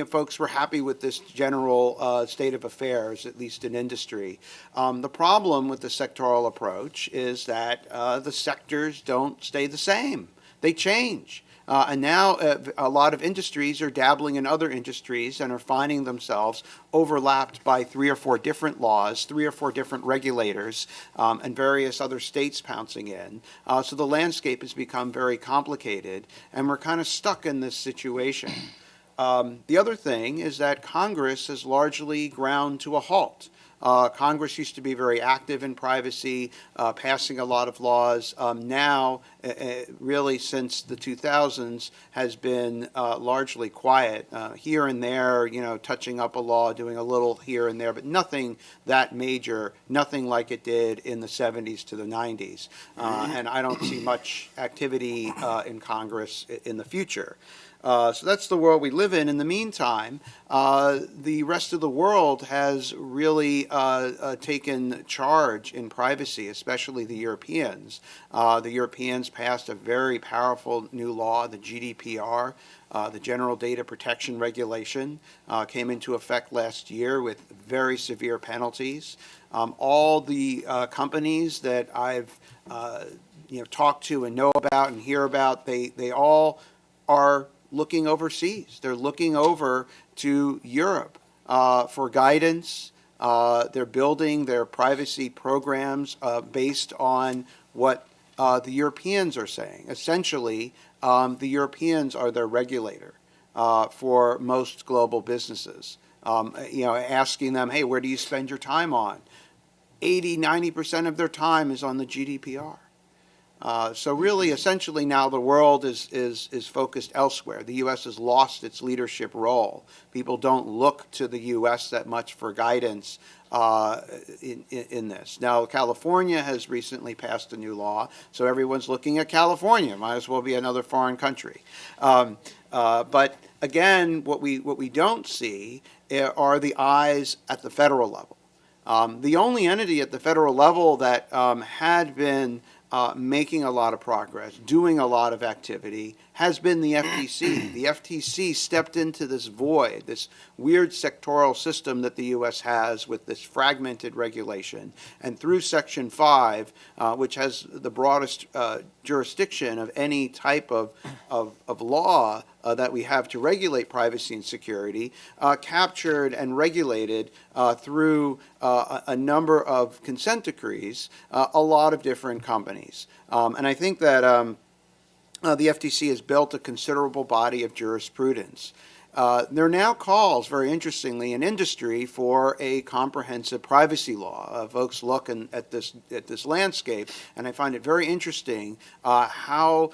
folks were happy with this general state of affairs, at least in industry. The problem with the sectoral approach is that the sectors don't stay the same. They change. And now a lot of industries are dabbling in other industries and are finding themselves overlapped by 3 or 4 different laws, 3 or 4 different regulators, and various other states pouncing in. So the landscape has become very complicated, and we're kind of stuck in this situation. The other thing is that Congress has largely ground to a halt. Congress used to be very active in privacy, passing a lot of laws. Now, really since the 2000s, has been largely quiet. Here and there, touching up a law, doing a little here and there, but nothing that major, nothing like it did in the 70s to the 90s. And I don't see much activity in Congress in the future. So that's the world we live in. In the meantime, the rest of the world has really taken charge in privacy, especially the Europeans. The Europeans passed a very powerful new law, the GDPR, the General Data Protection Regulation, came into effect last year with very severe penalties. All the companies that I've talked to and know about and hear about, they all are looking overseas. They're looking over to Europe for guidance. They're building their privacy programs based on what the Europeans are saying. Essentially, the Europeans are their regulator for most global businesses. Asking them, hey, where do you spend your time on? 80–90% of their time is on the GDPR. So really, essentially now the world is focused elsewhere. The U.S. has lost its leadership role. People don't look to the U.S. that much for guidance in this. Now, California has recently passed a new law, so everyone's looking at California. Might as well be another foreign country. But again, what we don't see are the eyes at the federal level. The only entity at the federal level that had been making a lot of progress, doing a lot of activity, has been the FTC. The FTC stepped into this void, this weird sectoral system that the U.S. has with this fragmented regulation. And through Section 5, which has the broadest jurisdiction of any type of law that we have to regulate privacy and security, captured and regulated through a number of consent decrees a lot of different companies. And I think that the FTC has built a considerable body of jurisprudence. There now calls, very interestingly, in industry for a comprehensive privacy law. Folks look at this landscape, and I find it very interesting how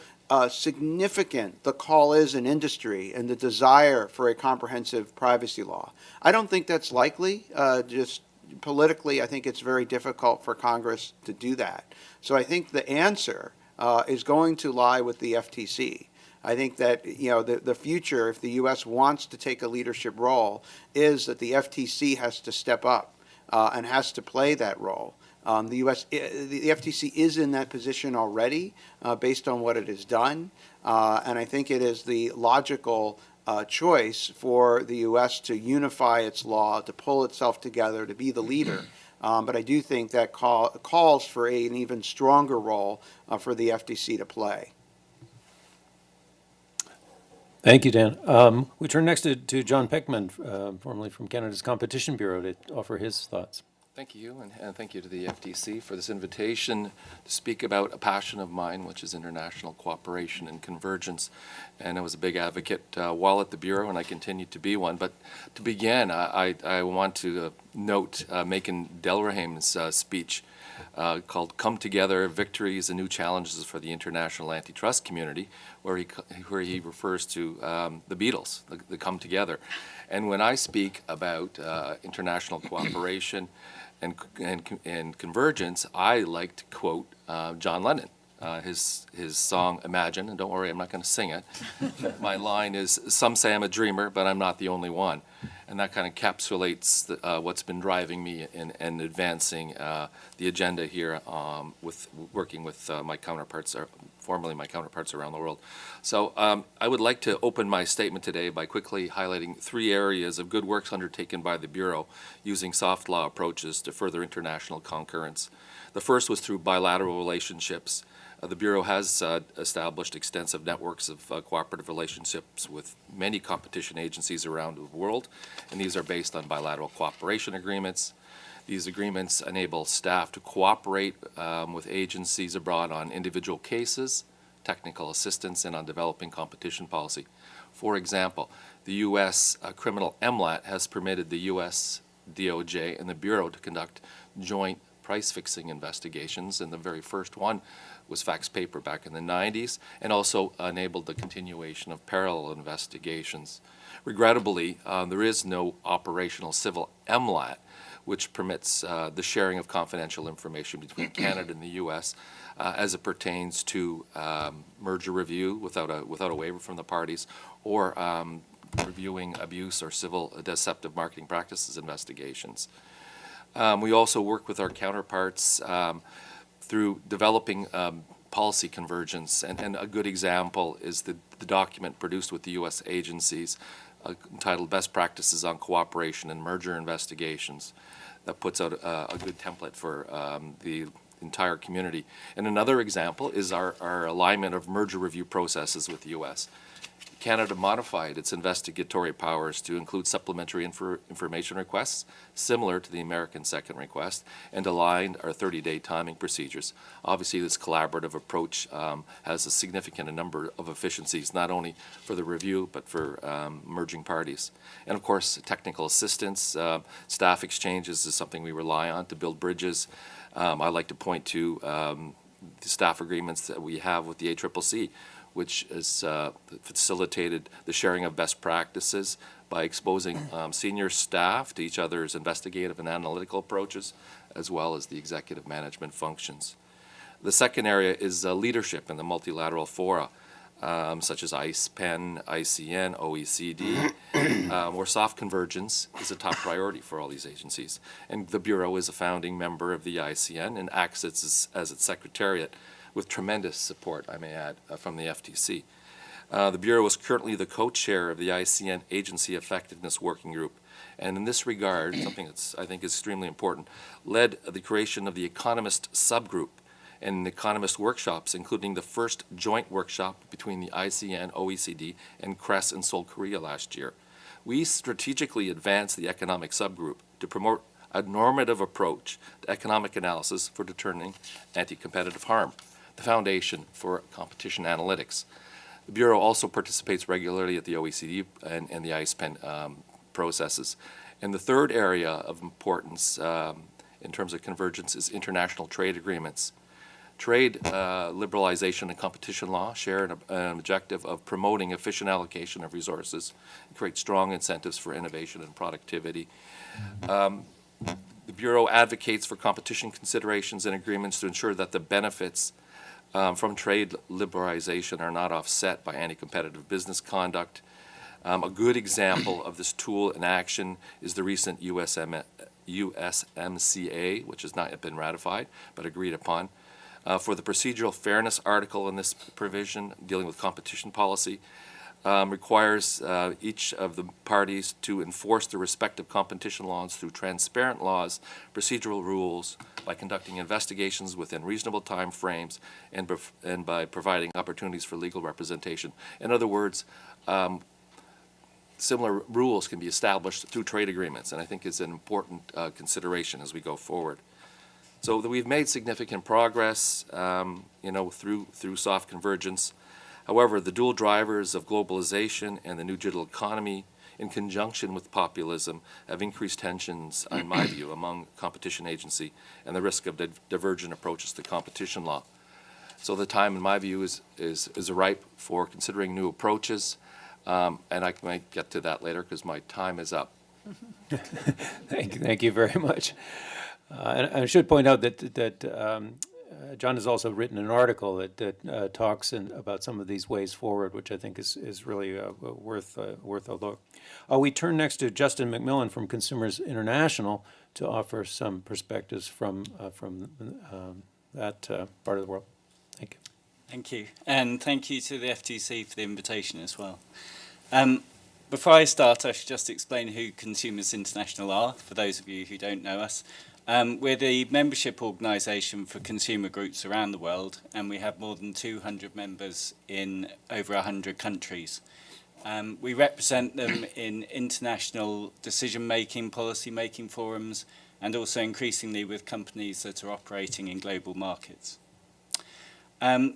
significant the call is in industry and the desire for a comprehensive privacy law. I don't think that's likely. Just politically, I think it's very difficult for Congress to do that. So I think the answer is going to lie with the FTC. I think that the future, if the U.S. wants to take a leadership role, is that the FTC has to step up and has to play that role. The FTC is in that position already, based on what it has done, and I think it is the logical choice for the U.S. to unify its law, to pull itself together, to be the leader. But I do think that calls for an even stronger role for the FTC to play. Thank you, Dan. We turn next to John Peckman, formerly from Canada's Competition Bureau, to offer his thoughts. Thank you, and thank you to the FTC for this invitation to speak about a passion of mine, which is international cooperation and convergence. And I was a big advocate while at the Bureau, and I continue to be one. But to begin, I want to note Macon Delraham's speech called "Come Together: Victories and New Challenges for the International Antitrust Community," where he refers to the Beatles, the Come Together. And when I speak about international cooperation and convergence, I like to quote John Lennon, his song "Imagine," and don't worry, I'm not going to sing it. My line is, "Some say I'm a dreamer, but I'm not the only one." And that kind of encapsulates what's been driving me in advancing the agenda here with working with my counterparts, formerly my counterparts around the world. So I would like to open my statement today by quickly highlighting 3 areas of good works undertaken by the Bureau using soft law approaches to further international concurrence. The first was through bilateral relationships. The Bureau has established extensive networks of cooperative relationships with many competition agencies around the world, and these are based on bilateral cooperation agreements. These agreements enable staff to cooperate with agencies abroad on individual cases, technical assistance, and on developing competition policy. For example, the U.S. Criminal MLAT has permitted the U.S. DOJ and the Bureau to conduct joint price-fixing investigations, and the very first one was fax paper back in the 90s, and also enabled the continuation of parallel investigations. Regrettably, there is no operational civil MLAT, which permits the sharing of confidential information between Canada and the U.S. As it pertains to merger review without a waiver from the parties, or reviewing abuse or civil deceptive marketing practices investigations. We also work with our counterparts through developing policy convergence, and a good example is the document produced with the U.S. agencies entitled Best Practices on Cooperation and Merger Investigations, that puts out a good template for the entire community. And another example is our alignment of merger review processes with the U.S. Canada modified its investigatory powers to include supplementary information requests, similar to the American second request, and aligned our 30-day timing procedures. Obviously, this collaborative approach has a significant number of efficiencies, not only for the review, but for merging parties. And of course, technical assistance, staff exchanges is something we rely on to build bridges. I like to point to the staff agreements that we have with the ACCC, which has facilitated the sharing of best practices by exposing senior staff to each other's investigative and analytical approaches, as well as the executive management functions. The second area is leadership in the multilateral fora, such as ICE-PEN, ICN, OECD, where soft convergence is a top priority for all these agencies. And the Bureau is a founding member of the ICN and acts as its secretariat, with tremendous support, I may add, from the FTC. The Bureau is currently the co-chair of the ICN Agency Effectiveness Working Group, and in this regard, something that's I think is extremely important, led the creation of the Economist subgroup and Economist workshops, including the first joint workshop between the ICN, OECD, and CRES in Seoul, Korea last year. We strategically advanced the economic subgroup to promote a normative approach to economic analysis for determining anti-competitive harm, the foundation for competition analytics. The Bureau also participates regularly at the OECD and the ICE-PEN processes. And the third area of importance in terms of convergence is international trade agreements. Trade liberalization and competition law share an objective of promoting efficient allocation of resources and create strong incentives for innovation and productivity. The Bureau advocates for competition considerations and agreements to ensure that the benefits from trade liberalization are not offset by anti-competitive business conduct. A good example of this tool in action is the recent USMCA, which has not yet been ratified but agreed upon. For the procedural fairness article in this provision dealing with competition policy, requires each of the parties to enforce the respective competition laws through transparent laws, procedural rules, by conducting investigations within reasonable time frames, and by providing opportunities for legal representation. In other words, similar rules can be established through trade agreements, and I think is an important consideration as we go forward. So that we've made significant progress, through soft convergence. However, the dual drivers of globalization and the new digital economy, in conjunction with populism, have increased tensions, in my view, among competition agency and the risk of divergent approaches to competition law. So the time, in my view, is ripe for considering new approaches, and I might get to that later because my time is up. Thank you very much. And I should point out that John has also written an article that talks about some of these ways forward, which I think is really worth a look. We turn next to Justin McMillan from Consumers International to offer some perspectives from that part of the world. Thank you. Thank you, and thank you to the FTC for the invitation as well. Before I start, I should just explain who Consumers International are, for those of you who don't know us. We're the membership organisation for consumer groups around the world, and we have more than 200 members in over 100 countries. We represent them in international decision-making, policy-making forums, and also increasingly with companies that are operating in global markets.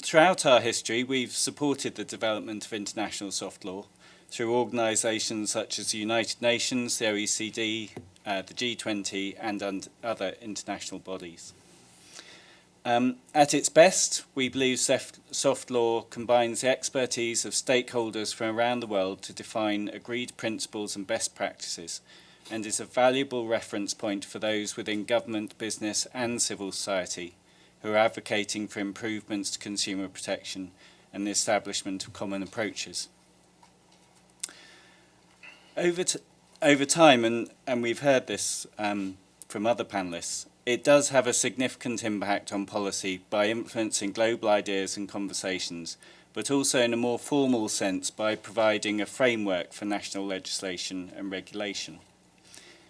Throughout our history, we've supported the development of international soft law through organisations such as the United Nations, the OECD, the G20, and other international bodies. At its best, we believe soft law combines the expertise of stakeholders from around the world to define agreed principles and best practices, and is a valuable reference point for those within government, business, and civil society who are advocating for improvements to consumer protection and the establishment of common approaches. Over time, and we've heard this from other panellists, it does have a significant impact on policy by influencing global ideas and conversations, but also in a more formal sense by providing a framework for national legislation and regulation.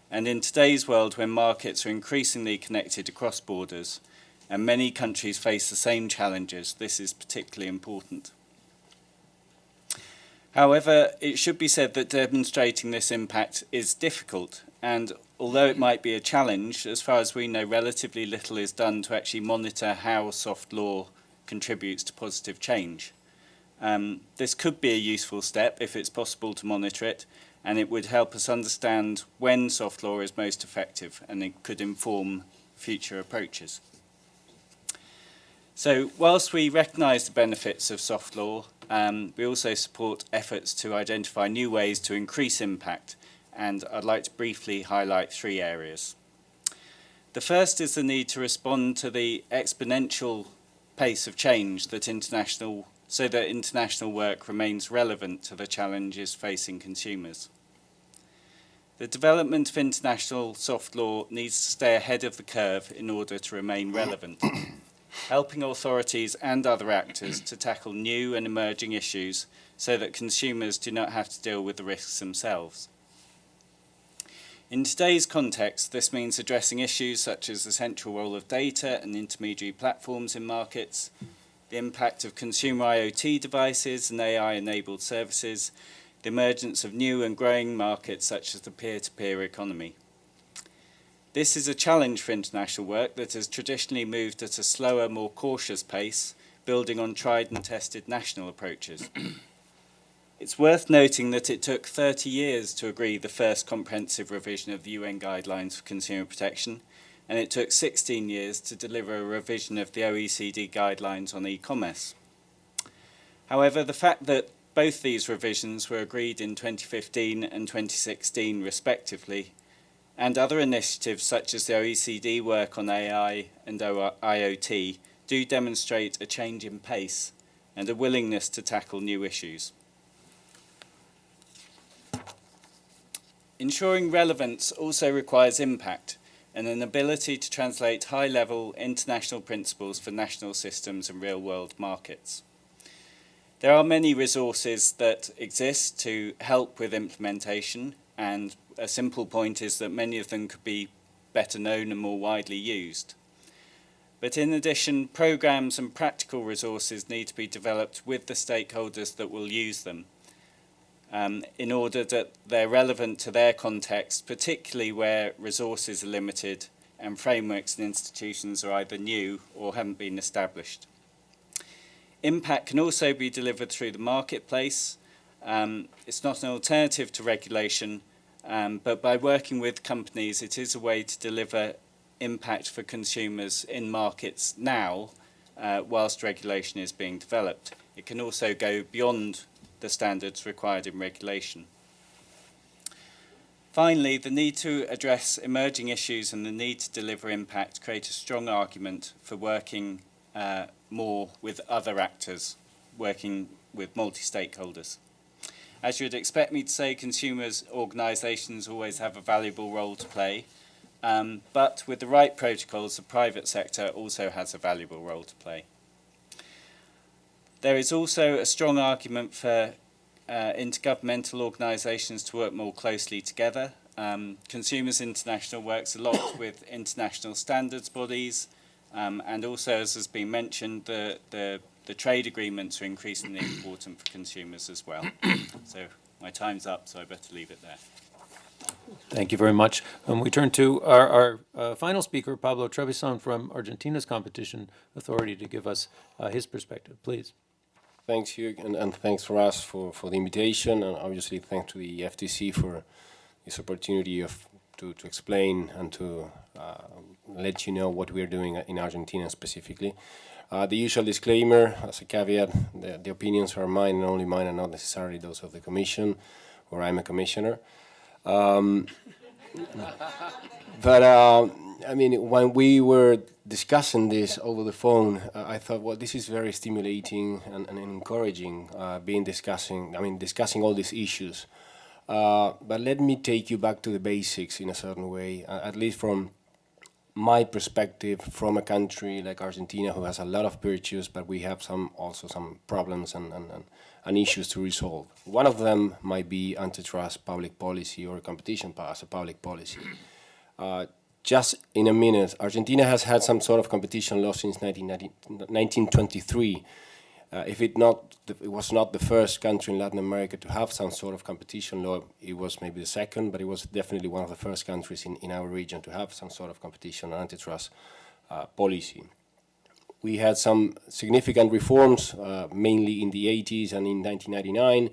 And in today's world, when markets are increasingly connected across borders, and many countries face the same challenges, this is particularly important. However, it should be said that demonstrating this impact is difficult, and although it might be a challenge, as far as we know, relatively little is done to actually monitor how soft law contributes to positive change. This could be a useful step if it's possible to monitor it, and it would help us understand when soft law is most effective, and it could inform future approaches. So whilst we recognise the benefits of soft law, we also support efforts to identify new ways to increase impact, and I'd like to briefly highlight 3 areas. The first is the need to respond to the exponential pace of change so that international work remains relevant to the challenges facing consumers. The development of international soft law needs to stay ahead of the curve in order to remain relevant, helping authorities and other actors to tackle new and emerging issues so that consumers do not have to deal with the risks themselves. In today's context, this means addressing issues such as the central role of data and intermediary platforms in markets, the impact of consumer IoT devices and AI-enabled services, the emergence of new and growing markets such as the peer-to-peer economy. This is a challenge for international work that has traditionally moved at a slower, more cautious pace, building on tried and tested national approaches. It's worth noting that it took 30 years to agree the first comprehensive revision of the UN Guidelines for Consumer Protection, and it took 16 years to deliver a revision of the OECD Guidelines on e-commerce. However, the fact that both these revisions were agreed in 2015 and 2016 respectively, and other initiatives such as the OECD work on AI and IoT do demonstrate a change in pace and a willingness to tackle new issues. Ensuring relevance also requires impact and an ability to translate high-level international principles for national systems and real-world markets. There are many resources that exist to help with implementation, and a simple point is that many of them could be better known and more widely used. But in addition, programs and practical resources need to be developed with the stakeholders that will use them, in order that they're relevant to their context, particularly where resources are limited and frameworks and institutions are either new or haven't been established. Impact can also be delivered through the marketplace. It's not an alternative to regulation, but by working with companies, it is a way to deliver impact for consumers in markets now, whilst regulation is being developed. It can also go beyond the standards required in regulation. Finally, the need to address emerging issues and the need to deliver impact create a strong argument for working more with other actors, working with multi-stakeholders. As you'd expect me to say, consumers' organisations always have a valuable role to play, but with the right protocols, the private sector also has a valuable role to play. There is also a strong argument for intergovernmental organisations to work more closely together. Consumers International works a lot with international standards bodies, and also, as has been mentioned, the trade agreements are increasingly important for consumers as well. So my time's up, so I better leave it there. Thank you very much. We turn to our final speaker, Pablo Trevisan from Argentina's Competition Authority, to give us his perspective. Please. Thanks, Hugh, and thanks for us for the invitation, and obviously thanks to the FTC for this opportunity to explain and to let you know what we are doing in Argentina specifically. The usual disclaimer, as a caveat, the opinions are mine and only mine and not necessarily those of the Commission, where I'm a commissioner. But I mean, when we were discussing this over the phone, I thought, well, this is very stimulating and encouraging, discussing all these issues. But let me take you back to the basics in a certain way, at least from my perspective, from a country like Argentina, who has a lot of virtues, but we have also some problems and issues to resolve. One of them might be antitrust public policy or competition as a public policy. Just in a minute, Argentina has had some sort of competition law since 1923. If it was not the first country in Latin America to have some sort of competition law, it was maybe the second, but it was definitely one of the first countries in our region to have some sort of competition and antitrust policy. We had some significant reforms, mainly in the 80s and in 1999.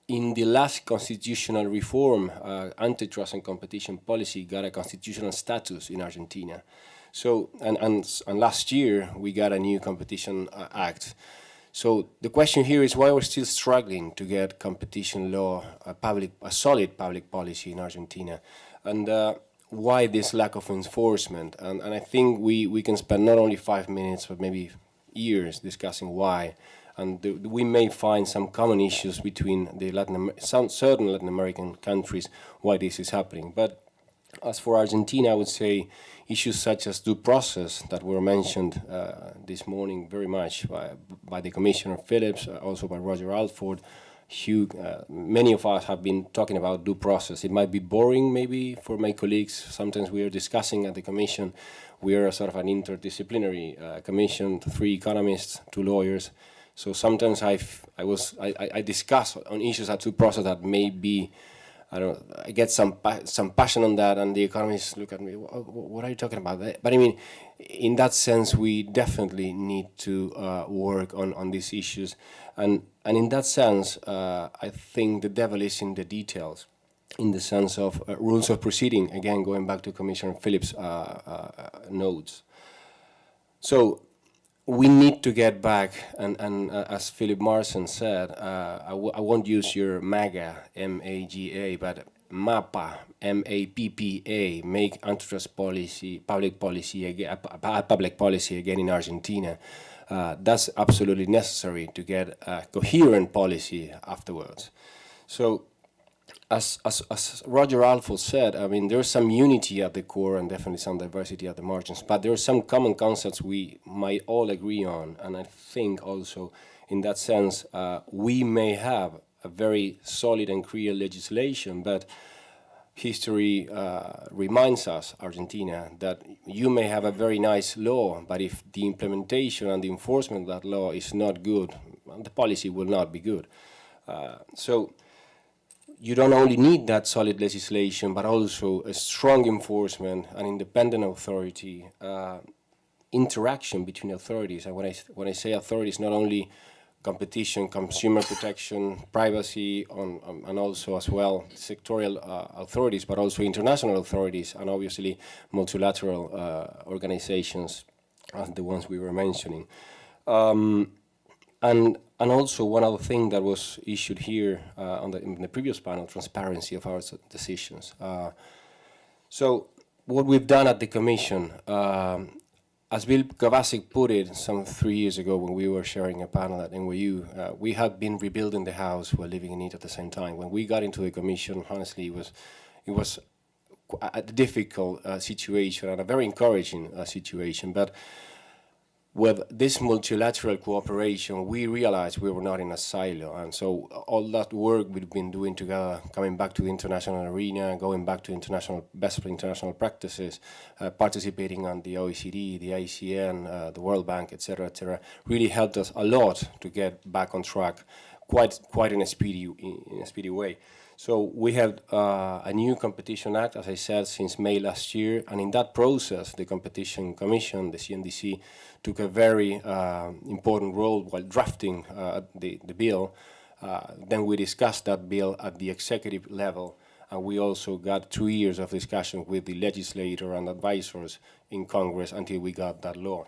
In the last constitutional reform, antitrust and competition policy got a constitutional status in Argentina. So, and last year we got a new competition act. So the question here is why we're still struggling to get competition law, a solid public policy in Argentina, and why this lack of enforcement. And I think we can spend not only 5 minutes, but maybe years discussing why. And we may find some common issues between the certain Latin American countries why this is happening. But as for Argentina, I would say issues such as due process that were mentioned this morning very much by the Commissioner Phillips, also by Roger Alford, Hugh. Many of us have been talking about due process. It might be boring maybe for my colleagues. Sometimes we are discussing at the Commission. We are sort of an interdisciplinary commission, 3 economists, 2 lawyers. So sometimes I discuss on issues at due process that may be, I get some passion on that, and the economists look at me, what are you talking about? But I mean, in that sense, we definitely need to work on these issues. And in that sense, I think the devil is in the details, in the sense of rules of proceeding, again, going back to Commissioner Phillips' notes. So we need to get back, and as Philip Marson said, I won't use your MAGA, M-A-G-A, but MAPA, M-A-P-P-A, make antitrust policy, public policy again in Argentina. That's absolutely necessary to get a coherent policy afterwards. So, as Roger Alford said, I mean, there's some unity at the core and definitely some diversity at the margins, but there are some common concepts we might all agree on, and I think also in that sense we may have a very solid and clear legislation, but history reminds us, Argentina, that you may have a very nice law, but if the implementation and the enforcement of that law is not good, the policy will not be good. So you don't only need that solid legislation, but also a strong enforcement, an independent authority, interaction between authorities. And when I say authorities, not only competition, consumer protection, privacy, and also as well sectorial authorities, but also international authorities, and obviously multilateral organizations, the ones we were mentioning. And also one other thing that was issued here in the previous panel, transparency of our decisions. So what we've done at the Commission, as Bill Kovacic put it some 3 years ago when we were sharing a panel at NYU, we have been rebuilding the house while living in it at the same time. When we got into the Commission, honestly, it was a difficult situation and a very encouraging situation. But with this multilateral cooperation, we realized we were not in a silo. And so all that work we've been doing together, coming back to the international arena, going back to best international practices, participating on the OECD, the ICN, the World Bank, et cetera, really helped us a lot to get back on track quite in a speedy way. So we have a new Competition Act, as I said, since May last year, and in that process, the Competition Commission, the CNDC, took a very important role while drafting the bill. Then we discussed that bill at the executive level, and we also got 2 years of discussion with the legislator and advisors in Congress until we got that law.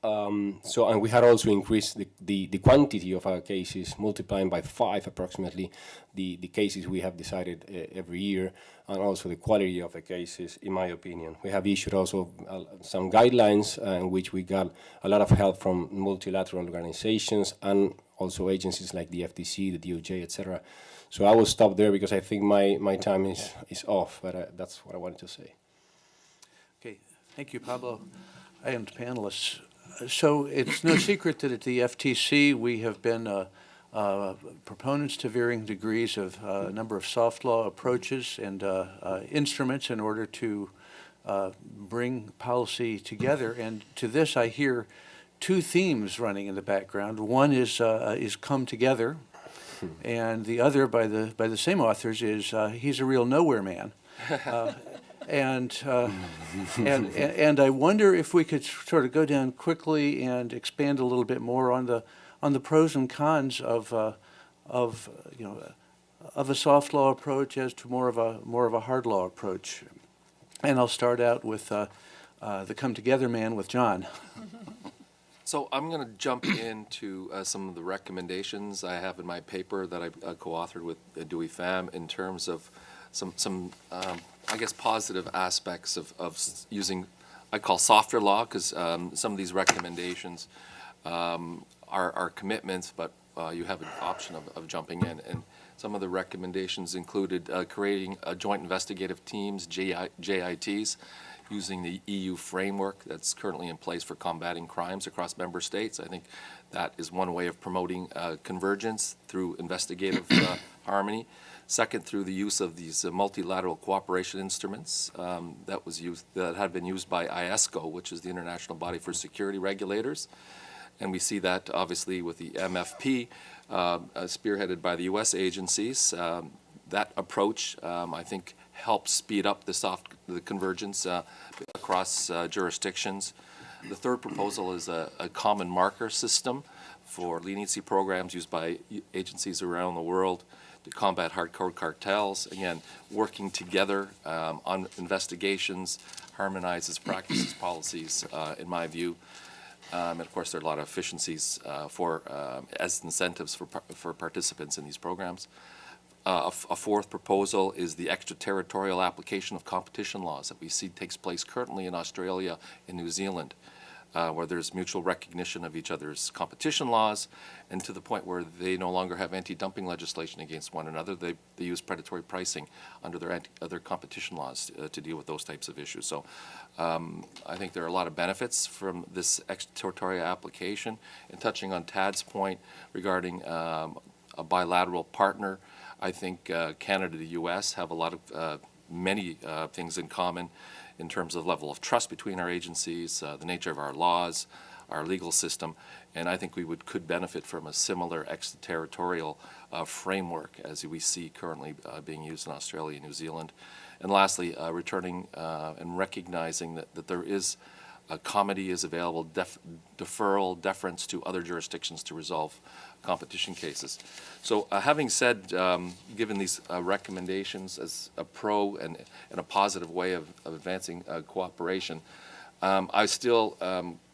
And we had also increased the quantity of our cases, multiplying by 5 approximately the cases we have decided every year, and also the quality of the cases, in my opinion. We have issued also some guidelines in which we got a lot of help from multilateral organizations and also agencies like the FTC, the DOJ, etc. So I will stop there because I think my time is off, but that's what I wanted to say. Okay, thank you, Pablo, and panelists. So it's no secret that at the FTC we have been proponents to varying degrees of a number of soft law approaches and instruments in order to bring policy together. And to this I hear 2 themes running in the background. One is come together, and the other by the same authors is he's a real nowhere man. And I wonder if we could sort of go down quickly and expand a little bit more on the pros and cons of a soft law approach as to more of a hard law approach. And I'll start out with the come together man with John. So I'm going to jump into some of the recommendations I have in my paper that I co-authored with Dewey Pham in terms of some I guess, positive aspects of using, I call softer law, because some of these recommendations are commitments, but you have an option of jumping in. And some of the recommendations included creating joint investigative teams, JITs, using the EU framework that's currently in place for combating crimes across member states. I think that is one way of promoting convergence through investigative harmony. Second, through the use of these multilateral cooperation instruments that had been used by IESCO, which is the International Body for Security Regulators. And we see that obviously with the MFP, spearheaded by the U.S. agencies. That approach, I think, helps speed up the convergence across jurisdictions. The third proposal is a common marker system for leniency programs used by agencies around the world to combat hardcore cartels. Again, working together on investigations, harmonizes practices, policies, in my view. And of course, there are a lot of efficiencies as incentives for participants in these programs. A fourth proposal is the extraterritorial application of competition laws that we see takes place currently in Australia and New Zealand, where there's mutual recognition of each other's competition laws, and to the point where they no longer have anti-dumping legislation against one another. They use predatory pricing under their other competition laws to deal with those types of issues. So I think there are a lot of benefits from this extraterritorial application. And touching on Tad's point regarding a bilateral partner, I think Canada and the U.S. have a lot of many things in common in terms of level of trust between our agencies, the nature of our laws, our legal system, and I think we could benefit from a similar extraterritorial framework as we see currently being used in Australia and New Zealand. And lastly, returning and recognizing that there is comity is available, deferral, deference to other jurisdictions to resolve competition cases. So having said, given these recommendations as a pro and a positive way of advancing cooperation, I still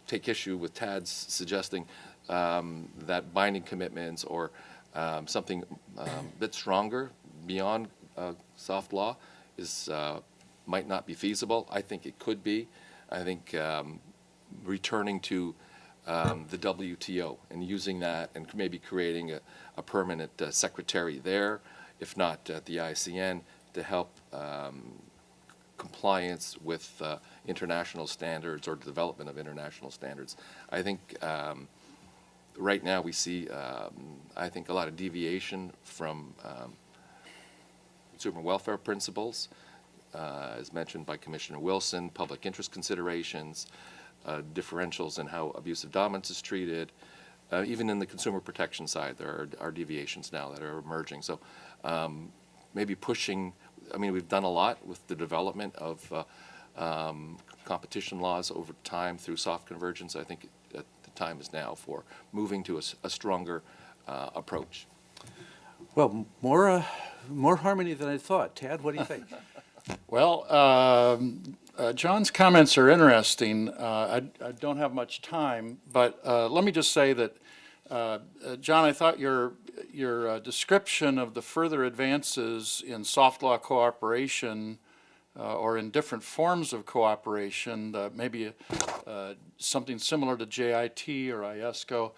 take issue with Tad's suggesting that binding commitments or something a bit stronger beyond soft law might not be feasible. I think it could be. I think returning to the WTO and using that and maybe creating a permanent secretary there, if not at the ICN, to help compliance with international standards or development of international standards. I think right now we see, I think, a lot of deviation from consumer welfare principles, as mentioned by Commissioner Wilson, public interest considerations, differentials in how abusive dominance is treated. Even in the consumer protection side, there are deviations now that are emerging. So maybe pushing, I mean, we've done a lot with the development of competition laws over time through soft convergence. I think that the time is now for moving to a stronger approach. Well, more harmony than I thought. Tad, what do you think? Well, John's comments are interesting. I don't have much time, but let me just say that, John, I thought your description of the further advances in soft law cooperation or in different forms of cooperation, maybe something similar to JIT or IESCO,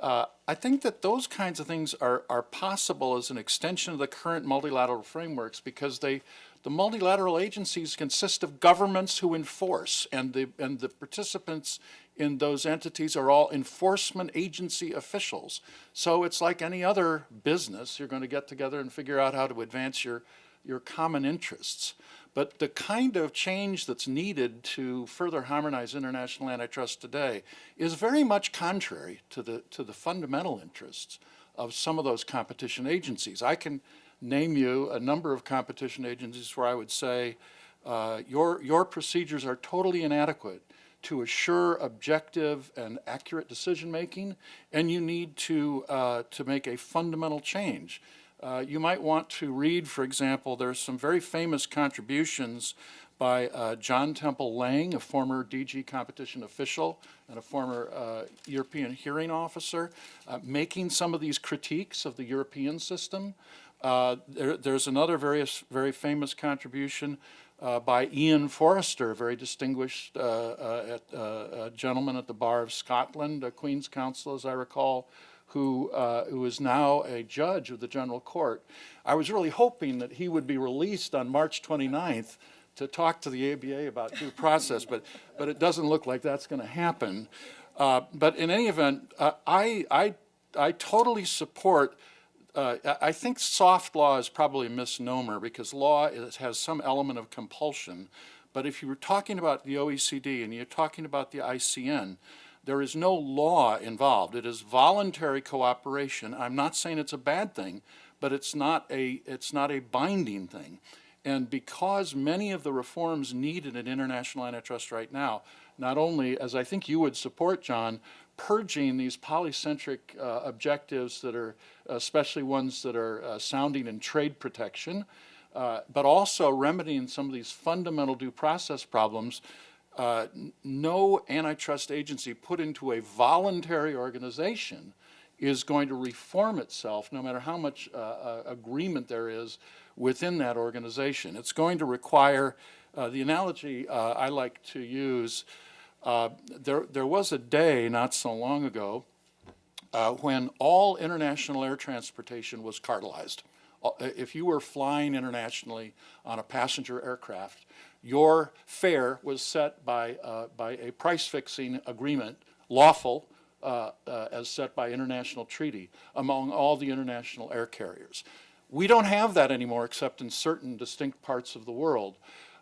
I think that those kinds of things are possible as an extension of the current multilateral frameworks, because the multilateral agencies consist of governments who enforce, and the participants in those entities are all enforcement agency officials. So it's like any other business. You're going to get together and figure out how to advance your common interests. But the kind of change that's needed to further harmonize international antitrust today is very much contrary to the fundamental interests of some of those competition agencies. I can name you a number of competition agencies where I would say your procedures are totally inadequate to assure objective and accurate decision making, and you need to make a fundamental change. You might want to read, for example, there's some very famous contributions by John Temple Lang, a former DG competition official and a former European hearing officer, making some of these critiques of the European system. There's another very famous contribution by Ian Forrester, a very distinguished gentleman at the Bar of Scotland, a Queen's Counsel, as I recall, who is now a judge of the General Court. I was really hoping that he would be released on March 29th to talk to the ABA about due process, but it doesn't look like that's going to happen. But in any event, I totally support. I think soft law is probably a misnomer, because law has some element of compulsion. But if you were talking about the OECD and you're talking about the ICN, there is no law involved. It is voluntary cooperation. I'm not saying it's a bad thing, but it's not a binding thing. And because many of the reforms needed in international antitrust right now, not only, as I think you would support, John, purging these polycentric objectives that are, especially ones that are sounding in trade protection, but also remedying some of these fundamental due process problems. No antitrust agency put into a voluntary organization is going to reform itself, no matter how much agreement there is within that organization. It's going to require, the analogy I like to use, there was a day not so long ago when all international air transportation was cartelized. If you were flying internationally on a passenger aircraft, your fare was set by a price-fixing agreement, lawful as set by international treaty, among all the international air carriers. We don't have that anymore except in certain distinct parts of the world.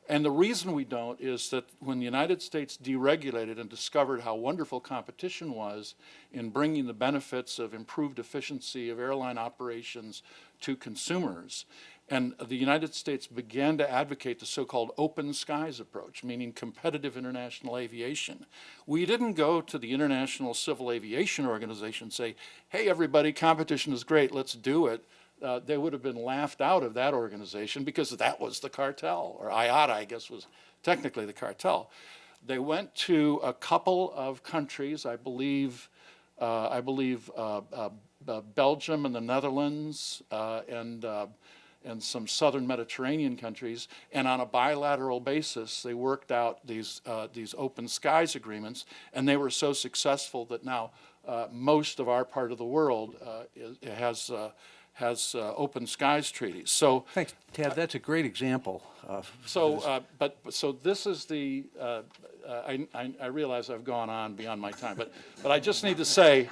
And the reason we don't is that when the United States deregulated and discovered how wonderful competition was in bringing the benefits of improved efficiency of airline operations to consumers, and the United States began to advocate the so-called open skies approach, meaning competitive international aviation. We didn't go to the International Civil Aviation Organization and say, hey, everybody, competition is great, let's do it. They would have been laughed out of that organization because that was the cartel, or IATA, I guess, was technically the cartel. They went to a couple of countries, I believe Belgium and the Netherlands, and some southern Mediterranean countries, and on a bilateral basis, they worked out these open skies agreements, and they were so successful that now most of our part of the world has open skies treaties. So, Thanks, Ted. That's a great example. so this is the. I realize I've gone on beyond my time, but I just need to say,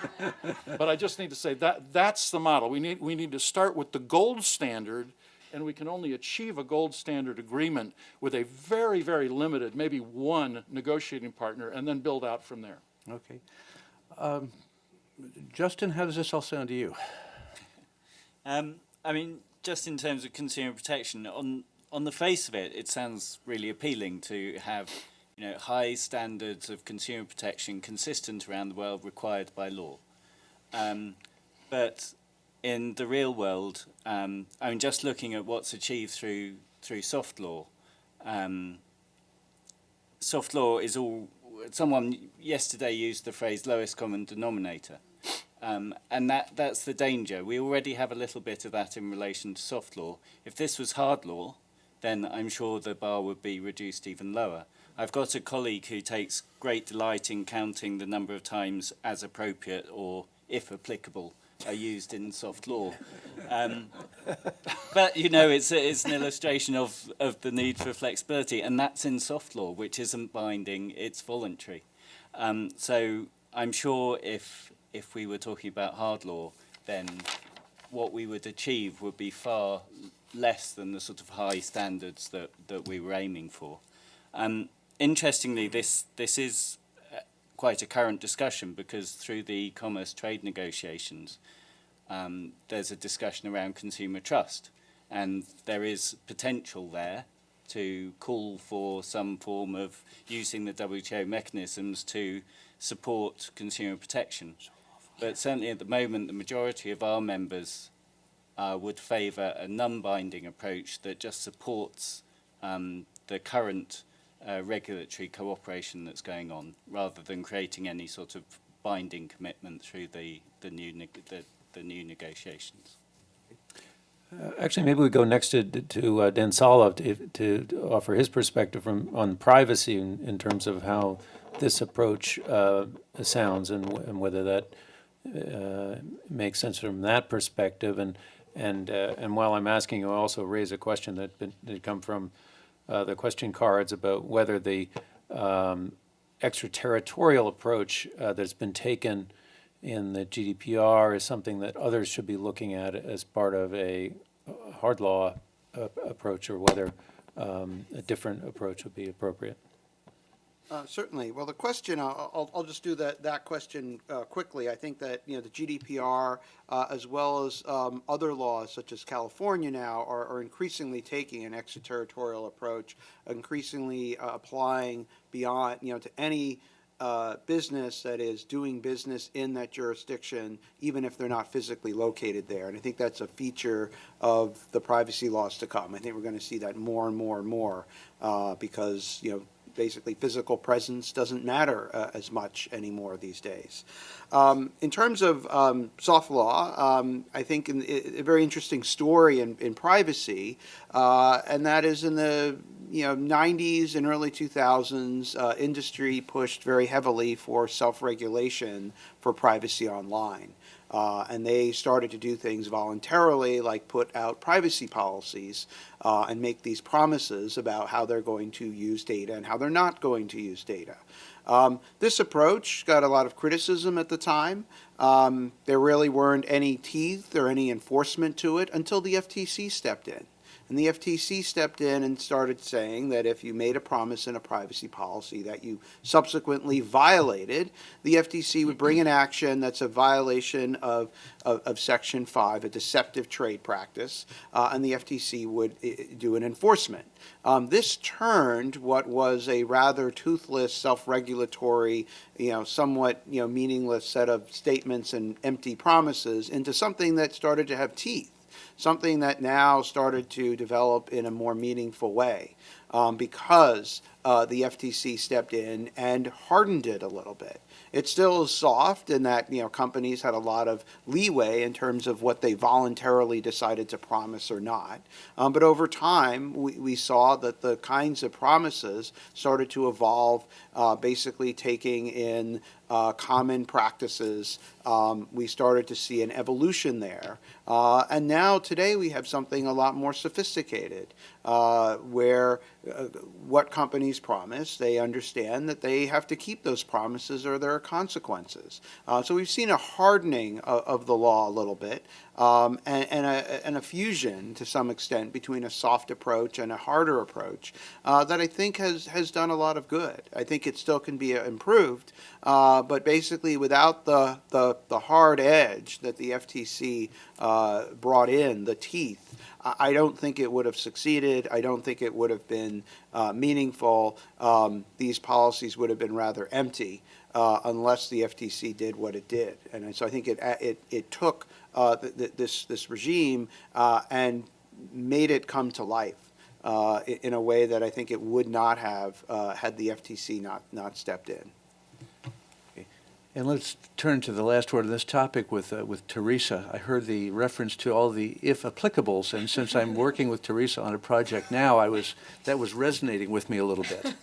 that that's the model. We need to start with the gold standard, and we can only achieve a gold standard agreement with a very, very limited, maybe one negotiating partner, and then build out from there. Okay. Justin, how does this all sound to you? I mean, just in terms of consumer protection, on the face of it, it sounds really appealing to have, high standards of consumer protection consistent around the world required by law. But in the real world, just looking at what's achieved through soft law, soft law is all. Someone yesterday used the phrase lowest common denominator. And that's the danger. We already have a little bit of that in relation to soft law. If this was hard law, then I'm sure the bar would be reduced even lower. I've got a colleague who takes great delight in counting the number of times as appropriate or, if applicable, are used in soft law. But, it's an illustration of the need for flexibility, and that's in soft law, which isn't binding, it's voluntary. So I'm sure if we were talking about hard law, then what we would achieve would be far less than the sort of high standards that we were aiming for. Interestingly, this is quite a current discussion because through the commerce trade negotiations, there's a discussion around consumer trust, and there is potential there to call for some form of using the WTO mechanisms to support consumer protection. But certainly at the moment, the majority of our members would favour a non-binding approach that just supports the current regulatory cooperation that's going on, rather than creating any sort of binding commitment through the new negotiations. Actually, maybe we go next to Dan Solov to offer his perspective on privacy in terms of how this approach sounds and whether that makes sense from that perspective. And while I'm asking, you also raise a question that had come from the question cards about whether the extraterritorial approach that's been taken in the GDPR is something that others should be looking at as part of a hard law approach, or whether a different approach would be appropriate. Certainly. Well, the question, I'll just do that question quickly. I think that the GDPR, as well as other laws such as California now, are increasingly taking an extraterritorial approach, increasingly applying beyond to any business that is doing business in that jurisdiction, even if they're not physically located there. And I think that's a feature of the privacy laws to come. I think we're going to see that more and more and more because basically physical presence doesn't matter as much anymore these days. In terms of soft law, I think a very interesting story in privacy, and that is in the 90s and early 2000s, industry pushed very heavily for self-regulation for privacy online. And they started to do things voluntarily, like put out privacy policies and make these promises about how they're going to use data and how they're not going to use data. This approach got a lot of criticism at the time. There really weren't any teeth or any enforcement to it until the FTC stepped in. And the FTC stepped in and started saying that if you made a promise in a privacy policy that you subsequently violated, the FTC would bring an action that's a violation of Section 5, a deceptive trade practice, and the FTC would do an enforcement. This turned what was a rather toothless, self-regulatory, somewhat meaningless set of statements and empty promises into something that started to have teeth. Something that now started to develop in a more meaningful way because the FTC stepped in and hardened it a little bit. It still is soft in that, companies had a lot of leeway in terms of what they voluntarily decided to promise or not. But over time, we saw that the kinds of promises started to evolve, basically taking in common practices. We started to see an evolution there. And now today we have something a lot more sophisticated, where what companies promise, they understand that they have to keep those promises or there are consequences. So we've seen a hardening of the law a little bit, and a fusion to some extent between a soft approach and a harder approach that I think has done a lot of good. I think it still can be improved, but basically without the hard edge that the FTC brought in, the teeth, I don't think it would have succeeded. I don't think it would have been meaningful. These policies would have been rather empty unless the FTC did what it did. And so I think it took this regime and made it come to life in a way that I think it would not have had the FTC not stepped in. And let's turn to the last word of this topic with Teresa. I heard the reference to all the if applicables, and since I'm working with Teresa on a project now, that was resonating with me a little bit.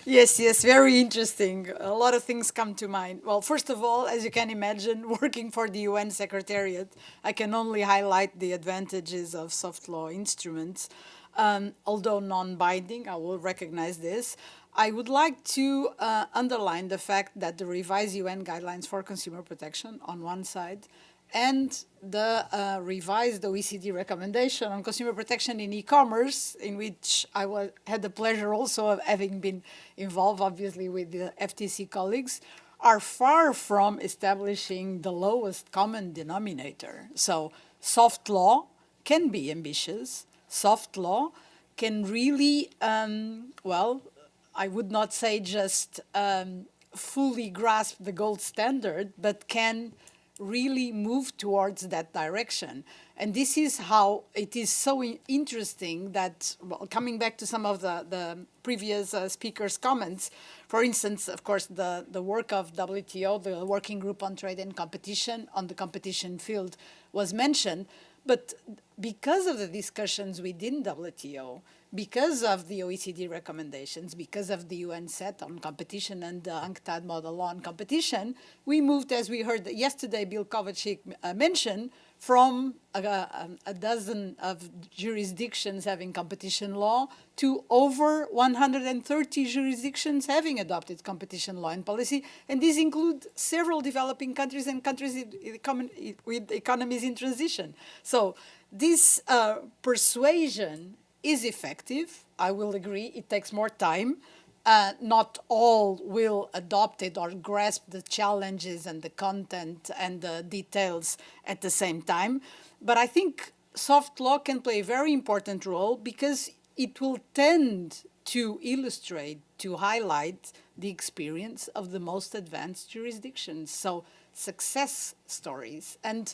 Yes, very interesting. A lot of things come to mind. Well, first of all, as you can imagine, working for the UN Secretariat, I can only highlight the advantages of soft law instruments. Although non-binding, I will recognize this. I would like to underline the fact that the revised UN guidelines for consumer protection on one side and the revised OECD recommendation on consumer protection in e-commerce, in which I had the pleasure also of having been involved, obviously, with the FTC colleagues, are far from establishing the lowest common denominator. So soft law can be ambitious. Soft law can really, I would not say just fully grasp the gold standard, but can really move towards that direction. And this is how it is so interesting that, coming back to some of the previous speakers' comments, for instance, of course, the work of WTO, the Working Group on Trade and Competition, on the competition field was mentioned, but because of the discussions within WTO, because of the OECD recommendations, because of the UN set on competition and the UNCTAD model law on competition, we moved, as we heard yesterday, Bill Kovacic mentioned, from a dozen of jurisdictions having competition law to over 130 jurisdictions having adopted competition law and policy. And these include several developing countries and countries with economies in transition. So this persuasion is effective. I will agree. It takes more time. Not all will adopt it or grasp the challenges and the content and the details at the same time. But I think soft law can play a very important role because it will tend to illustrate, to highlight the experience of the most advanced jurisdictions. So success stories. And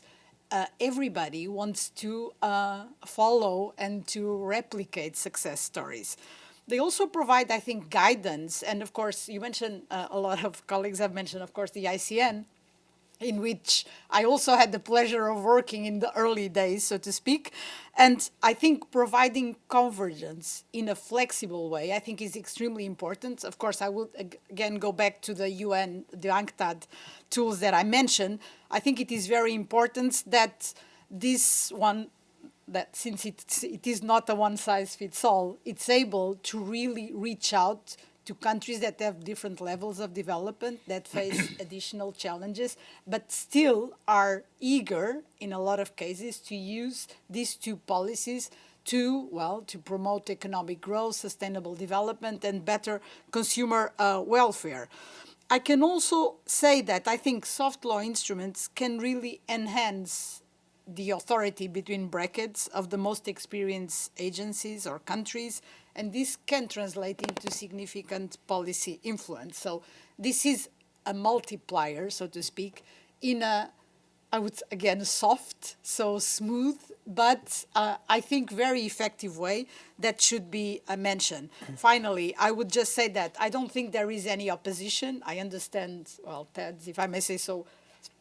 everybody wants to follow and to replicate success stories. They also provide, I think, guidance. And of course, you mentioned, a lot of colleagues have mentioned, of course, the ICN, in which I also had the pleasure of working in the early days, so to speak. And I think providing convergence in a flexible way, I think, is extremely important. Of course, I will again go back to the UN, the UNCTAD tools that I mentioned. I think it is very important that this one, that since it is not a one-size-fits-all, it's able to really reach out to countries that have different levels of development, that face additional challenges, but still are eager, in a lot of cases, to use these two policies to promote economic growth, sustainable development, and better consumer welfare. I can also say that I think soft law instruments can really enhance the authority, between brackets, of the most experienced agencies or countries, and this can translate into significant policy influence. So this is a multiplier, so to speak, in a I would, again, soft, so smooth, but I think very effective way that should be mentioned. Finally, I would just say that I don't think there is any opposition. I understand, well, Ted's, if I may say so,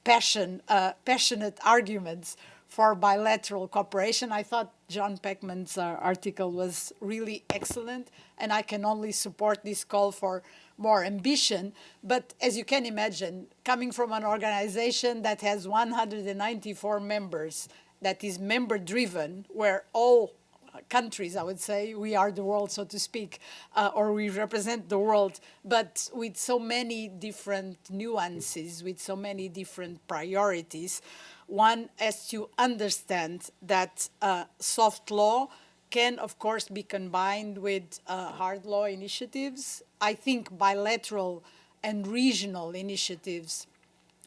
passionate arguments for bilateral cooperation. I thought John Peckman's article was really excellent, and I can only support this call for more ambition. But as you can imagine, coming from an organization that has 194 members, that is member-driven, where all countries, I would say, we are the world, so to speak, or we represent the world, but with so many different nuances, with so many different priorities, one has to understand that soft law can, of course, be combined with hard law initiatives. I think bilateral and regional initiatives,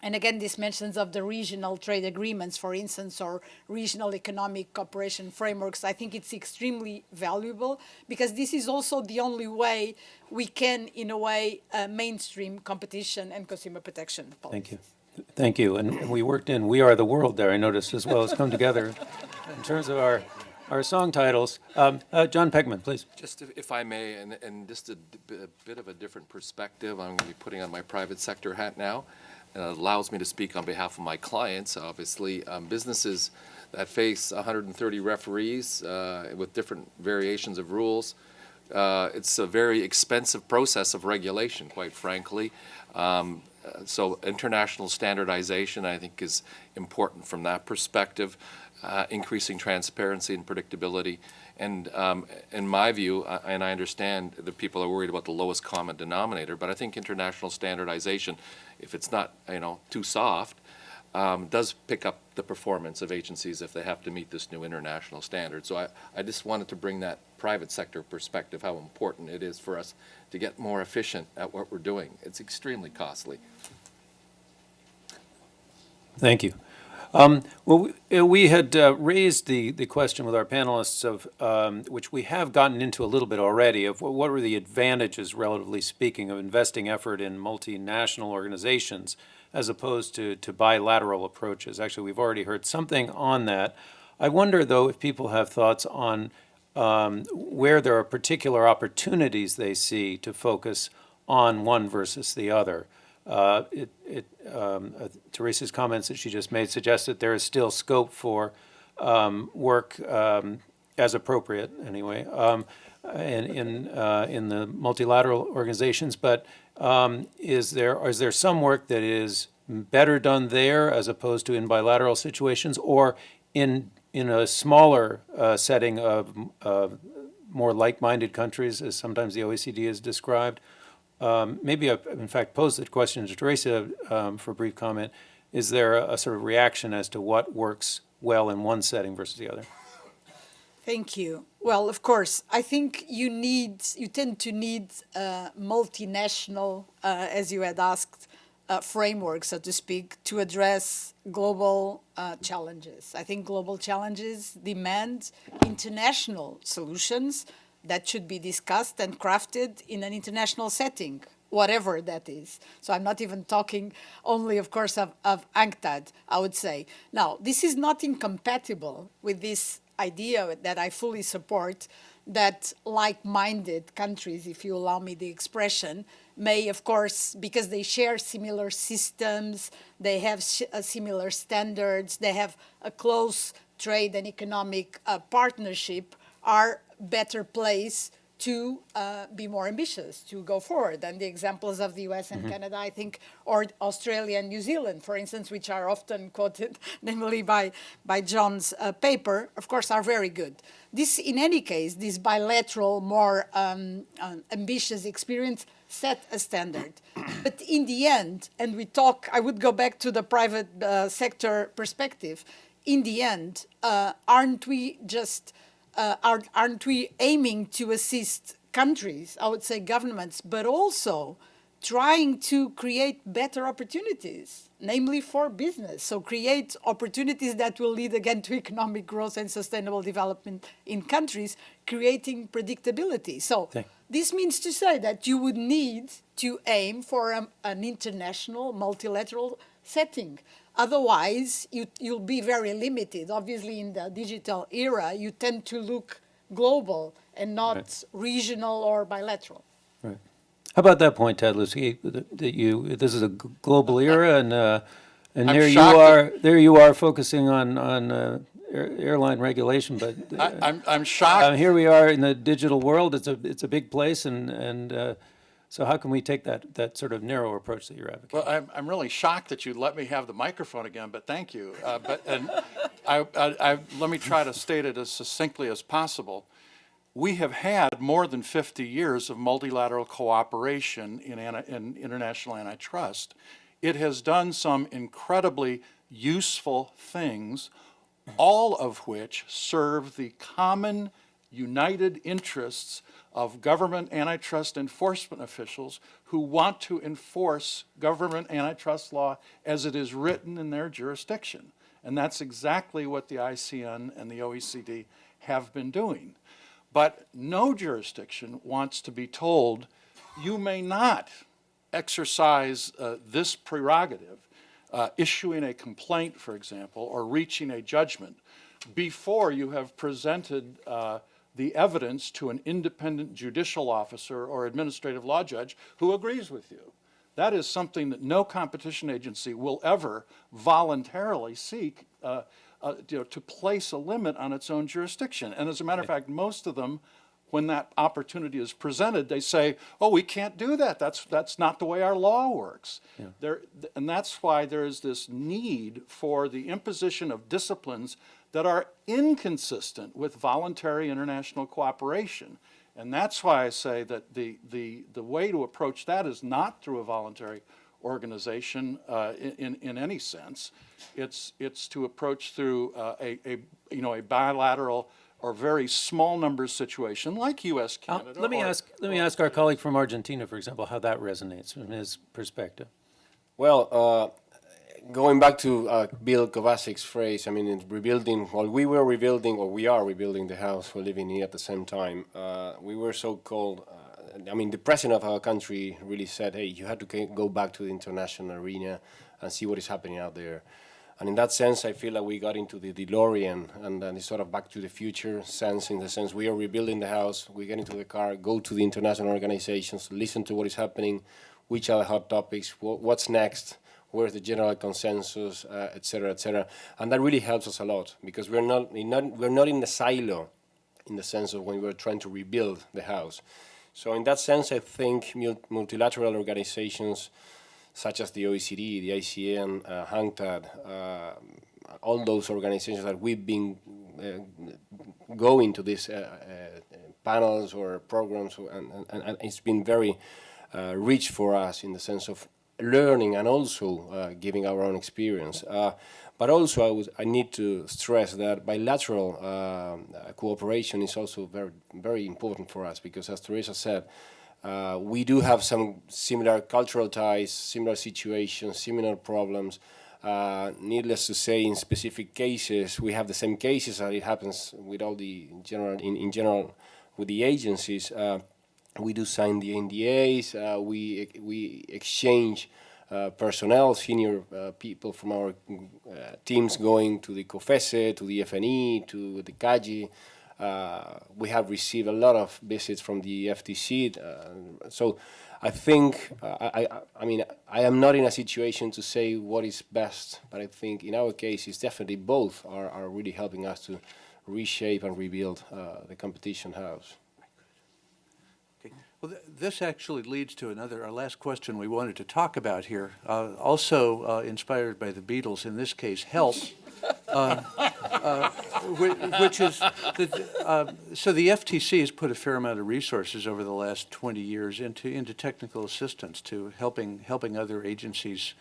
and again, this mentions of the regional trade agreements, for instance, or regional economic cooperation frameworks, I think it's extremely valuable, because this is also the only way we can, in a way, mainstream competition and consumer protection policy. Thank you. Thank you. And we worked in We Are the World there, I noticed, as well as come together in terms of our song titles. John Peckman, please. Just if I may, and just a bit of a different perspective, I'm going to be putting on my private sector hat now. And it allows me to speak on behalf of my clients, obviously. Businesses that face 130 referees with different variations of rules. It's a very expensive process of regulation, quite frankly. So international standardization, I think, is important from that perspective, increasing transparency and predictability. And in my view, and I understand that people are worried about the lowest common denominator, but I think international standardization, if it's not too soft, does pick up the performance of agencies if they have to meet this new international standard. So I just wanted to bring that private sector perspective, how important it is for us to get more efficient at what we're doing. It's extremely costly. Thank you. Well, we had raised the question with our panelists of, which we have gotten into a little bit already, of what were the advantages, relatively speaking, of investing effort in multinational organizations as opposed to bilateral approaches. Actually, we've already heard something on that. I wonder, though, if people have thoughts on where there are particular opportunities they see to focus on one versus the other. Teresa's comments that she just made suggest that there is still scope for work as appropriate, anyway, in the multilateral organizations. But is there some work that is better done there as opposed to in bilateral situations, or in a smaller setting of more like-minded countries, as sometimes the OECD is described? Maybe I, in fact, posed the question to Teresa for a brief comment. Is there a sort of reaction as to what works well in one setting versus the other? Thank you. Well, of course, I think you tend to need multinational, as you had asked, framework, so to speak, to address global challenges. I think global challenges demand international solutions that should be discussed and crafted in an international setting, whatever that is. So I'm not even talking only, of course, of UNCTAD, I would say. Now, this is not incompatible with this idea that I fully support, that like-minded countries, if you allow me the expression, may, of course, because they share similar systems, they have similar standards, they have a close trade and economic partnership, are better placed to be more ambitious, to go forward. And the examples of the US and Canada, I think, or Australia and New Zealand, for instance, which are often quoted, namely by John's paper, of course, are very good. This, in any case, this bilateral, more ambitious experience set a standard. But in the end, and I would go back to the private sector perspective, in the end, aren't we aiming to assist countries, I would say governments, but also trying to create better opportunities, namely for business. So create opportunities that will lead again to economic growth and sustainable development in countries, creating predictability. So this means to say that you would need to aim for an international, multilateral setting. Otherwise, you'll be very limited. Obviously, in the digital era, you tend to look global and not regional or bilateral. Right. How about that point, Ted Lusky, that this is a global era, and there you are focusing on airline regulation, but I'm shocked. Here we are in the digital world. It's a big place, and so how can we take that sort of narrow approach that you're advocating? Well, I'm really shocked that you let me have the microphone again, but thank you. Let me try to state it as succinctly as possible. We have had more than 50 years of multilateral cooperation in international antitrust. It has done some incredibly useful things, all of which serve the common united interests of government antitrust enforcement officials who want to enforce government antitrust law as it is written in their jurisdiction. And that's exactly what the ICN and the OECD have been doing. But no jurisdiction wants to be told, you may not exercise this prerogative, issuing a complaint, for example, or reaching a judgment before you have presented the evidence to an independent judicial officer or administrative law judge who agrees with you. That is something that no competition agency will ever voluntarily seek to place a limit on its own jurisdiction. And as a matter of fact, most of them, when that opportunity is presented, they say, oh, we can't do that. That's not the way our law works. Yeah. And that's why there is this need for the imposition of disciplines that are inconsistent with voluntary international cooperation. And that's why I say that the way to approach that is not through a voluntary organization in any sense. It's to approach through a bilateral or very small numbers situation like U.S. Canada. Let me ask our colleague from Argentina, for example, how that resonates from his perspective. Well, going back to Bill Kovacic's phrase, I mean, in rebuilding, while we were rebuilding, or we are rebuilding the house we're living in at the same time, we were so-called, the president of our country really said, hey, you have to go back to the international arena and see what is happening out there. And in that sense, I feel like we got into the DeLorean and then it's sort of back to the future sense, in the sense we are rebuilding the house, we get into the car, go to the international organizations, listen to what is happening, which are the hot topics, what's next, where's the general consensus, et cetera, and that really helps us a lot because we're not in the silo, in the sense of when we're trying to rebuild the house. So in that sense, I think multilateral organizations such as the OECD, the ICN, HANCTAD, all those organizations that we've been going to these panels or programs, and it's been very rich for us in the sense of learning and also giving our own experience. But also I need to stress that bilateral cooperation is also very, very important for us because, as Teresa said, we do have some similar cultural ties, similar situations, similar problems. Needless to say, in specific cases, we have the same cases as it happens with all the in general with the agencies. We do sign the NDAs. We exchange personnel, senior people from our teams going to the COFESE, to the FNE, to the CAGI. We have received a lot of visits from the FTC. So I think, I am not in a situation to say what is best, but I think in our case, it's definitely both are really helping us to reshape and rebuild the competition house. Well, this actually leads to our last question we wanted to talk about here, also inspired by the Beatles, in this case, Help, which is, so the FTC has put a fair amount of resources over the last 20 years into technical assistance to helping other agencies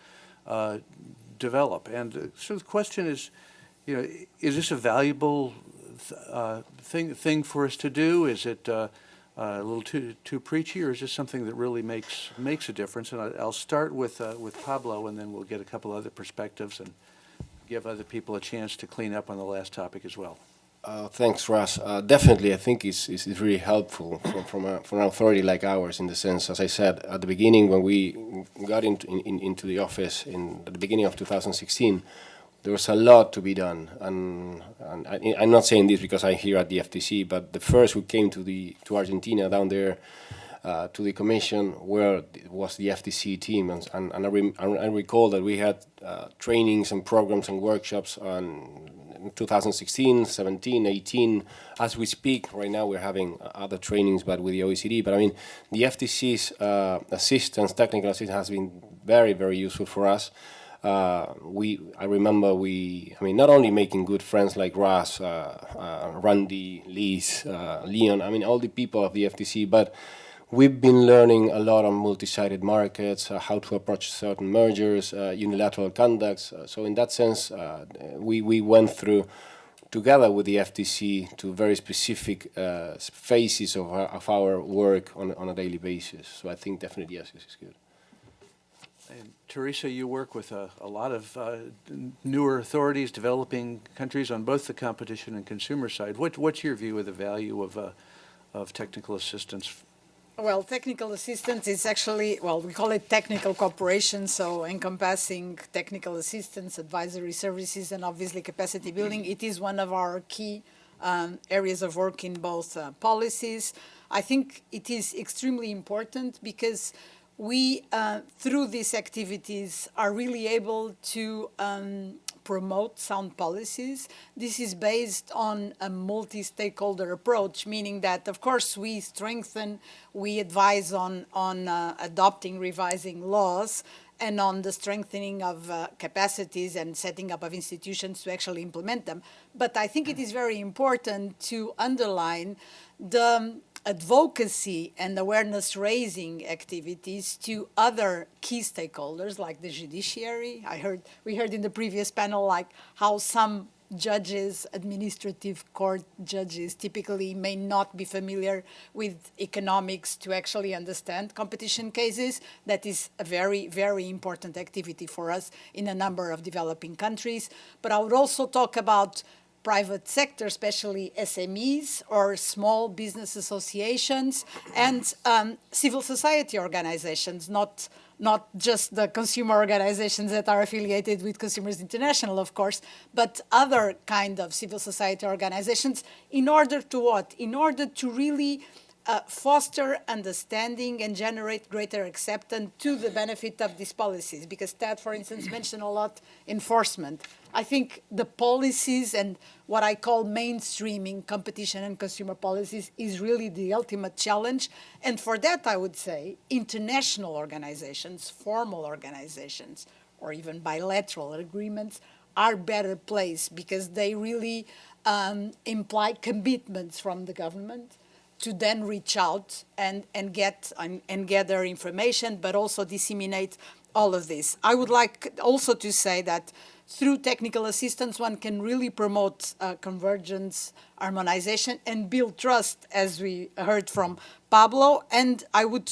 develop. And so the question is, is this a valuable thing for us to do? Is it a little too preachy, or is this something that really makes a difference? And I'll start with Pablo, and then we'll get a couple other perspectives and give other people a chance to clean up on the last topic as well. Thanks, Russ. Definitely, I think it's really helpful from an authority like ours, in the sense, as I said at the beginning, when we got into the office at the beginning of 2016, there was a lot to be done. And I'm not saying this because I'm here at the FTC, but the first who came to Argentina down there to the commission was the FTC team, and I recall that we had trainings and programs and workshops on 2016, 17, 18. As we speak right now, we're having other trainings, but with the OECD. But I mean, the FTC's technical assistance, has been very, very useful for us. I remember not only making good friends like Russ, Randy, Liz, Leon, all the people of the FTC, but we've been learning a lot on multi-sided markets, how to approach certain mergers, unilateral conducts. So in that sense, we went through, together with the FTC, to very specific phases of our work on a daily basis. So I think definitely, yes, this is good. And Teresa, you work with a lot of newer authorities, developing countries on both the competition and consumer side. What's your view of the value of technical assistance? Well, technical assistance is actually, we call it technical cooperation, so encompassing technical assistance, advisory services, and obviously capacity building. It is one of our key areas of work in both policies. I think it is extremely important because we, through these activities, are really able to promote sound policies. This is based on a multi-stakeholder approach, meaning that, of course, we advise on adopting, revising laws, and on the strengthening of capacities and setting up of institutions to actually implement them. But I think it is very important to underline the advocacy and awareness-raising activities to other key stakeholders, like the judiciary. We heard in the previous panel, like how some judges, administrative court judges, typically may not be familiar with economics to actually understand competition cases. That is a very, very important activity for us in a number of developing countries. But I would also talk about private sector, especially SMEs or small business associations, and civil society organizations, not just the consumer organizations that are affiliated with Consumers International, of course, but other kind of civil society organizations, in order to what? In order to really foster understanding and generate greater acceptance to the benefit of these policies. Because Ted, for instance, mentioned a lot enforcement. I think the policies and what I call mainstreaming competition and consumer policies is really the ultimate challenge. And for that, I would say international organizations, formal organizations, or even bilateral agreements are better placed because they really imply commitments from the government to then reach out and gather information, but also disseminate all of this. I would like also to say that through technical assistance, one can really promote convergence, harmonization, and build trust, as we heard from Pablo. And I would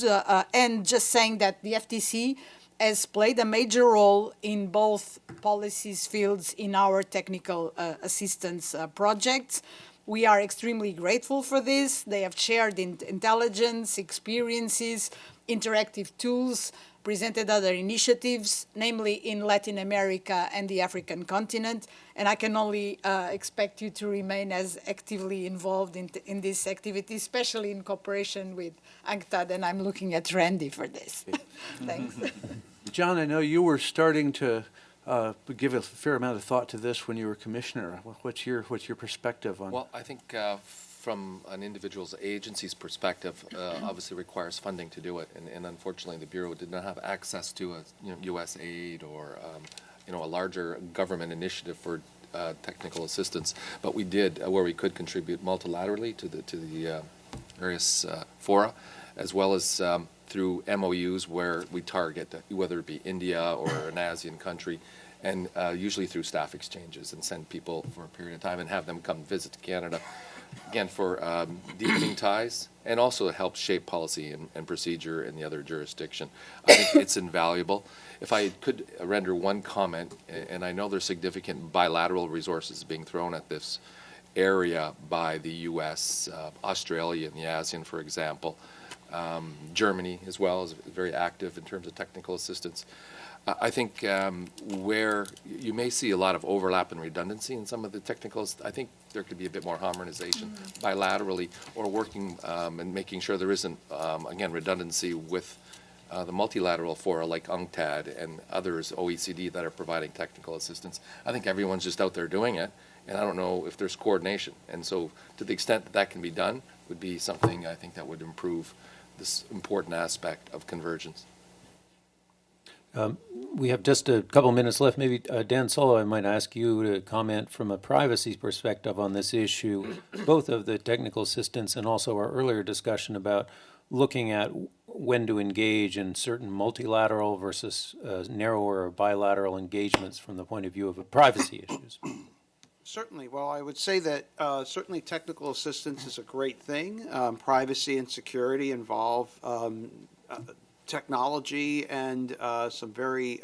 end just saying that the FTC has played a major role in both policies fields in our technical assistance projects. We are extremely grateful for this. They have shared intelligence, experiences, interactive tools, presented other initiatives, namely in Latin America and the African continent. And I can only expect you to remain as actively involved in this activity, especially in cooperation with UNCTAD, and I'm looking at Randy for this. Thanks. John, I know you were starting to give a fair amount of thought to this when you were commissioner. What's your perspective on? Well, I think from an individual's agency's perspective, obviously requires funding to do it, and unfortunately, the Bureau did not have access to a U.S. aid or a larger government initiative for technical assistance. But we did, where we could contribute multilaterally to the various fora, as well as through MOUs where we target, whether it be India or an ASEAN country, and usually through staff exchanges, and send people for a period of time and have them come visit Canada, again, for deepening ties, and also to help shape policy and procedure in the other jurisdiction. I think it's invaluable. If I could render one comment, and I know there's significant bilateral resources being thrown at this, area by the U.S., Australia and the ASEAN, for example. Germany as well is very active in terms of technical assistance. I think where you may see a lot of overlap and redundancy in some of the technicals, I think there could be a bit more harmonization bilaterally, or working and making sure there isn't, again, redundancy with the multilateral fora like UNCTAD and others, OECD, that are providing technical assistance. I think everyone's just out there doing it, and I don't know if there's coordination. And so to the extent that that can be done would be something I think that would improve this important aspect of convergence. We have just a couple minutes left. Maybe Dan Solo, I might ask you to comment from a privacy perspective on this issue, both of the technical assistance and also our earlier discussion about looking at when to engage in certain multilateral versus narrower or bilateral engagements from the point of view of privacy issues. Certainly. Well, I would say that certainly technical assistance is a great thing. Privacy and security involve technology and some very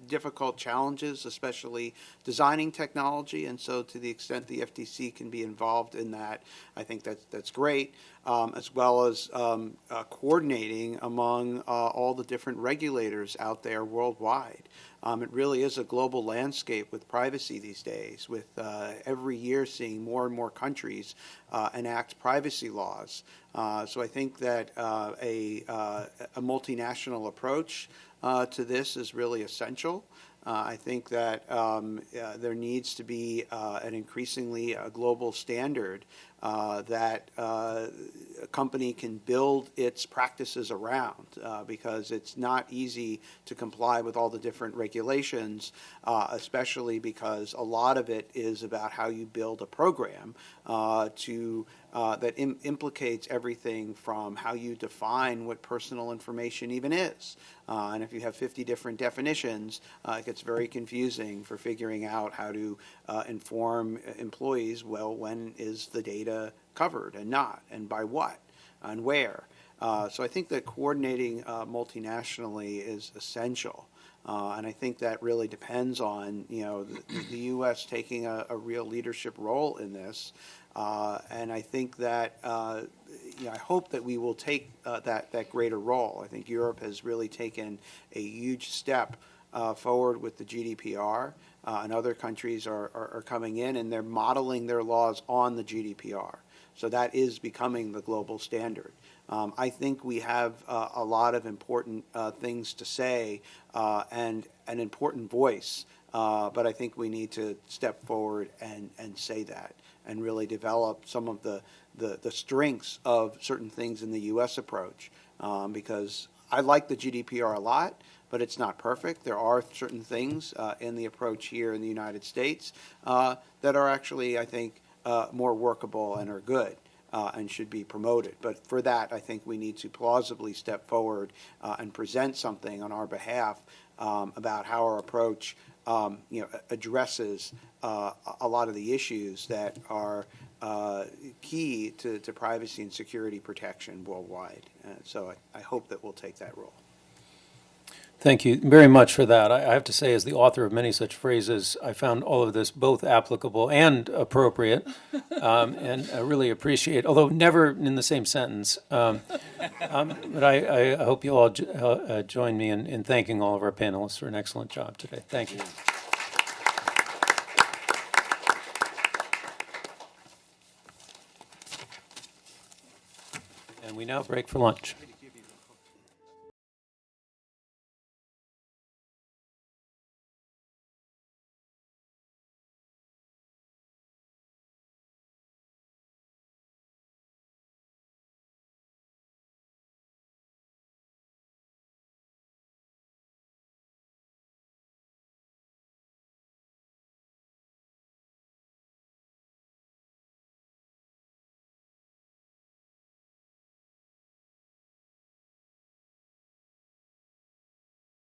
difficult challenges, especially designing technology. And so to the extent the FTC can be involved in that, I think that's great, as well as coordinating among all the different regulators out there worldwide. It really is a global landscape with privacy these days, with every year seeing more and more countries enact privacy laws. So I think that a multinational approach to this is really essential. I think that there needs to be an increasingly global standard that a company can build its practices around, because it's not easy to comply with all the different regulations, especially because a lot of it is about how you build a program that implicates everything from how you define what personal information even is. And if you have 50 different definitions, it gets very confusing for figuring out how to inform employees, well, when is the data covered and not, and by what, and where. So I think that coordinating multinationally is essential. And I think that really depends on, the U.S. taking a real leadership role in this. And I think that, I hope that we will take that greater role. I think Europe has really taken a huge step forward with the GDPR, and other countries are coming in, and they're modeling their laws on the GDPR. So that is becoming the global standard. I think we have a lot of important things to say and an important voice, but I think we need to step forward and say that, and really develop some of the strengths of certain things in the U.S. approach, because I like the GDPR a lot, but it's not perfect. There are certain things in the approach here in the United States that are actually, I think, more workable and are good and should be promoted. But for that, I think we need to plausibly step forward and present something on our behalf about how our approach addresses a lot of the issues that are key to privacy and security protection worldwide. So I hope that we'll take that role. Thank you very much for that. I have to say, as the author of many such phrases, I found all of this both applicable and appropriate, and I really appreciate, although never in the same sentence. But I hope you all join me in thanking all of our panelists for an excellent job today. Thank you. And we now break for lunch.